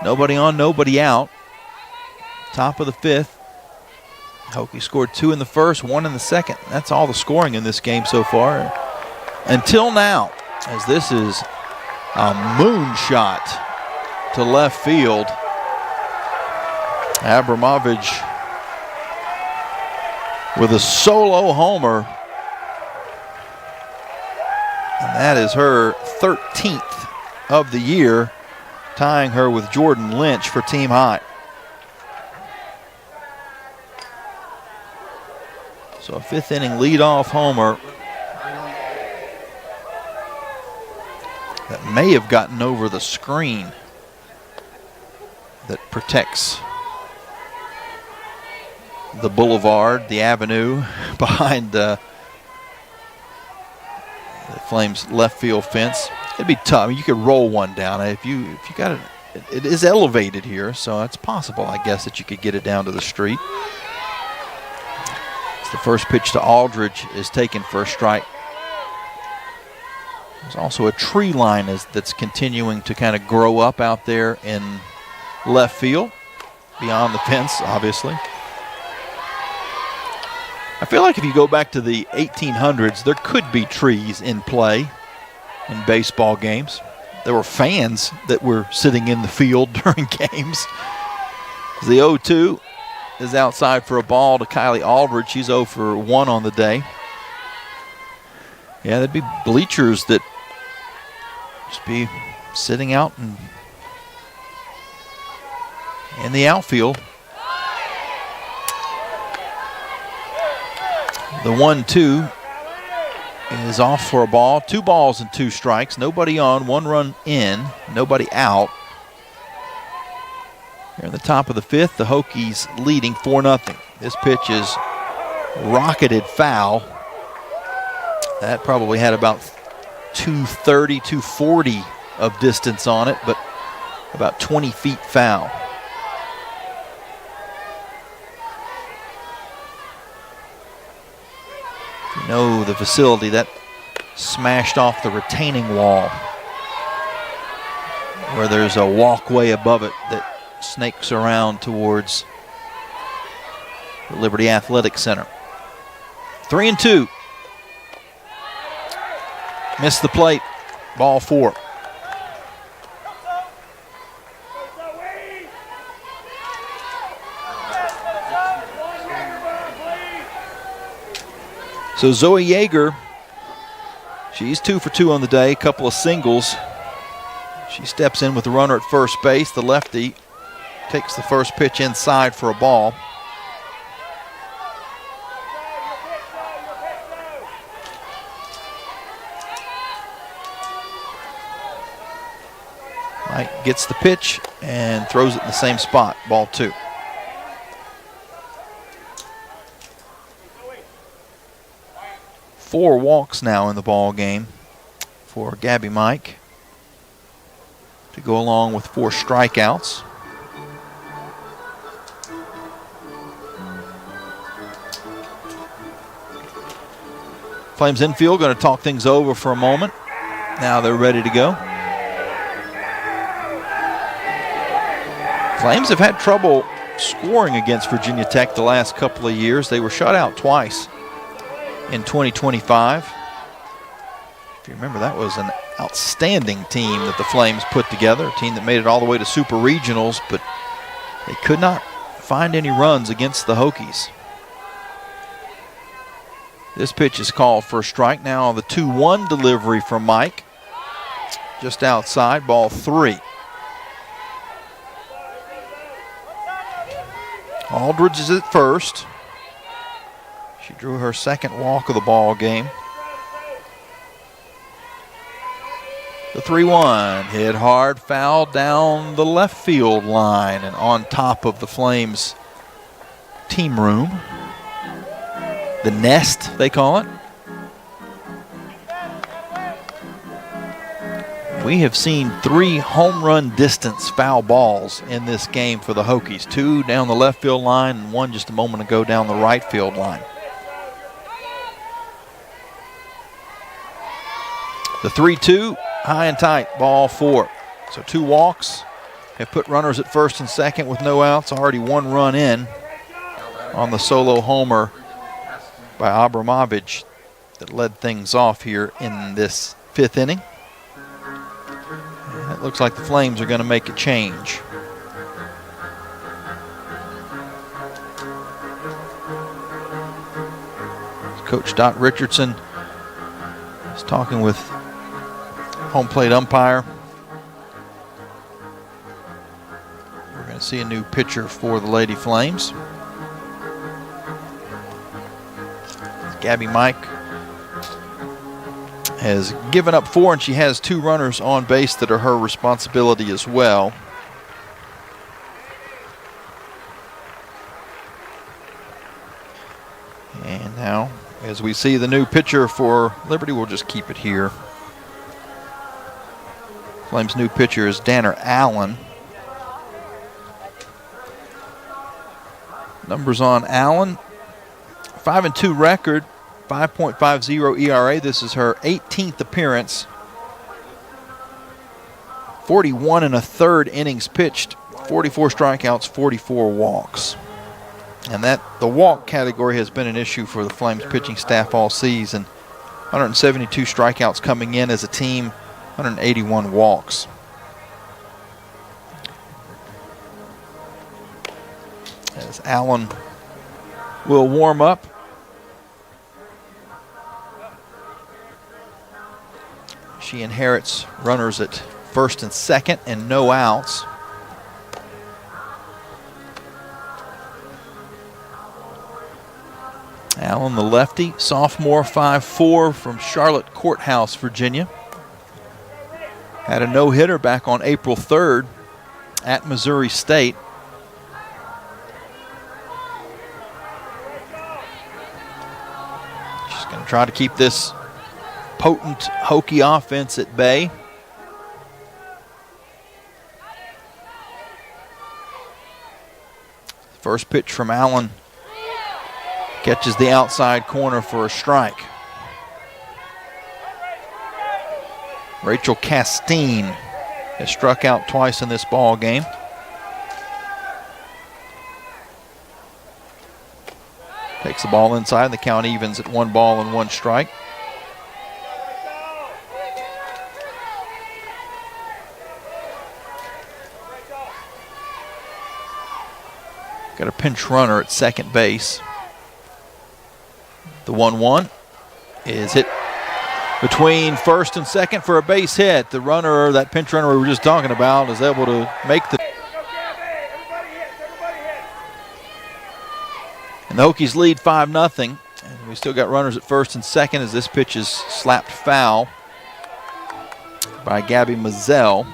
Nobody on, nobody out. Top of the 5th. Hokie scored 2 in the first, 1 in the second. That's all the scoring in this game so far. Until now, as this is a moonshot to left field. Abramovich with a solo homer. And that is her 13th of the year, tying her with Jordan Lynch for team high. So a 5th inning leadoff homer that may have gotten over the screen that protects the boulevard, the avenue behind the Flames left field fence. It'd be tough. I mean, you could roll one down if you got it. It is elevated here, so it's possible, I guess, that you could get it down to the street. It's the first pitch to Aldridge is taken for a strike. There's also a tree line that's continuing to kind of grow up out there in left field, beyond the fence, obviously. I feel like if you go back to the 1800s, there could be trees in play in baseball games. There were fans that were sitting in the field during games. The 0-2 is outside for a ball to Kylie Aldridge. She's 0 for 1 on the day. Yeah, there'd be bleachers that just be sitting out in the outfield. The 1-2 is off for a ball. 2 balls and 2 strikes. Nobody on, 1 run in, nobody out. Here in the top of the 5th, the Hokies leading 4-0. This pitch is rocketed foul. That probably had about 230, 240 of distance on it, but about 20 feet foul. You know the facility that smashed off the retaining wall where there's a walkway above it that snakes around towards the Liberty Athletic Center. 3-2. Missed the plate. Ball 4. So Zoe Yeager, she's 2 for 2 on the day, a couple of singles. She steps in with the runner at first base. The lefty takes the first pitch inside for a ball. Mike gets the pitch and throws it in the same spot. Ball 2. Four walks now in the ball game for Gabby Mike to go along with 4 strikeouts. Flames infield going to talk things over for a moment. Now they're ready to go. Flames have had trouble scoring against Virginia Tech the last couple of years. They were shut out twice in 2025. If you remember, that was an outstanding team that the Flames put together, a team that made it all the way to Super Regionals, but they could not find any runs against the Hokies. This pitch is called for a strike. Now the 2-1 delivery from Mike. Just outside, ball 3. Aldridge is at first. She drew her second walk of the ball game. The 3-1 hit hard, foul down the left field line and on top of the Flames team room. The nest, they call it. We have seen 3 home run distance foul balls in this game for the Hokies. 2 down the left field line and 1 just a moment ago down the right field line. The 3-2, high and tight, ball 4. So 2 walks have put runners at first and second with no outs. Already 1 run in on the solo homer by Abramovich that led things off here in this 5th inning. And it looks like the Flames are going to make a change. Coach Dot Richardson is talking with home plate umpire. We're going to see a new pitcher for the Lady Flames. Gabby Mike has given up 4, and she has 2 runners on base that are her responsibility as well. And now, as we see the new pitcher for Liberty, we'll just keep it here. Flames' new pitcher is Danner Allen. Numbers on Allen: 5-2 record, 5.50 ERA. This is her 18th appearance. 41 1/3 innings pitched, 44 strikeouts, 44 walks. And that the walk category has been an issue for the Flames pitching staff all season. 172 strikeouts coming in as a team, 181 walks. As Allen will warm up. She inherits runners at first and second and no outs. Allen, the lefty, sophomore, 5'4", from Charlotte Courthouse, Virginia. Had a no-hitter back on April 3rd at Missouri State. going to try to keep this potent Hokie offense at bay. First pitch from Allen catches the outside corner for a strike. Rachel Castine has struck out twice in this ball game. Takes the ball inside. The count evens at 1 ball and 1 strike. Got a pinch runner at second base. The 1-1 is hit between first and second for a base hit. The runner, that pinch runner we were just talking about, is able to make the... And the Hokies lead 5-0. And we still got runners at first and second as this pitch is slapped foul by Gabby Mazzell.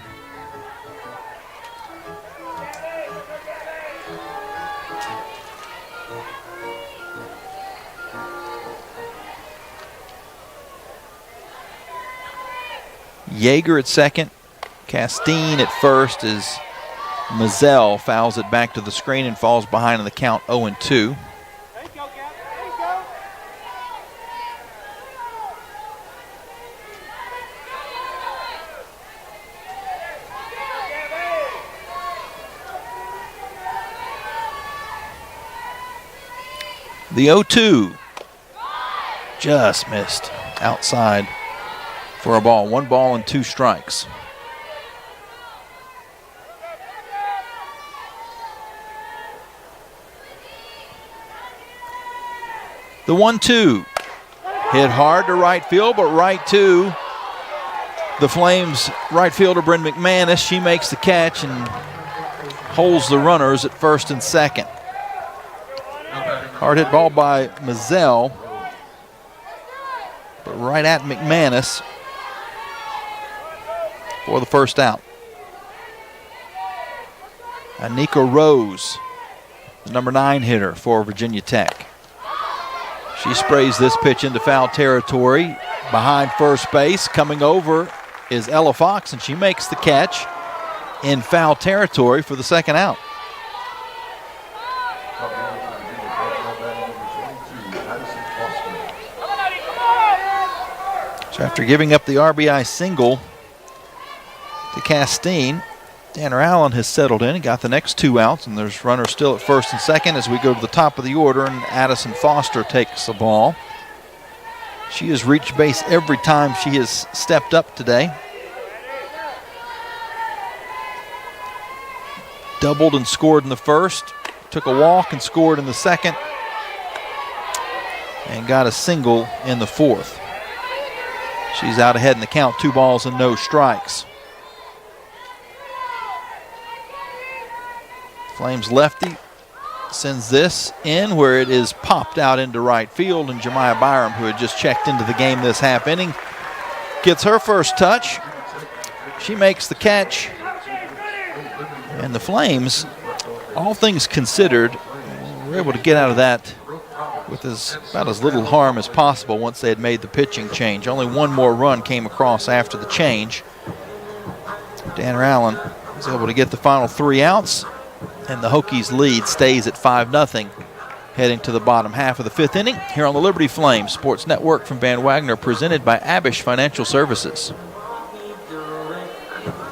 Yeager at second, Castine at first as Mazzell fouls it back to the screen and falls behind in the count 0-2. The 0-2 just missed outside for a ball. 1 ball and 2 strikes. The 1-2 hit hard to right field, but right to the Flames right fielder Bryn McManus. She makes the catch and holds the runners at first and second. Hard hit ball by Mazzell, but right at McManus for the first out. Anika Rose, the number 9 hitter for Virginia Tech. She sprays this pitch into foul territory behind first base. Coming over is Ella Fox, and she makes the catch in foul territory for the second out. So after giving up the RBI single to Castine, Tanner Allen has settled in and got the next 2 outs, and there's runners still at first and second as we go to the top of the order, and Addison Foster takes the ball. She has reached base every time she has stepped up today. Doubled and scored in the first, took a walk and scored in the second, and got a single in the fourth. She's out ahead in the count, 2 balls and no strikes. Flames lefty sends this in where it is popped out into right field, and Jemiah Byram, who had just checked into the game this half inning, gets her first touch. She makes the catch, and the Flames, all things considered, were able to get out of that with about as little harm as possible once they had made the pitching change. Only 1 more run came across after the change. Tanner Allen was able to get the final 3 outs, and the Hokies lead stays at 5-0 heading to the bottom half of the 5th inning here on the Liberty Flames Sports Network from Van Wagner, presented by Abish Financial Services.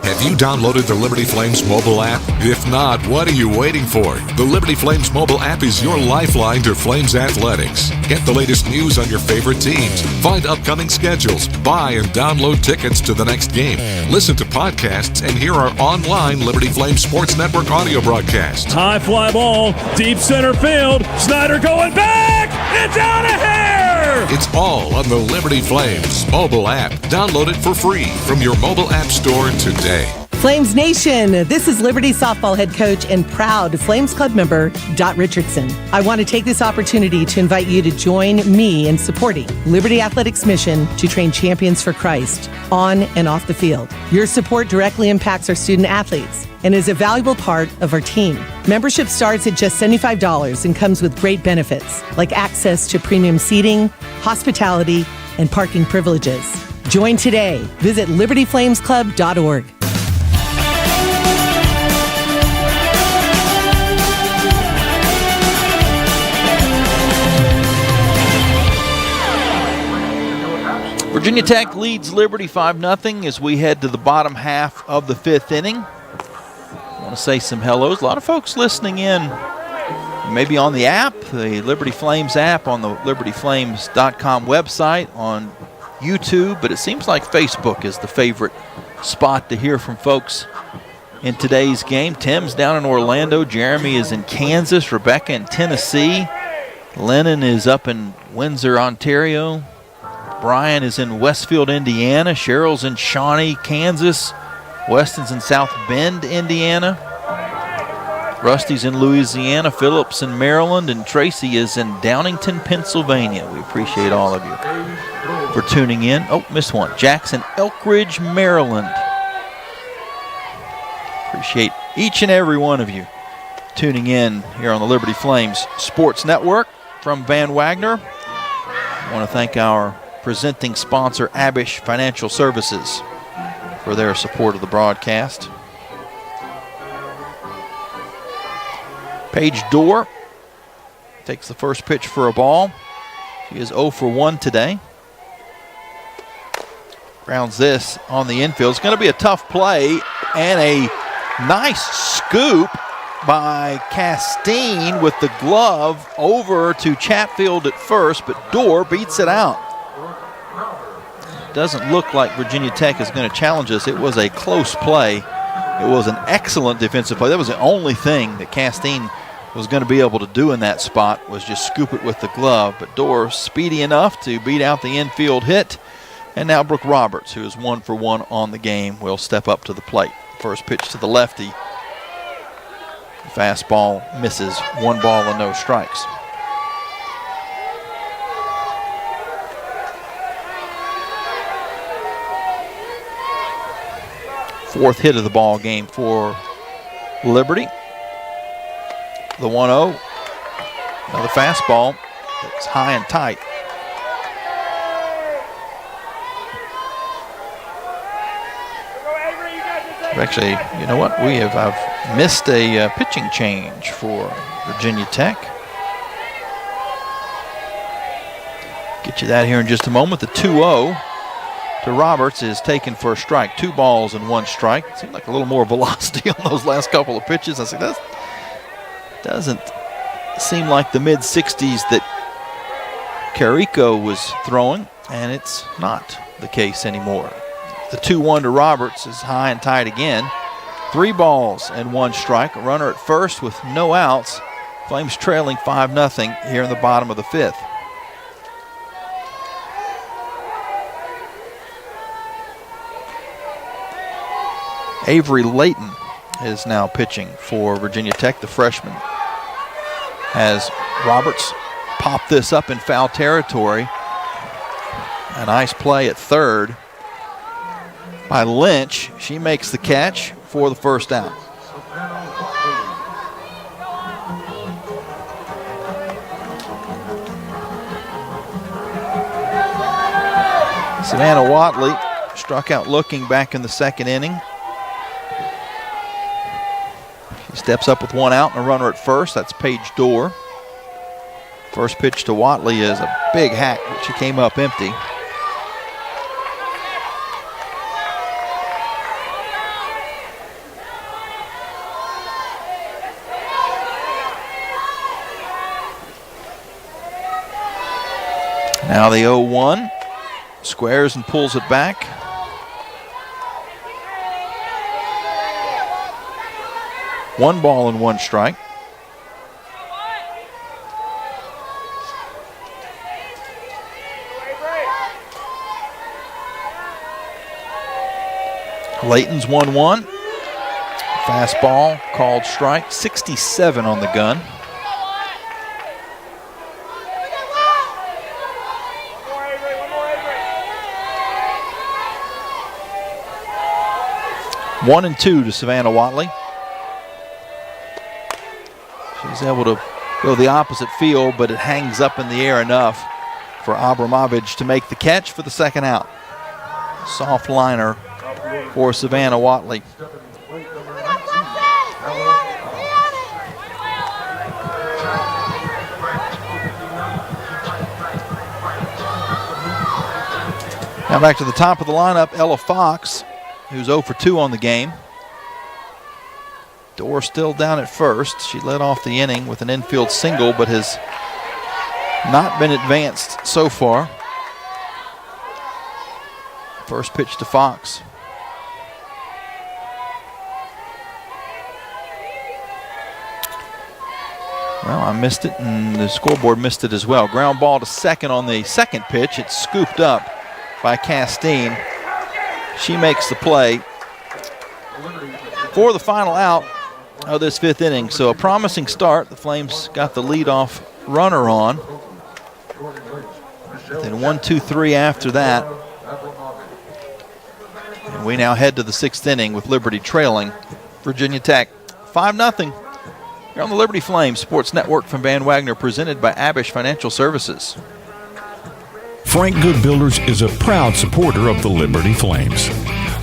Have you downloaded the Liberty Flames mobile app? If not, what are you waiting for? The Liberty Flames mobile app is your lifeline to Flames athletics. Get the latest news on your favorite teams, find upcoming schedules, buy and download tickets to the next game, listen to podcasts, and hear our online Liberty Flames Sports Network audio broadcast. High fly ball, deep center field. Snyder going back. It's out of here. It's all on the Liberty Flames mobile app. Download it for free from your mobile app store today. Flames Nation, this is Liberty softball head coach and proud Flames Club member, Dot Richardson. I want to take this opportunity to invite you to join me in supporting Liberty Athletics' mission to train champions for Christ on and off the field. Your support directly impacts our student athletes and is a valuable part of our team. Membership starts at just $75 and comes with great benefits like access to premium seating, hospitality, and parking privileges. Join today. Visit libertyflamesclub.org. Virginia Tech leads Liberty 5-0 as we head to the bottom half of the 5th inning. I want to say some hellos. A lot of folks listening in, maybe on the app, the Liberty Flames app, on the libertyflames.com website, on YouTube, but it seems like Facebook is the favorite spot to hear from folks in today's game. Tim's down in Orlando. Jeremy is in Kansas. Rebecca in Tennessee. Lennon is up in Windsor, Ontario. Brian is in Westfield, Indiana. Cheryl's in Shawnee, Kansas. Weston's in South Bend, Indiana. Rusty's in Louisiana. Phillip's in Maryland. And Tracy is in Downingtown, Pennsylvania. We appreciate all of you for tuning in. Oh, missed one. Jackson, Elkridge, Maryland. Appreciate each and every one of you tuning in here on the Liberty Flames Sports Network from Van Wagner. I want to thank our presenting sponsor, Abish Financial Services, for their support of the broadcast. Paige Dorr takes the first pitch for a ball. She is 0 for 1 today. Grounds this on the infield. It's going to be a tough play and a nice scoop by Castine with the glove over to Chatfield at first, but Dorr beats it out. Doesn't look like Virginia Tech is going to challenge us. It was a close play. It was an excellent defensive play. That was the only thing that Castine was going to be able to do in that spot, was just scoop it with the glove. But Dorr speedy enough to beat out the infield hit. And now Brooke Roberts, who is 1 for 1 on the game, will step up to the plate. First pitch to the lefty. Fastball misses. 1 ball and no strikes. Fourth hit of the ball game for Liberty. The 1-0. Another fastball that's high and tight. Actually, you know what? I've missed a pitching change for Virginia Tech. Get you that here in just a moment. The 2-0 to Roberts is taken for a strike. 2 balls and 1 strike. It seemed like a little more velocity on those last couple of pitches. I said, that doesn't seem like the mid-60s that Carrico was throwing, and it's not the case anymore. The 2-1 to Roberts is high and tight again. 3 balls and 1 strike. A runner at first with no outs. Flames trailing 5-0 here in the bottom of the 5th. Avery Layton is now pitching for Virginia Tech, the freshman. As Roberts popped this up in foul territory. A nice play at third by Lynch. She makes the catch for the first out. Savannah Watley struck out looking back in the 2nd inning. She steps up with 1 out and a runner at first. That's Paige Dorr. First pitch to Watley is a big hack, but she came up empty. Now the 0-1. Squares and pulls it back. One ball and 1 strike. Layton's 1-1. Fastball called strike, 67 on the gun. One and two to Savannah Watley. She's able to go the opposite field, but it hangs up in the air enough for Abramovich to make the catch for the second out. Soft liner for Savannah Watley. Now back to the top of the lineup, Ella Fox, who's 0 for 2 on the game. Dorr still down at first. She led off the inning with an infield single, but has not been advanced so far. First pitch to Fox. Well, I missed it, and the scoreboard missed it as well. Ground ball to second on the second pitch. It's scooped up by Castine. She makes the play for the final out of this fifth inning. So a promising start. The Flames got the leadoff runner on. Then 1, 2, 3 after that. And we now head to the sixth inning with Liberty trailing Virginia Tech 5-0. Here on the Liberty Flames Sports Network from Van Wagner, presented by Abish Financial Services. Frank Good Builders is a proud supporter of the Liberty Flames.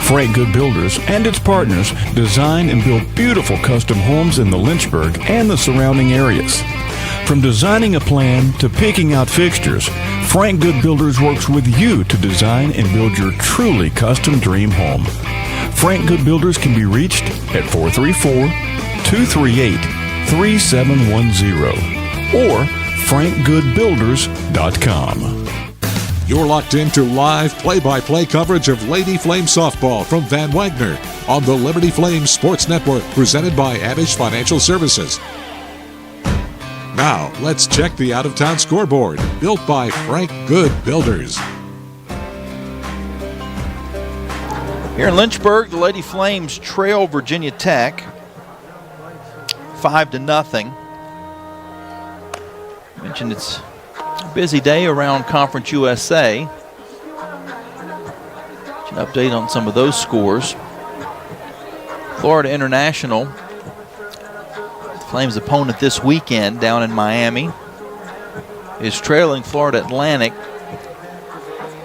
Frank Good Builders and its partners design and build beautiful custom homes in the Lynchburg and the surrounding areas. From designing a plan to picking out fixtures, Frank Good Builders works with you to design and build your truly custom dream home. Frank Good Builders can be reached at 434-238-3710 or frankgoodbuilders.com. You're locked into live play-by-play coverage of Lady Flame softball from Van Wagner on the Liberty Flames Sports Network, presented by Abish Financial Services. Now, let's check the out-of-town scoreboard, built by Frank Good Builders. Here in Lynchburg, the Lady Flames trail Virginia Tech 5-0. I mentioned it's a busy day around Conference USA. An update on some of those scores. Florida International, Flames opponent this weekend down in Miami, is trailing Florida Atlantic.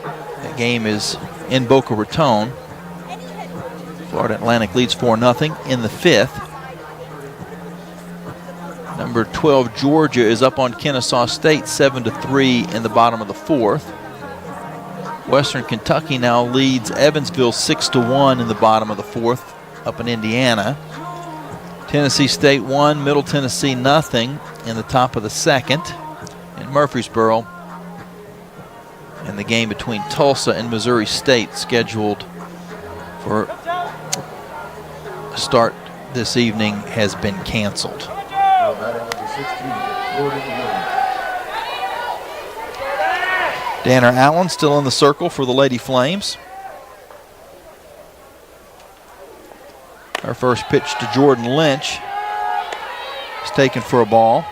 That game is in Boca Raton. Florida Atlantic leads 4-0 in the fifth. Number 12, Georgia, is up on Kennesaw State 7-3 in the bottom of the fourth. Western Kentucky now leads Evansville 6-1 in the bottom of the fourth up in Indiana. Tennessee State 1, Middle Tennessee 0 in the top of the second in Murfreesboro. And the game between Tulsa and Missouri State, scheduled for a start this evening, has been canceled. Danner Allen still in the circle for the Lady Flames. Our first pitch to Jordan Lynch is taken for a ball.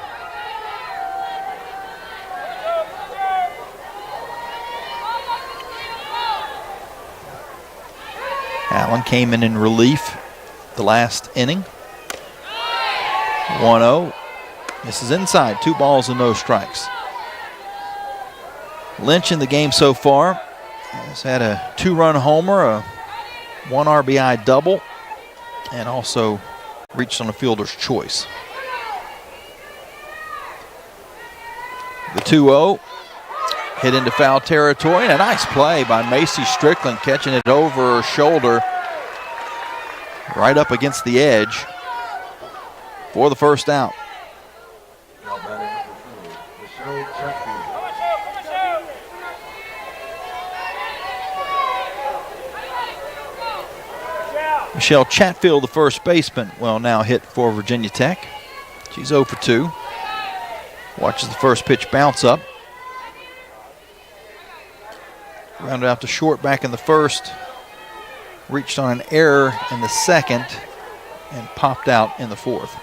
Allen came in relief the last inning. 1-0. This is inside. 2 balls and no strikes. Lynch in the game so far has had a 2-run homer, a 1 RBI double, and also reached on a fielder's choice. The 2-0 hit into foul territory, and a nice play by Macy Strickland, catching it over her shoulder right up against the edge for the first out. Michelle Chatfield, the first baseman, will now hit for Virginia Tech. She's 0 for 2. Watches the first pitch bounce up. Rounded out to short back in the first. Reached on an error in the second. and popped out in the fourth.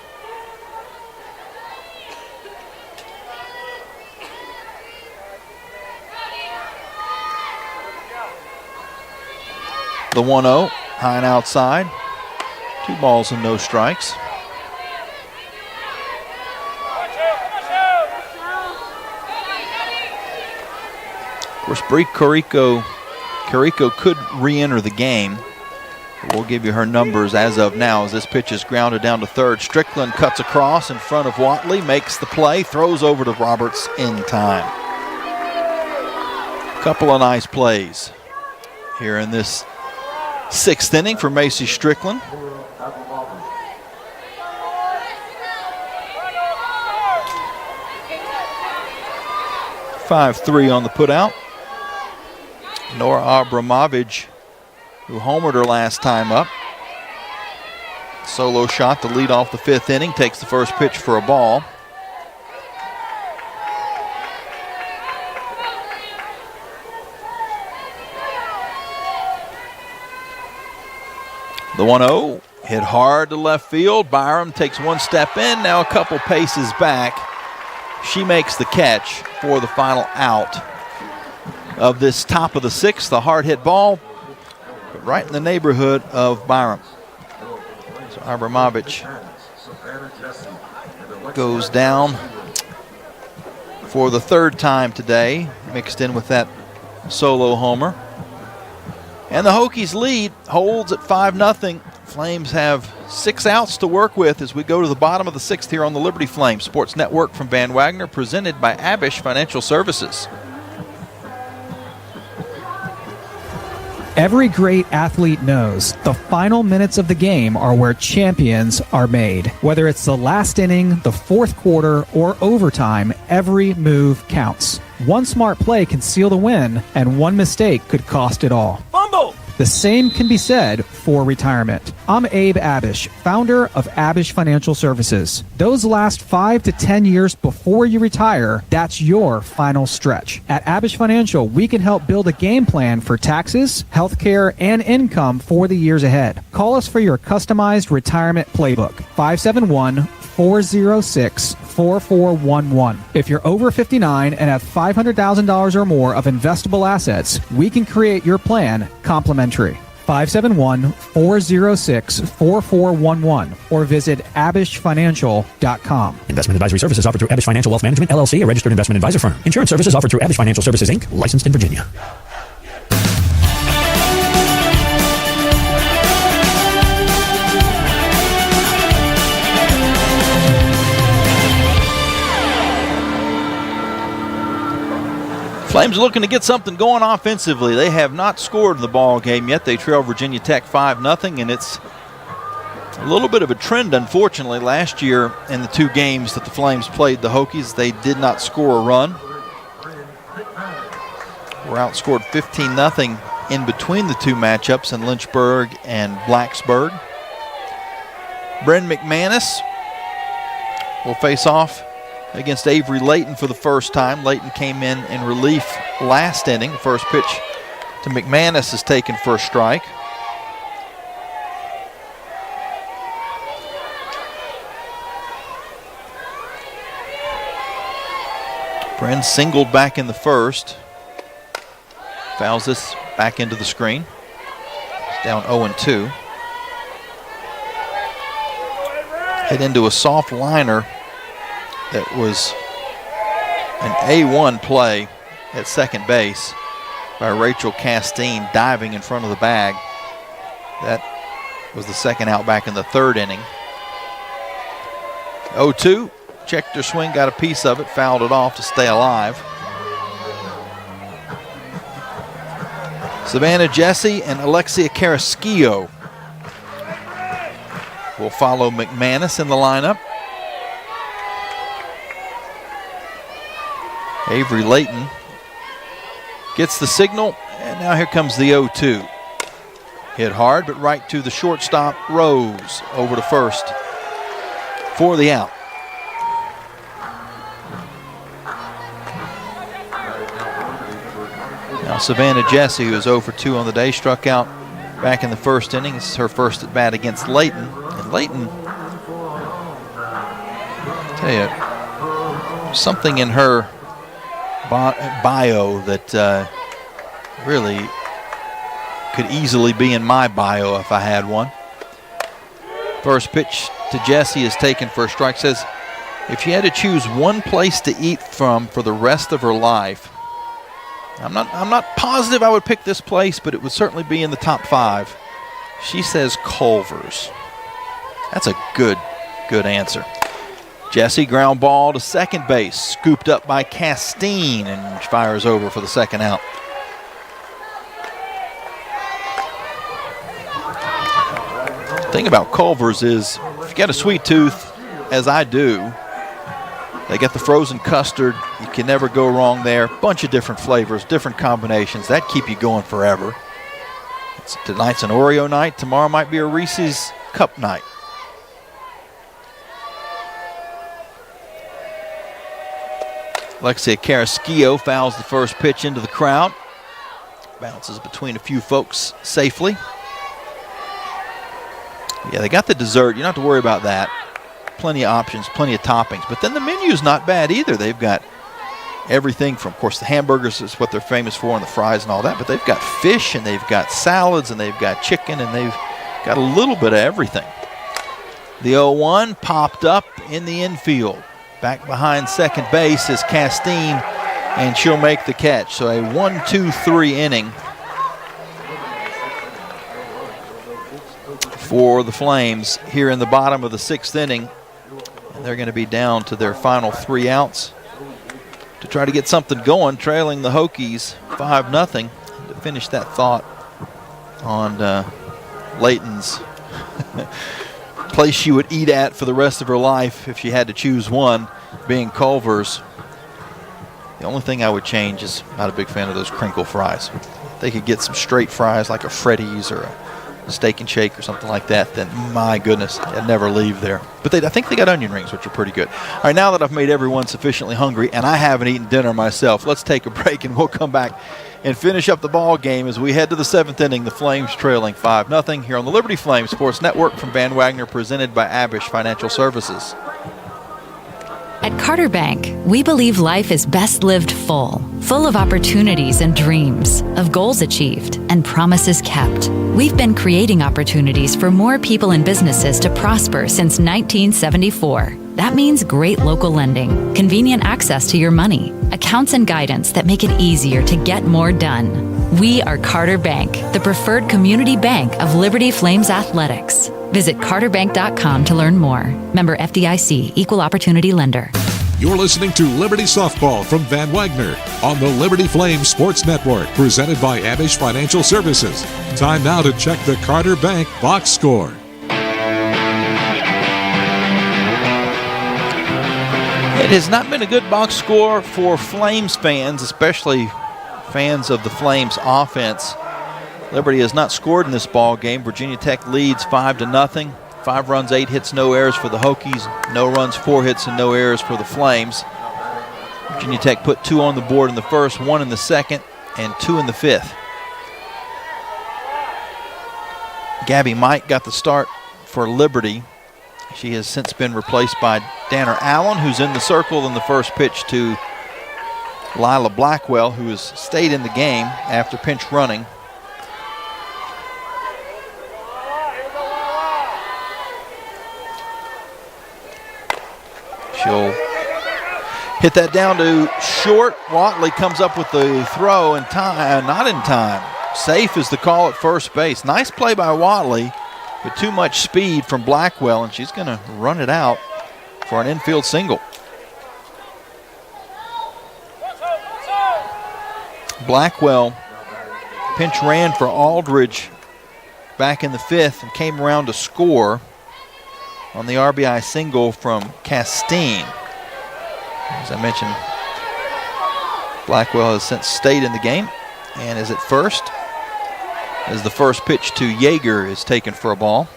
The 1-0, high and outside. 2 balls and no strikes. Of course, Bree Carrico could re-enter the game. We'll give you her numbers as of now as this pitch is grounded down to third. Strickland cuts across in front of Watley, makes the play, throws over to Roberts in time. Couple of nice plays here in this 6th inning for Macy Strickland. .53 on the putout. Nora Abramovich, who homered her last time up. Solo shot to lead off the 5th inning, takes the first pitch for a ball. The 1-0 hit hard to left field. Byram takes one step in, now a couple paces back. She makes the catch for the final out of this top of the 6th. The hard hit ball, but right in the neighborhood of Byram. So Abramovich goes down for the 3rd time today, mixed in with that solo homer. And the Hokies lead holds at 5-0. Flames have 6 outs to work with as we go to the bottom of the 6th here on the Liberty Flames Sports Network from Van Wagner, presented by Abish Financial Services. Every great athlete knows the final minutes of the game are where champions are made. Whether it's the last inning, the 4th quarter, or overtime, every move counts. One smart play can seal the win, and one mistake could cost it all. Fumble! The same can be said for retirement. I'm Abe Abish, founder of Abish Financial Services. Those last 5 to 10 years before you retire, that's your final stretch. At Abish Financial, we can help build a game plan for taxes, healthcare, and income for the years ahead. Call us for your customized retirement playbook, 571-406-4411. If you're over 59 and have $500,000 or more of investable assets, we can create your plan complimentary. 571-406-4411 or visit abishfinancial.com. Investment advisory services offered through Abish Financial Wealth Management, LLC, a registered investment advisor firm. Insurance services offered through Abish Financial Services, Inc., licensed in Virginia. Flames are looking to get something going offensively. They have not scored in the ball game yet. They trail Virginia Tech 5-0, and it's a little bit of a trend, unfortunately. Last year in the 2 games that the Flames played the Hokies, they did not score a run. Were outscored 15-0 in between the 2 matchups in Lynchburg and Blacksburg. Bren McManus will face off against Avery Layton for the first time. Layton came in relief last inning. The first pitch to McManus is taken for a strike. Bren singled back in the first. Fouls this back into the screen. It's down 0-2. Hit into a soft liner. That was an A1 play at second base by Rachel Castine, diving in front of the bag. That was the second out back in the 3rd inning. 0-2, checked her swing, got a piece of it, fouled it off to stay alive. Savannah Jesse and Alexia Carrasquillo will follow McManus in the lineup. Avery Layton gets the signal, and now here comes the 0-2. Hit hard, but right to the shortstop, Rose, over to first for the out. Now Savannah Jesse, who is 0 for 2 on the day, struck out back in the 1st inning. This is her first at bat against Layton, and Layton, tell you, something in her bio that really could easily be in my bio if I had one. First pitch to Jessie is taken for a strike. Says if she had to choose one place to eat from for the rest of her life, I'm not positive I would pick this place, but it would certainly be in the top 5. She says Culver's. That's a good answer. Jessie ground ball to second base, scooped up by Castine, and fires over for the second out. The thing about Culver's is if you got a sweet tooth, as I do, they get the frozen custard. You can never go wrong there. Bunch of different flavors, different combinations. That keep you going forever. Tonight's an Oreo night. Tomorrow might be a Reese's Cup night. Alexia Carrasquillo fouls the first pitch into the crowd. Bounces between a few folks safely. Yeah, they got the dessert. You don't have to worry about that. Plenty of options, plenty of toppings. But then the menu's not bad either. They've got everything from, of course, the hamburgers is what they're famous for, and the fries and all that. But they've got fish, and they've got salads, and they've got chicken, and they've got a little bit of everything. The 0-1 popped up in the infield. Back behind second base is Castine, and she'll make the catch. So a 1-2-3 inning for the Flames here in the bottom of the 6th inning. And they're going to be down to their final 3 outs to try to get something going, trailing the Hokies 5-0. To finish that thought on Layton's place she would eat at for the rest of her life if she had to choose one, being Culver's. The only thing I would change is not a big fan of those crinkle fries. If they could get some straight fries like a Freddy's or a Steak and Shake or something like that, then my goodness, I'd never leave there. But I think they got onion rings, which are pretty good. All right, now that I've made everyone sufficiently hungry, and I haven't eaten dinner myself, let's take a break and we'll come back and finish up the ball game as we head to the 7th inning. The Flames trailing 5-0 here on the Liberty Flames Sports Network from Van Wagner, presented by Abish Financial Services. At Carter Bank, we believe life is best lived full of opportunities and dreams, of goals achieved and promises kept. We've been creating opportunities for more people and businesses to prosper since 1974. That means great local lending, convenient access to your money, accounts and guidance that make it easier to get more done. We are Carter Bank, the preferred community bank of Liberty Flames Athletics. Visit carterbank.com to learn more. Member FDIC, Equal Opportunity Lender. You're listening to Liberty Softball from Van Wagner on the Liberty Flames Sports Network, presented by Abish Financial Services. Time now to check the Carter Bank box score. It has not been a good box score for Flames fans, especially fans of the Flames offense. Liberty has not scored in this ball game. Virginia Tech leads 5-0. 5 runs, 8 hits, no errors for the Hokies. No runs, 4 hits, and no errors for the Flames. Virginia Tech put 2 on the board in the first, 1 in the second, and 2 in the 5th. Gabby Mike got the start for Liberty. She has since been replaced by Danner Allen, who's in the circle in the first pitch to Lila Blackwell, who has stayed in the game after pinch running. She'll hit that down to short. Watley comes up with the throw in time, not in time. Safe is the call at first base. Nice play by Watley, but too much speed from Blackwell, and she's going to run it out for an infield single. Blackwell pinch ran for Aldridge back in the 5th and came around to score on the RBI single from Castine. As I mentioned, Blackwell has since stayed in the game and is at first as the first pitch to Yeager is taken for a ball.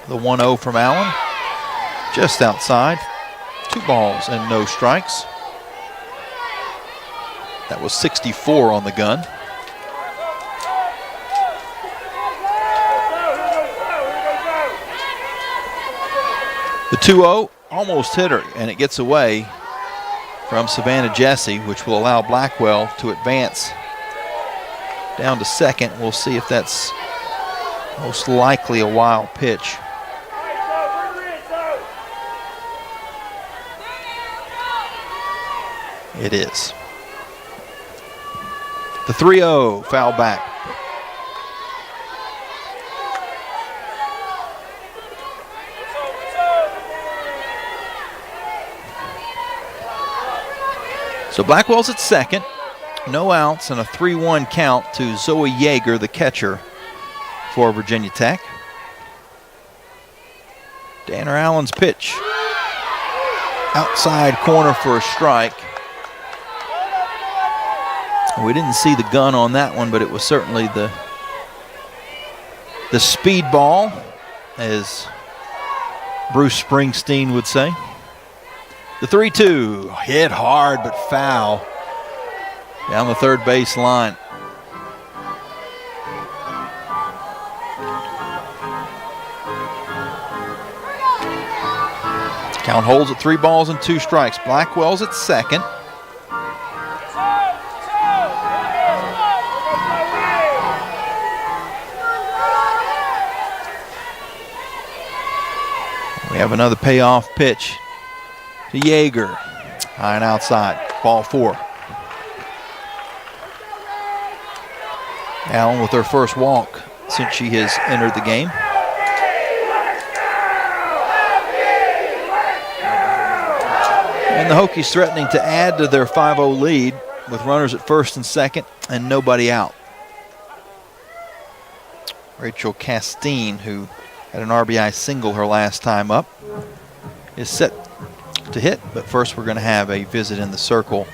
The 1-0 from Allen, just outside. 2 balls and no strikes. That was 64 on the gun. 2-0, almost hit her, and it gets away from Savannah Jesse, which will allow Blackwell to advance down to second. We'll see if that's most likely a wild pitch. It is. The 3-0, foul back. So Blackwell's at second, no outs, and a 3-1 count to Zoe Yeager, the catcher for Virginia Tech. Danner Allen's pitch. Outside corner for a strike. We didn't see the gun on that one, but it was certainly the speed ball, as Bruce Springsteen would say. The 3-2, hit hard but foul down the third base line. Count holds at 3 balls and 2 strikes. Blackwell's at second. We have another payoff pitch to Yeager. High and outside. Ball 4. Allen with her first walk since she has entered the game. And the Hokies threatening to add to their 5-0 lead with runners at first and second and nobody out. Rachel Castine, who had an RBI single her last time up, is set to hit, but first we're going to have a visit in the circle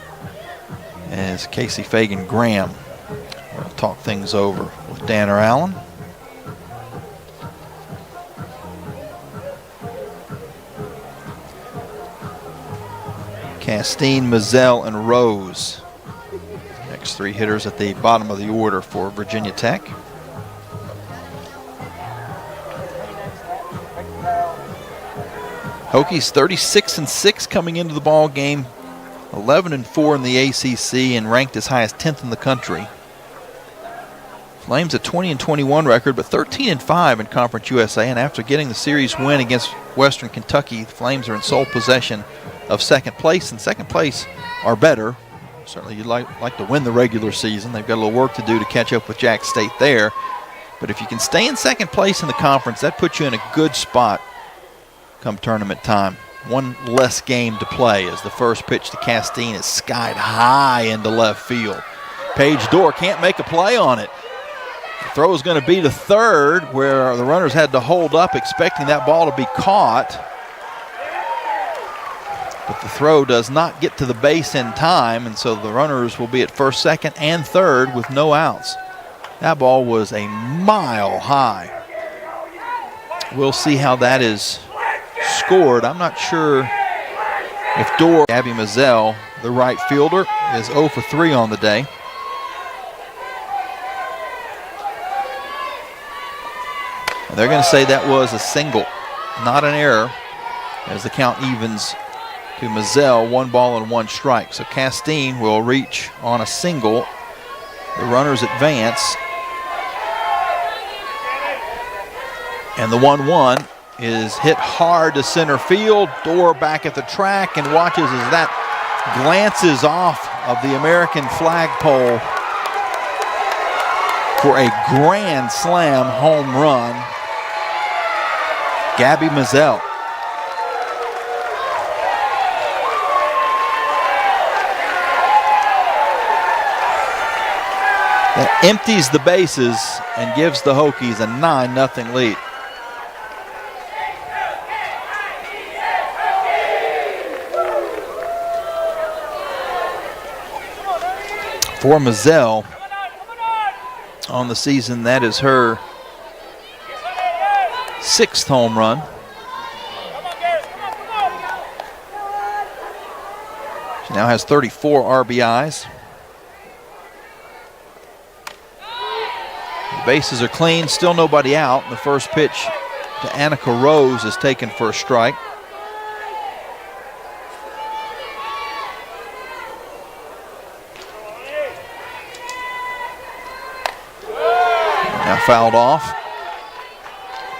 as Casey Fagan-Graham will talk things over with Danner Allen. Castine, Mazzell, and Rose. Next 3 hitters at the bottom of the order for Virginia Tech. Hokies 36-6 coming into the ball game, 11-4 in the ACC, and ranked as high as 10th in the country. Flames a 20-21 record, but 13-5 in Conference USA. And after getting the series win against Western Kentucky, the Flames are in sole possession of second place, and second place are better. Certainly you'd like to win the regular season. They've got a little work to do to catch up with Jack State there. But if you can stay in second place in the conference, that puts you in a good spot come tournament time. One less game to play as the first pitch to Castine is skied high into left field. Paige Dorr can't make a play on it. The throw is going to be to third, where the runners had to hold up expecting that ball to be caught. But the throw does not get to the base in time, and so the runners will be at first, second, and third with no outs. That ball was a mile high. We'll see how that is scored. I'm not sure if Dorr, Abby Mazzell, the right fielder, is 0 for 3 on the day. And they're going to say that was a single, not an error, as the count evens to Mazzell, 1 ball and 1 strike. So Castine will reach on a single. The runners advance. And the 1-1 is hit hard to center field. Dorr back at the track and watches as that glances off of the American flagpole for a grand slam home run. Gabby Mazzell. That empties the bases and gives the Hokies a 9-0 lead. For Mazzell on the season, that is her 6th home run. She now has 34 RBIs. The bases are clean, still nobody out. The first pitch to Annika Rose is taken for a strike. fouled off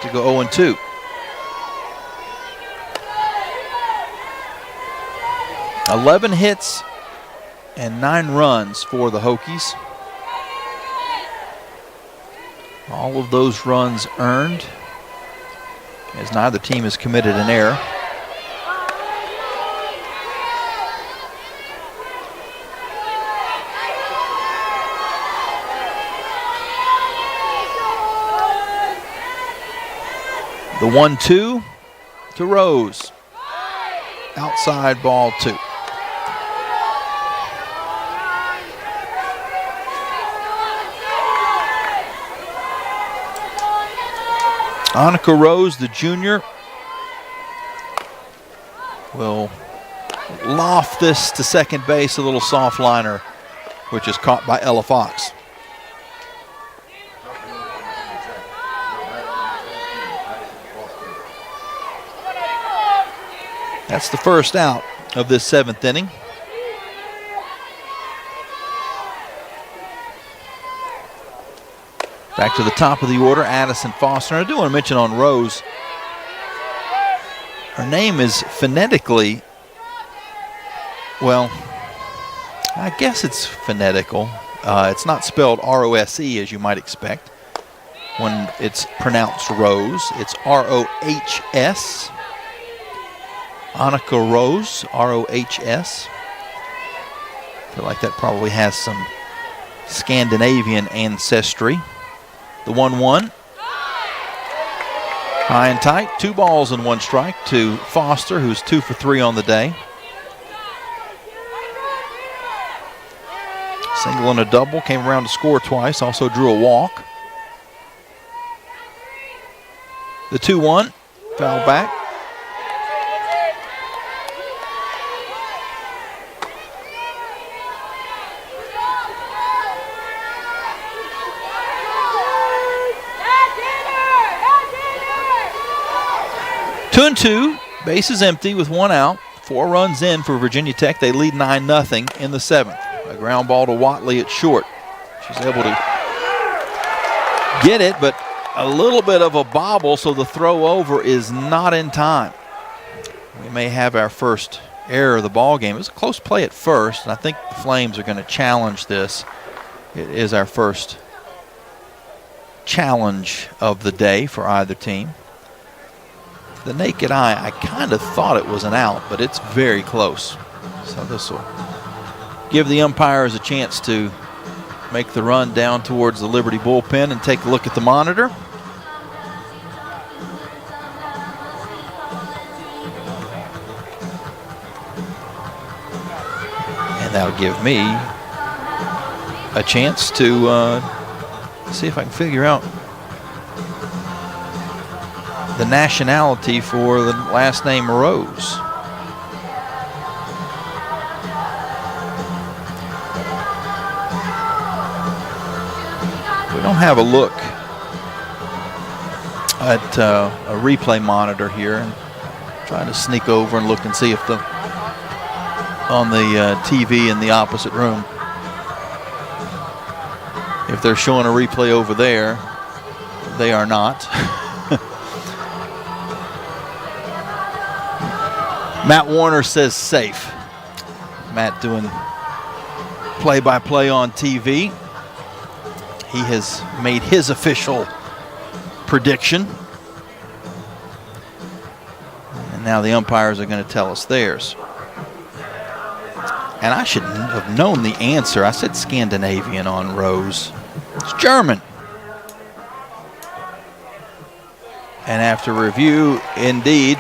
to go 0-2. "11 hits and 9 runs for the Hokies. All of those runs earned, as neither team has committed an error. The 1-2 to Rose. Outside, ball 2. Annika Rose, the junior, will loft this to second base, a little soft liner, which is caught by Ella Fox. That's the first out of this 7th inning. Back to the top of the order, Addison Foster. And I do want to mention on Rose, her name is phonetically, well, I guess it's phonetical. It's not spelled R-O-S-E as you might expect when it's pronounced Rose. It's R-O-H-S. Annika Rose, R-O-H-S. I feel like that probably has some Scandinavian ancestry. The 1-1. High and tight. 2 balls and 1 strike to Foster, who's 2 for 3 on the day. Single and a double. Came around to score twice. Also drew a walk. The 2-1. Foul back. Two and 2, bases empty with 1 out. 4 runs in for Virginia Tech. They lead 9-0 in the 7th. A ground ball to Watley at short. She's able to get it, but a little bit of a bobble, so the throw over is not in time. We may have our first error of the ball game. It was a close play at first, and I think the Flames are going to challenge this. It is our first challenge of the day for either team. The naked eye, I kind of thought it was an out, but it's very close. So this will give the umpires a chance to make the run down towards the Liberty bullpen and take a look at the monitor. And that'll give me a chance to see if I can figure out the nationality for the last name Rose. We don't have a look at a replay monitor here, and trying to sneak over and look and see if on the TV in the opposite room, if they're showing a replay over there. They are not. Matt Warner says safe. Matt doing play-by-play on TV. He has made his official prediction. And now the umpires are going to tell us theirs. And I should have known the answer. I said Scandinavian on Rose. It's German. And after review, indeed,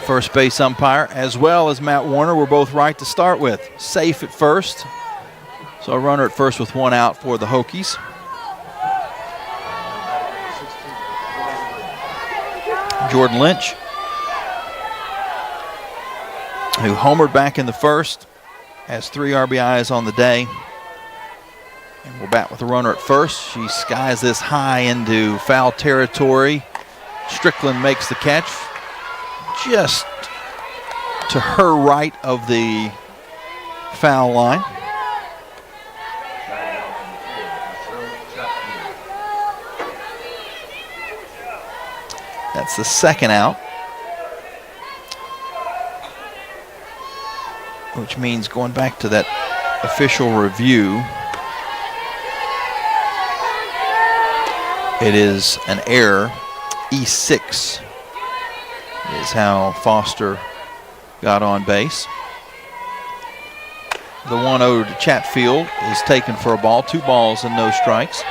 first base umpire as well as Matt Warner were both right to start with. Safe at first. So a runner at first with 1 out for the Hokies. Jordan Lynch, who homered back in the first, has 3 RBIs on the day. And will bat with a runner at first. She skies this high into foul territory. Strickland makes the catch just to her right of the foul line. That's the second out, which means going back to that official review, it is an error. E6 is how Foster got on base. The 1-0 to Chatfield is taken for a ball. 2 balls and no strikes.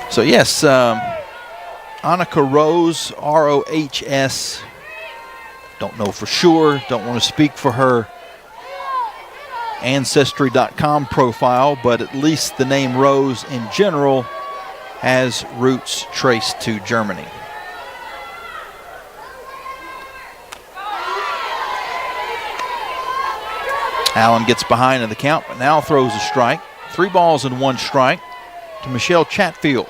So yes, Annika Rose, R-O-H-S. Don't know for sure. Don't want to speak for her Ancestry.com profile, but at least the name Rose in general has roots traced to Germany. Allen gets behind in the count, but now throws a strike. 3 balls and 1 strike to Michelle Chatfield.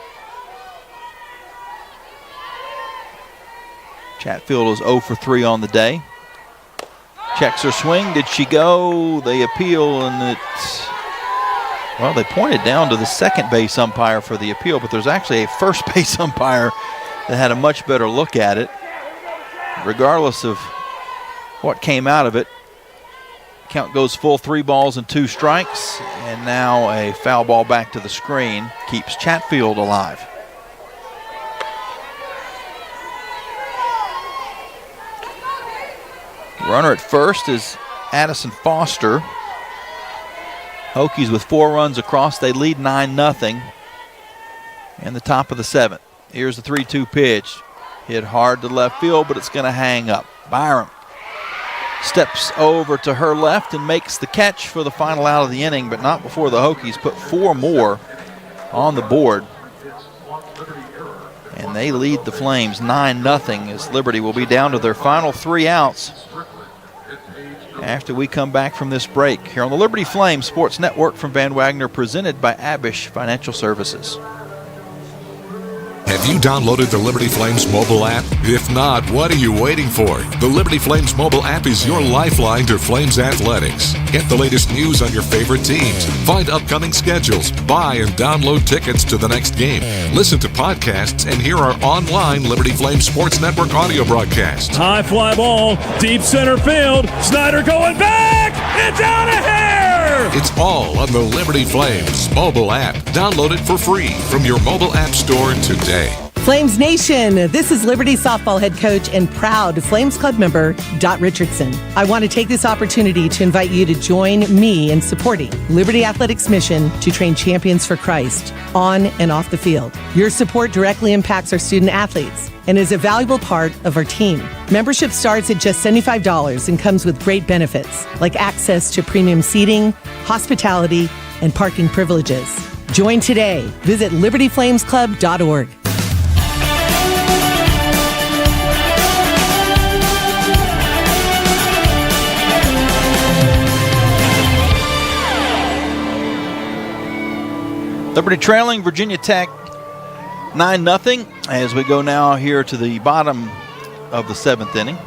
Chatfield is 0 for 3 on the day. Checks her swing. Did she go? They appeal, and well, they pointed down to the second base umpire for the appeal, but there's actually a first base umpire that had a much better look at it. Regardless of what came out of it, count goes full. 3 balls and 2 strikes, and now a foul ball back to the screen keeps Chatfield alive. Runner at first is Addison Foster. Hokies with 4 runs across. They lead 9-0 in the top of the 7th. Here's the 3-2 pitch. Hit hard to left field, but it's going to hang up. Byram steps over to her left and makes the catch for the final out of the inning, but not before the Hokies put 4 more on the board. And they lead the Flames 9-0 as Liberty will be down to their final 3 outs after we come back from this break here on the Liberty Flames Sports Network from Van Wagner, presented by Abish Financial Services. Have you downloaded the Liberty Flames mobile app? If not, what are you waiting for? The Liberty Flames mobile app is your lifeline to Flames athletics. Get the latest news on your favorite teams, find upcoming schedules, buy and download tickets to the next game, listen to podcasts, and hear our online Liberty Flames Sports Network audio broadcasts. High fly ball, deep center field. Snyder going back. It's out of here. It's all on the Liberty Flames mobile app. Download it for free from your mobile app store today. Flames Nation, this is Liberty softball head coach and proud Flames Club member, Dot Richardson. I want to take this opportunity to invite you to join me in supporting Liberty Athletics' mission to train champions for Christ on and off the field. Your support directly impacts our student athletes and is a valuable part of our team. Membership starts at just $75 and comes with great benefits like access to premium seating, hospitality, and parking privileges. Join today. Visit libertyflamesclub.org. Liberty trailing Virginia Tech 9-0 as we go now here to the bottom of the 7th inning.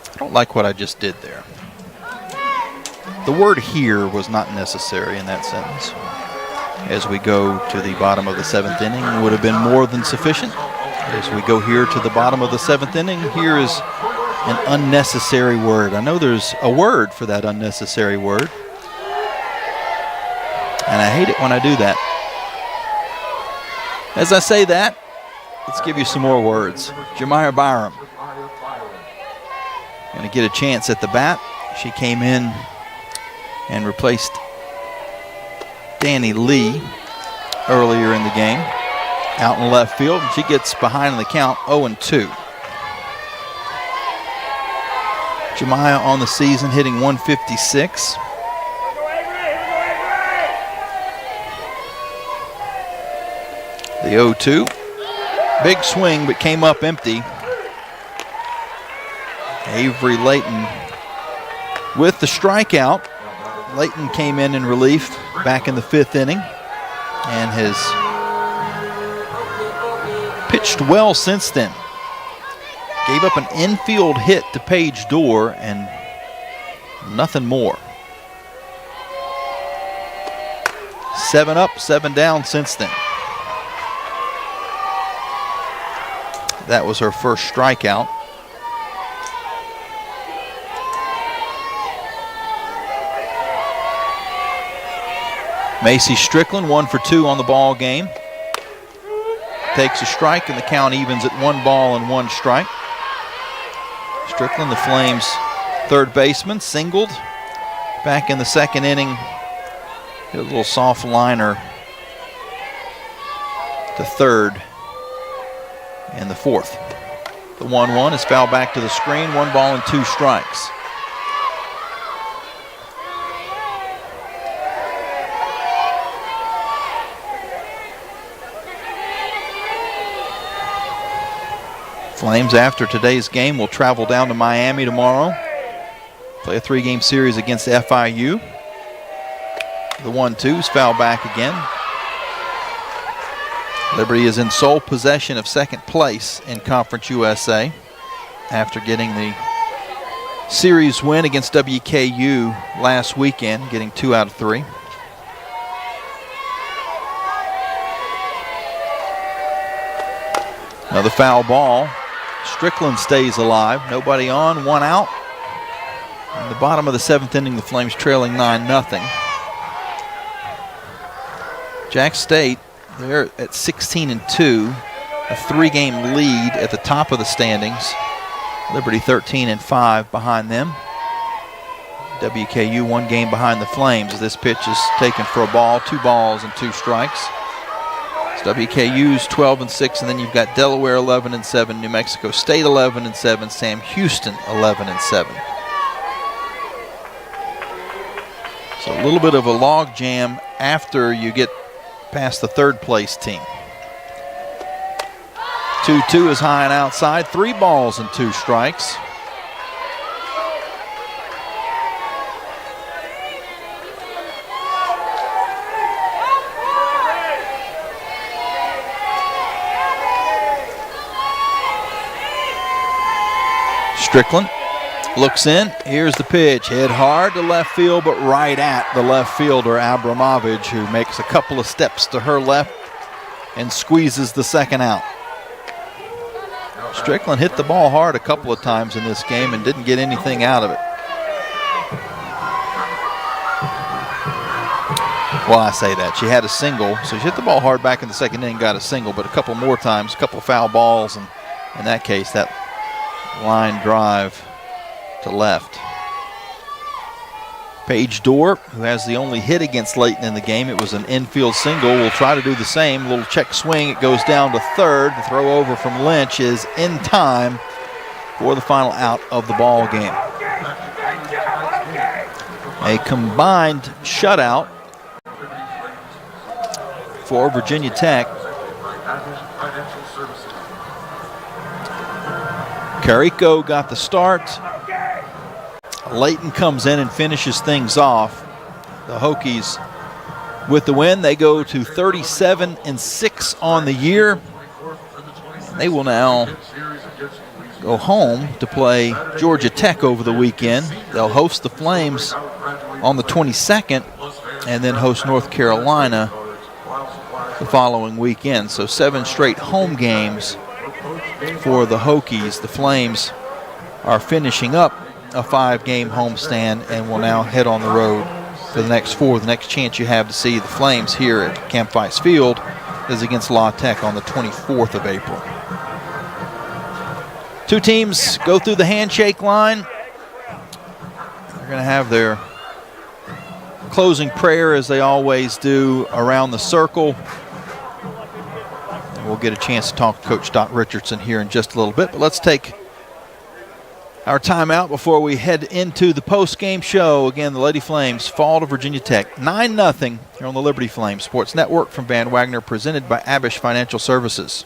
I don't like what I just did there. The word "here" was not necessary in that sentence. As we go to the bottom of the 7th inning, would have been more than sufficient. As we go here to the bottom of the 7th inning, here is an unnecessary word. I know there's a word for that unnecessary word, and I hate it when I do that. As I say that, let's give you some more words. Jemiah Byram going to get a chance at the bat. She came in and replaced Danny Lee earlier in the game out in left field, and she gets behind in the count 0-2. Jemiah on the season hitting 156. The 0-2. Big swing, but came up empty. Avery Layton with the strikeout. Layton came in relief back in the 5th inning and has pitched well since then. Gave up an infield hit to Paige Dorr and nothing more. 7 up, 7 down since then. That was her first strikeout. Macy Strickland 1 for 2 on the ball game. Takes a strike and the count evens at 1 ball and 1 strike. Strickland, the Flames' third baseman, singled back in the second inning. Hit a little soft liner to third in the fourth. The 1-1 is fouled back to the screen, 1 ball and 2 strikes. Flames, after today's game, will travel down to Miami tomorrow. Play a 3-game series against FIU. The 1-2 is fouled back again. Liberty is in sole possession of second place in Conference USA after getting the series win against WKU last weekend, getting 2 out of 3. Another foul ball. Strickland stays alive. Nobody on, 1 out. In the bottom of the 7th inning, the Flames trailing 9-0. Jack State, they're at 16-2, a 3-game lead at the top of the standings. Liberty 13-5 behind them. WKU 1 game behind the Flames. This pitch is taken for a ball, 2 balls and 2 strikes. WKU's 12-6, and then you've got Delaware 11-7, New Mexico State 11-7, Sam Houston 11-7. So a little bit of a log jam after you get past the third place team. 2-2 is high and outside, 3 balls and 2 strikes. Strickland looks in. Here's the pitch. Hit hard to left field, but right at the left fielder, Abramovich, who makes a couple of steps to her left and squeezes the second out. Strickland hit the ball hard a couple of times in this game and didn't get anything out of it. Well, I say that. She had a single, so she hit the ball hard back in the second inning, got a single, but a couple more times, a couple of foul balls, and in that case, that line drive to left. Paige Dorr, who has the only hit against Layton in the game, it was an infield single, will try to do the same. Little check swing, it goes down to third. The throw over from Lynch is in time for the final out of the ball game. A combined shutout for Virginia Tech. Carrico got the start. Layton comes in and finishes things off. The Hokies with the win. They go to 37-6 on the year. They will now go home to play Georgia Tech over the weekend. They'll host the Flames on the 22nd and then host North Carolina the following weekend. So 7 straight home games for the Hokies. The Flames are finishing up a 5-game homestand and will now head on the road for the next 4. The next chance you have to see the Flames here at Camp Vice Field is against La Tech on the 24th of April. 2 teams go through the handshake line. They're going to have their closing prayer, as they always do, around the circle. And we'll get a chance to talk to Coach Dot Richardson here in just a little bit. But let's take our timeout before we head into the post-game show. Again, the Lady Flames fall to Virginia Tech 9-0 here on the Liberty Flames Sports Network from Van Wagner, presented by Abish Financial Services.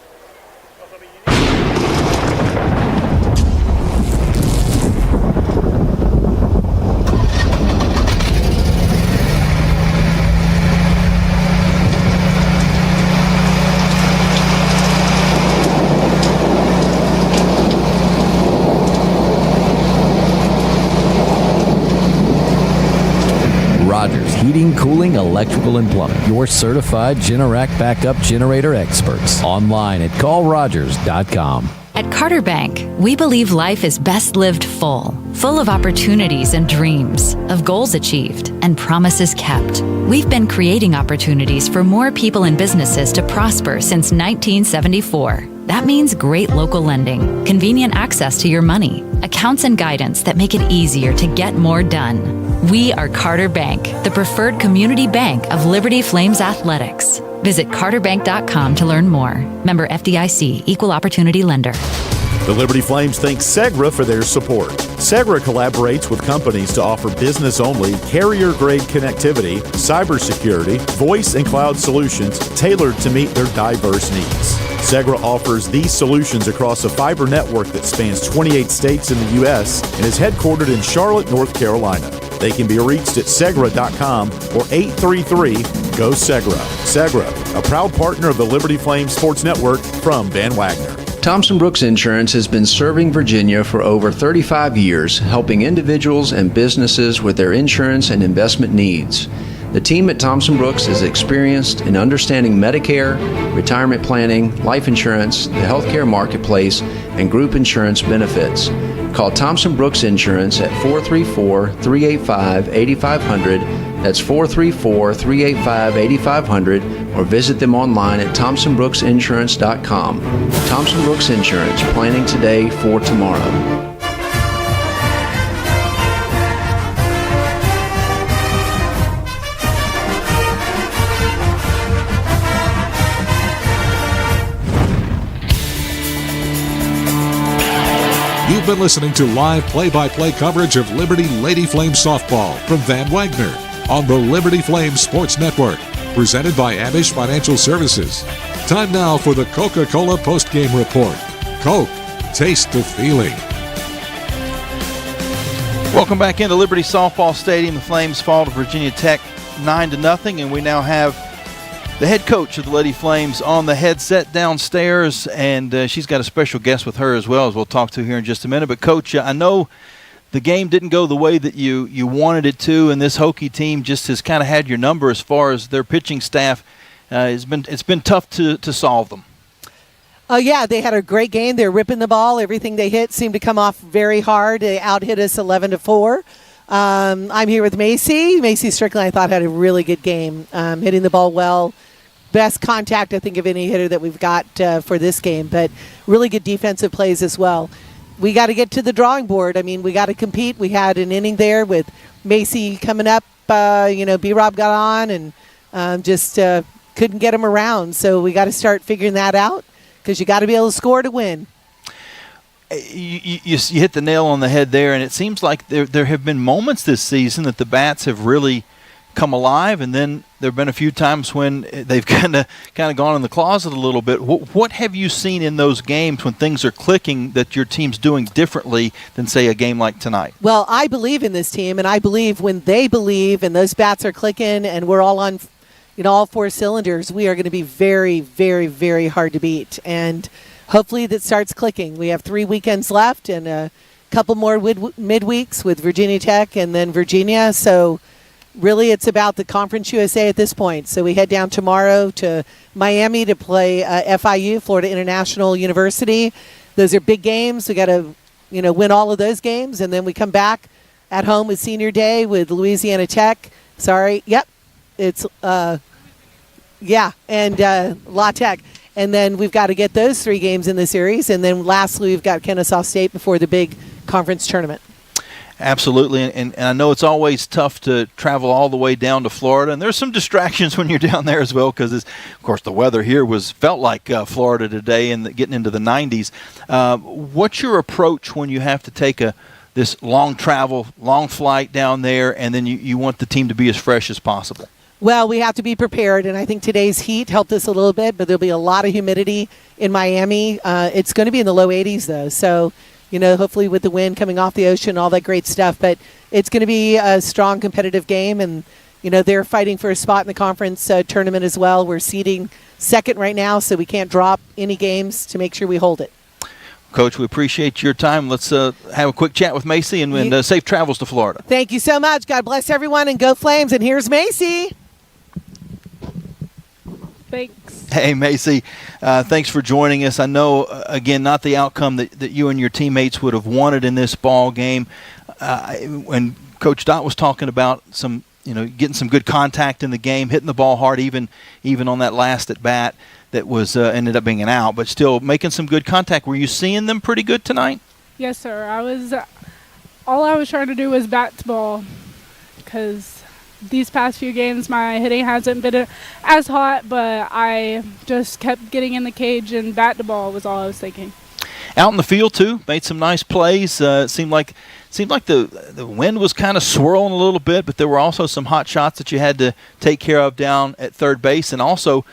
heating, cooling, electrical, and plumbing. Your certified Generac backup generator experts. Online at callrogers.com. At Carter Bank, we believe life is best lived full of opportunities and dreams, of goals achieved and promises kept. We've been creating opportunities for more people and businesses to prosper since 1974. That means great local lending, convenient access to your money, accounts and guidance that make it easier to get more done. We are Carter Bank, the preferred community bank of Liberty Flames Athletics. Visit carterbank.com to learn more. Member FDIC, Equal Opportunity Lender. The Liberty Flames thank Segra for their support. Segra collaborates with companies to offer business-only, carrier-grade connectivity, cybersecurity, voice and cloud solutions tailored to meet their diverse needs. Segra offers these solutions across a fiber network that spans 28 states in the U.S. and is headquartered in Charlotte, North Carolina. They can be reached at Segra.com or 833-GO-SEGRA. Segra, a proud partner of the Liberty Flames Sports Network from Van Wagner. Thompson Brooks Insurance has been serving Virginia for over 35 years, helping individuals and businesses with their insurance and investment needs. The team at Thompson Brooks is experienced in understanding Medicare, retirement planning, life insurance, the healthcare marketplace, and group insurance benefits. Call Thompson Brooks Insurance at 434-385-8500. That's 434-385-8500, or visit them online at thompsonbrooksinsurance.com. Thompson Brooks Insurance, planning today for tomorrow. You've been listening to live play-by-play coverage of Liberty Lady Flames softball from Van Wagner on the Liberty Flames Sports Network, presented by Abish Financial Services. Time now for the Coca-Cola postgame report. Coke, taste the feeling. Welcome back into Liberty Softball Stadium. The Flames fall to Virginia Tech 9-0, and we now have the head coach of the Lady Flames on the headset downstairs, and she's got a special guest with her as well, as we'll talk to here in just a minute. But, Coach, I know the game didn't go the way that you wanted it to, and this Hokie team just has kind of had your number as far as their pitching staff. It's been tough to solve them. Oh, yeah, they had a great game. They're ripping the ball. Everything they hit seemed to come off very hard. They out-hit us 11-4. I'm here with Macy. Macy Strickland, I thought, had a really good game, hitting the ball well. Best contact, I think, of any hitter that we've got for this game, but really good defensive plays as well. We got to get to the drawing board. I mean, we got to compete. We had an inning there with Macy coming up. B-Rob got on and just couldn't get him around. So we got to start figuring that out because you got to be able to score to win. You hit the nail on the head there, and it seems like there have been moments this season that the bats have really come alive, and then there have been a few times when they've kind of gone in the closet a little bit. What have you seen in those games when things are clicking that your team's doing differently than, say, a game like tonight? Well, I believe in this team, and I believe when they believe and those bats are clicking and we're all on all four cylinders, we are going to be very, very, very hard to beat. And hopefully that starts clicking. We have 3 weekends left and a couple more midweeks with Virginia Tech and then Virginia. So really it's about the Conference USA at this point. So we head down tomorrow to Miami to play FIU, Florida International University. Those are big games. We got to win all of those games. And then we come back at home with Senior Day with Louisiana Tech. It's and La Tech. And then we've got to get those 3 games in the series. And then lastly, we've got Kennesaw State before the big conference tournament. Absolutely, and I know it's always tough to travel all the way down to Florida, and there's some distractions when you're down there as well because, of course, the weather here felt like Florida today and getting into the 90s. What's your approach when you have to take this long travel, long flight down there, and then you want the team to be as fresh as possible? Well, we have to be prepared, and I think today's heat helped us a little bit, but there'll be a lot of humidity in Miami. It's going to be in the low 80s, though, so hopefully with the wind coming off the ocean, all that great stuff. But it's going to be a strong competitive game, and, they're fighting for a spot in the conference tournament as well. We're seeding second right now, so we can't drop any games to make sure we hold it. Coach, we appreciate your time. Let's have a quick chat with Macy and safe travels to Florida. Thank you so much. God bless everyone, and go Flames. And here's Macy. Thanks. Hey, Macy, thanks for joining us. I know, again, not the outcome that you and your teammates would have wanted in this ball game. When Coach Dot was talking about getting some good contact in the game, hitting the ball hard, even on that last at bat that was ended up being an out, but still making some good contact. Were you seeing them pretty good tonight? Yes, sir. All I was trying to do was bat the ball, because these past few games my hitting hasn't been as hot, but I just kept getting in the cage and bat the ball was all I was thinking. Out in the field too, made some nice plays. It seemed like the wind was kind of swirling a little bit, but there were also some hot shots that you had to take care of down at third base, and also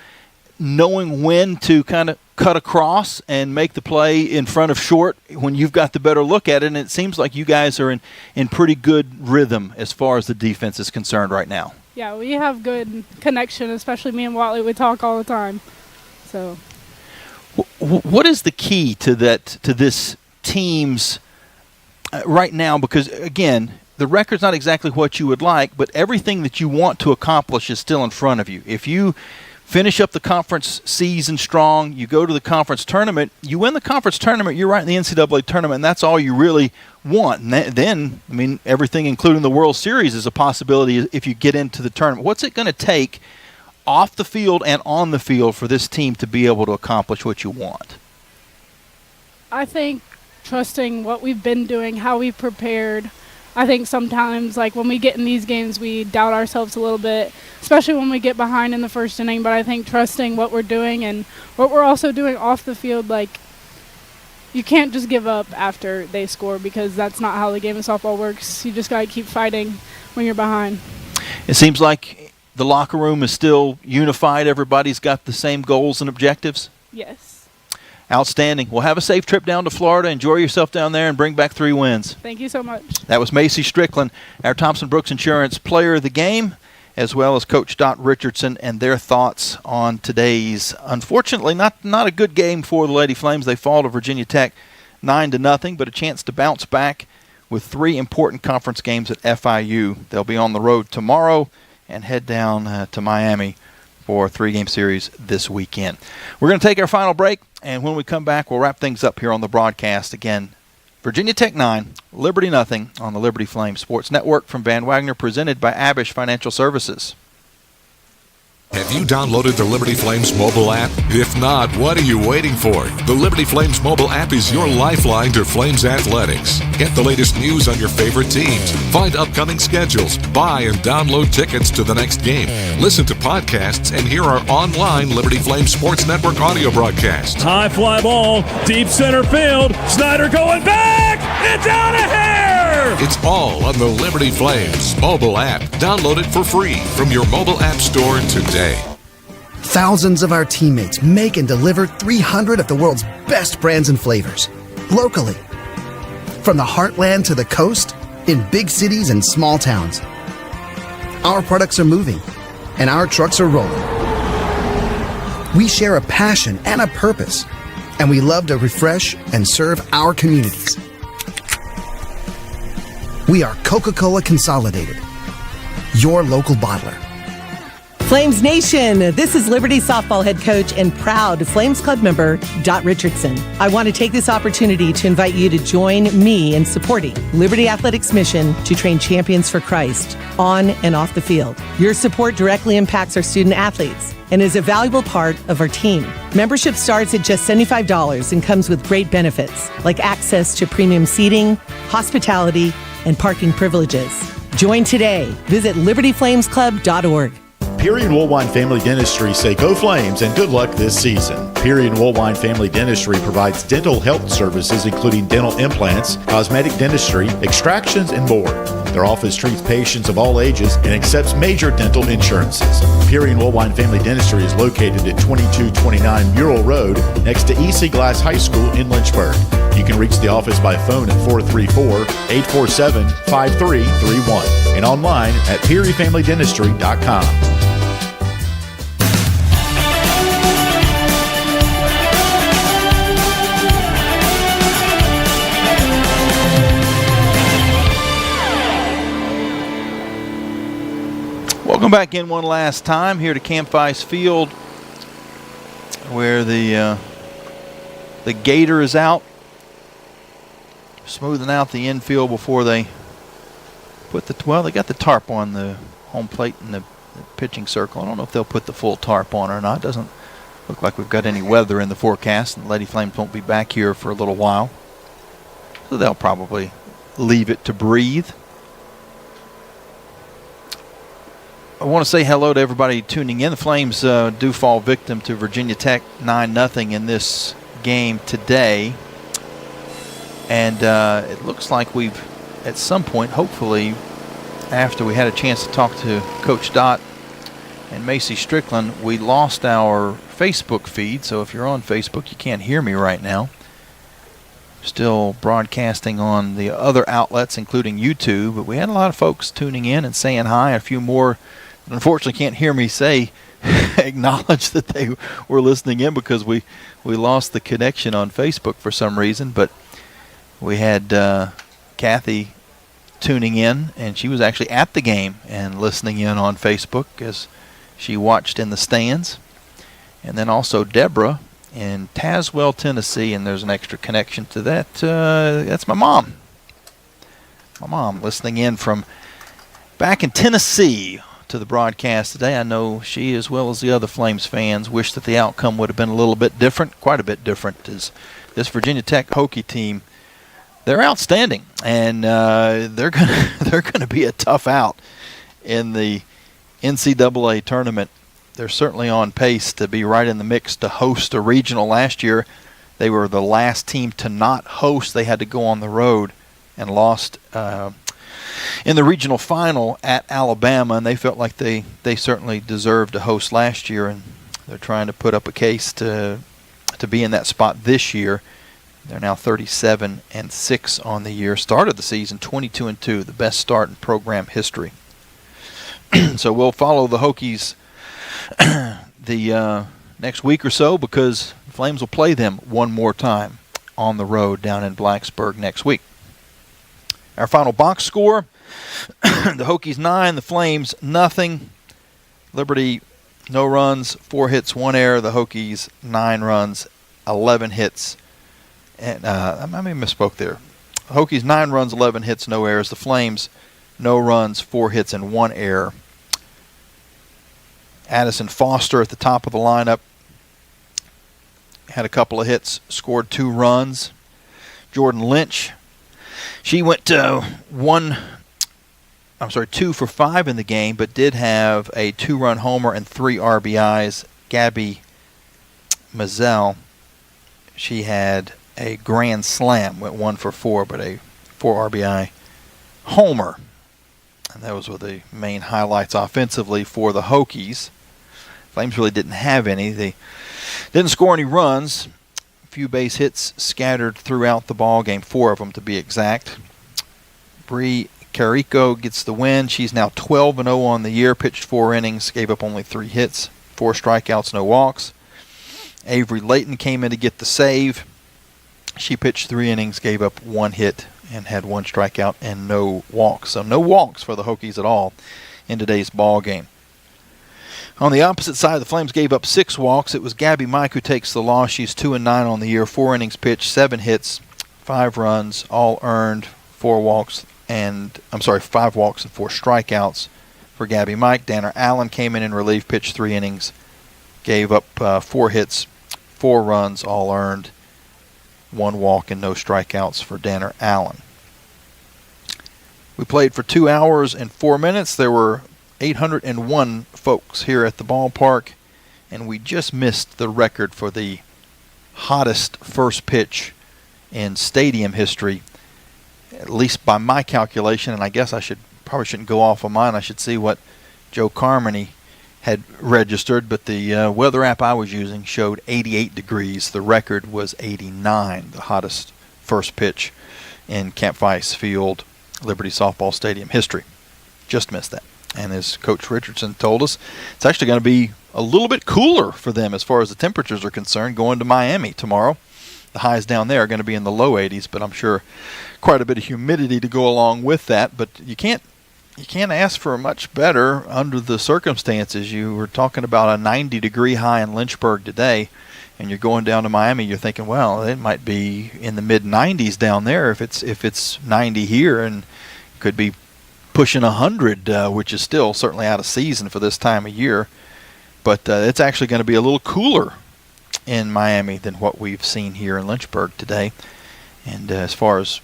knowing when to kind of cut across and make the play in front of short when you've got the better look at it. And it seems like you guys are in pretty good rhythm as far as the defense is concerned right now. Yeah, we have good connection, especially me and Watley. We talk all the time. So, what is the key to this team's right now? Because again, the record's not exactly what you would like, but everything that you want to accomplish is still in front of you. If you finish up the conference season strong, you go to the conference tournament, you win the conference tournament, you're right in the NCAA tournament, and that's all you really want. And then, I mean, everything, including the World Series, is a possibility if you get into the tournament. What's it going to take off the field and on the field for this team to be able to accomplish what you want? I think trusting what we've been doing, how we've prepared. I think sometimes, like, when we get in these games, we doubt ourselves a little bit, especially when we get behind in the first inning. But I think trusting what we're doing and what we're also doing off the field, like, you can't just give up after they score, because that's not how the game of softball works. You just got to keep fighting when you're behind. It seems like the locker room is still unified. Everybody's got the same goals and objectives. Yes. Outstanding. Well, have a safe trip down to Florida. Enjoy yourself down there and bring back 3 wins. Thank you so much. That was Macy Strickland, our Thompson Brooks Insurance player of the game, as well as Coach Dot Richardson, and their thoughts on today's, unfortunately, not a good game for the Lady Flames. They fall to Virginia Tech 9-0, but a chance to bounce back with 3 important conference games at FIU. They'll be on the road tomorrow and head down to Miami for a 3-game series this weekend. We're going to take our final break, and when we come back, we'll wrap things up here on the broadcast. Again, Virginia Tech 9, Liberty nothing on the Liberty Flames Sports Network from Van Wagner, presented by Abish Financial Services. Have you downloaded the Liberty Flames mobile app? If not, what are you waiting for? The Liberty Flames mobile app is your lifeline to Flames athletics. Get the latest news on your favorite teams, find upcoming schedules, buy and download tickets to the next game, listen to podcasts, and hear our online Liberty Flames Sports Network audio broadcast. High fly ball, deep center field. Snyder going back. It's out of here. It's all on the Liberty Flames mobile app. Download it for free from your mobile app store today. Thousands of our teammates make and deliver 300 of the world's best brands and flavors, locally. From the heartland to the coast, in big cities and small towns. Our products are moving, and our trucks are rolling. We share a passion and a purpose, and we love to refresh and serve our communities. We are Coca-Cola Consolidated, your local bottler. Flames Nation, this is Liberty softball head coach and proud Flames Club member, Dot Richardson. I want to take this opportunity to invite you to join me in supporting Liberty Athletics' mission to train champions for Christ on and off the field. Your support directly impacts our student athletes and is a valuable part of our team. Membership starts at just $75 and comes with great benefits like access to premium seating, hospitality, and parking privileges. Join today. Visit libertyflamesclub.org. Peary and Woolwine Family Dentistry say go Flames and good luck this season. Peary and Woolwine Family Dentistry provides dental health services including dental implants, cosmetic dentistry, extractions, and more. Their office treats patients of all ages and accepts major dental insurances. Peary and Woolwine Family Dentistry is located at 2229 Mural Road next to EC Glass High School in Lynchburg. You can reach the office by phone at 434-847-5331 and online at PearyFamilyDentistry.com. back in one last time here to Camp Ice Field, where the gator is out, smoothing out the infield before they put they got the tarp on the home plate in the pitching circle. I don't know if they'll put the full tarp on or not. It doesn't look like we've got any weather in the forecast, and the Lady Flames won't be back here for a little while, so they'll probably leave it to breathe. I want to say hello to everybody tuning in. The Flames do fall victim to Virginia Tech 9-0 in this game today. And it looks like we've, at some point, hopefully, after we had a chance to talk to Coach Dot and Macy Strickland, we lost our Facebook feed. So if you're on Facebook, you can't hear me right now. Still broadcasting on the other outlets, including YouTube. But we had a lot of folks tuning in and saying hi. A few more unfortunately can't hear me acknowledge that they were listening in because we lost the connection on Facebook for some reason. But we had Kathy tuning in, and she was actually at the game and listening in on Facebook as she watched in the stands. And then also Deborah in Tazewell, Tennessee, and there's an extra connection to that. That's my mom. My mom listening in from back in Tennessee to the broadcast today. I know she, as well as the other Flames fans, wish that the outcome would have been a little bit different, quite a bit different, as this Virginia Tech Hokie team, they're outstanding, and they're gonna be a tough out in the NCAA tournament. They're certainly on pace to be right in the mix to host a regional. Last year, they were the last team to not host. They had to go on the road and lost in the regional final at Alabama, and they felt like they certainly deserved to host last year, and they're trying to put up a case to be in that spot this year. They're now 37-6 on the year. Started the season 22-2, the best start in program history. So we'll follow the Hokies the next week or so, because the Flames will play them one more time on the road down in Blacksburg next week. Our final box score, the Hokies 9, the Flames nothing. Liberty no runs, 4 hits, 1 error. The Hokies 9 runs, 11 hits. And I may misspoke there. The Hokies 9 runs, 11 hits, no errors. The Flames no runs, 4 hits, and 1 error. Addison Foster at the top of the lineup had a couple of hits, scored 2 runs. Jordan Lynch, she went 2 for 5 in the game, but did have a 2-run homer and 3 RBIs. Gabby Mazzell, she had a grand slam, went 1 for 4, but a 4 RBI homer. And those were the main highlights offensively for the Hokies. Flames really didn't have any. They didn't score any runs. A few base hits scattered throughout the ball game, 4 of them to be exact. Bree Carrico gets the win. She's now 12-0 on the year, pitched 4 innings, gave up only 3 hits, 4 strikeouts, no walks. Avery Layton came in to get the save. She pitched 3 innings, gave up 1 hit, and had 1 strikeout and no walks. So no walks for the Hokies at all in today's ball game. On the opposite side, the Flames gave up 6 walks. It was Gabby Mike who takes the loss. She's 2-9 on the year, 4 innings pitched, 7 hits, 5 runs, all earned, 5 walks and 4 strikeouts for Gabby Mike. Danner Allen came in relief, pitched 3 innings, gave up 4 hits, 4 runs, all earned, 1 walk and no strikeouts for Danner Allen. We played for 2 hours and 4 minutes. There were 801 folks here at the ballpark, and we just missed the record for the hottest first pitch in stadium history, at least by my calculation. And I guess I probably shouldn't go off of mine. I should see what Joe Carmody had registered, but the weather app I was using showed 88 degrees. The record was 89, the hottest first pitch in Camp Ice Field, Liberty Softball Stadium history. Just missed that. And as Coach Richardson told us, it's actually going to be a little bit cooler for them as far as the temperatures are concerned going to Miami tomorrow. The highs down there are going to be in the low 80s, but I'm sure quite a bit of humidity to go along with that. But you can't you can't ask for much better under the circumstances. You were talking about a 90-degree high in Lynchburg today, and you're going down to Miami. You're thinking, well, it might be in the mid-90s down there if it's 90 here, and could be pushing 100, which is still certainly out of season for this time of year. But it's actually going to be a little cooler in Miami than what we've seen here in Lynchburg today. And as far as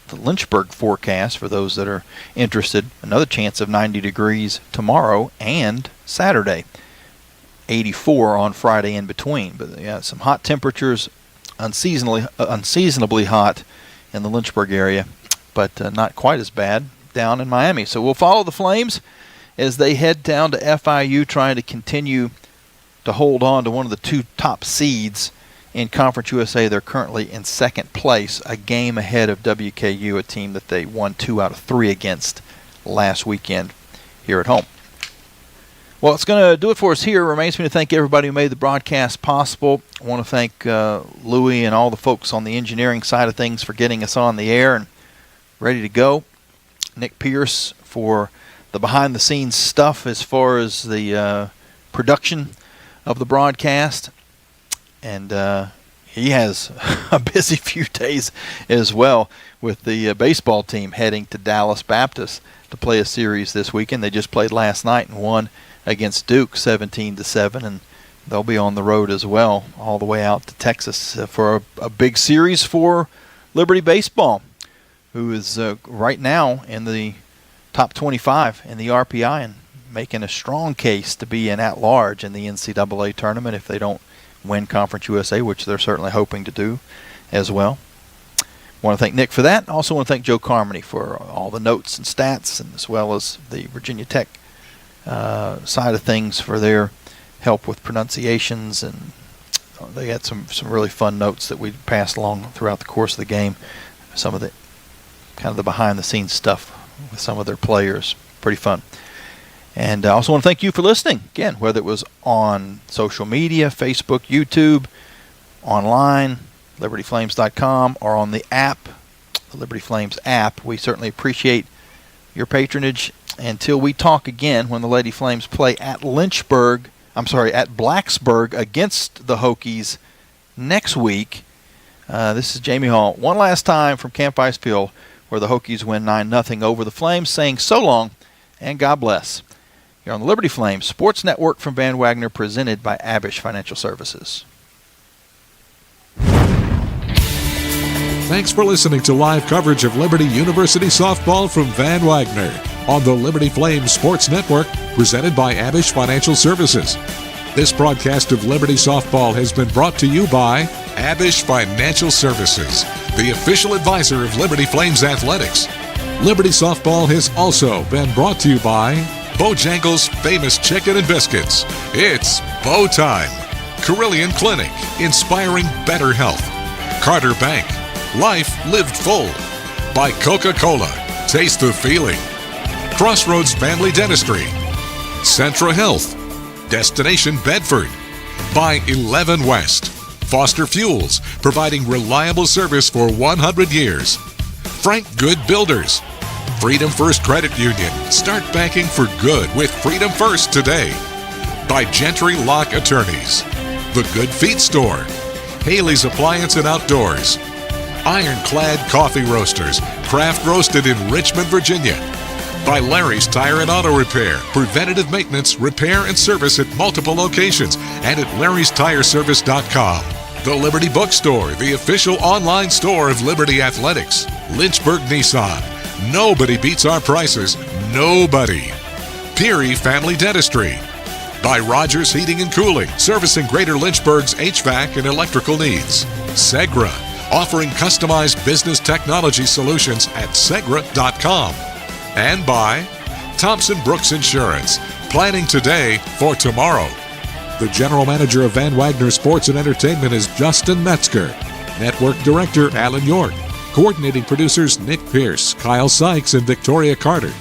the Lynchburg forecast, for those that are interested, another chance of 90 degrees tomorrow and Saturday. 84 on Friday in between. But yeah, some hot temperatures, unseasonably hot in the Lynchburg area, but not quite as bad down in Miami. So we'll follow the Flames as they head down to FIU, trying to continue to hold on to one of the two top seeds in Conference USA. They're currently in second place, a game ahead of WKU, a team that they won 2 out of 3 against last weekend here at home. Well, it's going to do it for us here. It remains me to thank everybody who made the broadcast possible. I want to thank Louie and all the folks on the engineering side of things for getting us on the air and ready to go. Nick Pierce for the behind-the-scenes stuff as far as the production of the broadcast. And he has a busy few days as well with the baseball team heading to Dallas Baptist to play a series this weekend. They just played last night and won against Duke 17-7, and they'll be on the road as well all the way out to Texas for a big series for Liberty Baseball, who is right now in the top 25 in the RPI and making a strong case to be an at-large in the NCAA tournament if they don't win Conference USA, which they're certainly hoping to do as well. I want to thank Nick for that. Also want to thank Joe Carmody for all the notes and stats, and as well as the Virginia Tech side of things for their help with pronunciations, and they had some really fun notes that we passed along throughout the course of the game. Some of the kind of the behind-the-scenes stuff with some of their players. Pretty fun. And I also want to thank you for listening. Again, whether it was on social media, Facebook, YouTube, online, libertyflames.com, or on the app, the Liberty Flames app, we certainly appreciate your patronage. Until we talk again when the Lady Flames play at Blacksburg against the Hokies next week. This is Jamie Hall. One last time from Camp Ice Field, where the Hokies win 9-0 over the Flames, saying so long and God bless. You're on the Liberty Flames Sports Network from Van Wagner, presented by Abish Financial Services. Thanks for listening to live coverage of Liberty University softball from Van Wagner on the Liberty Flames Sports Network, presented by Abish Financial Services. This broadcast of Liberty softball has been brought to you by Abish Financial Services, the official advisor of Liberty Flames Athletics. Liberty softball has also been brought to you by Bojangles' famous chicken and biscuits. It's Bo Time. Carillion Clinic, inspiring better health. Carter Bank, life lived full. By Coca-Cola, taste the feeling. Crossroads Family Dentistry. Centra Health, Destination Bedford. By 11 West, Foster Fuels, providing reliable service for 100 years. Frank Good Builders. Freedom First Credit Union. Start banking for good with Freedom First today. By Gentry Lock Attorneys. The Good Feet Store. Haley's Appliance and Outdoors. Ironclad Coffee Roasters. Craft roasted in Richmond, Virginia. By Larry's Tire and Auto Repair. Preventative maintenance, repair, and service at multiple locations and at larrystireservice.com. The Liberty Bookstore, the official online store of Liberty Athletics. Lynchburg Nissan. Nobody beats our prices. Nobody. Peary Family Dentistry. By Rogers Heating and Cooling, servicing Greater Lynchburg's HVAC and electrical needs. Segra, offering customized business technology solutions at segra.com. And by Thompson Brooks Insurance, planning today for tomorrow. The General Manager of Van Wagner Sports and Entertainment is Justin Metzger. Network Director Alan York. Coordinating producers Nick Pierce, Kyle Sykes, and Victoria Carter.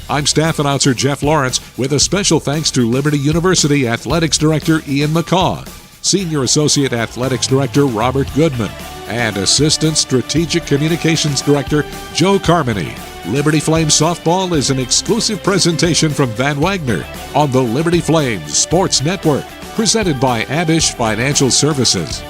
I'm staff announcer Jeff Lawrence, with a special thanks to Liberty University Athletics Director Ian McCaw, Senior Associate Athletics Director Robert Goodman, and Assistant Strategic Communications Director Joe Carmody. Liberty Flames softball is an exclusive presentation from Van Wagner on the Liberty Flames Sports Network, presented by Abish Financial Services.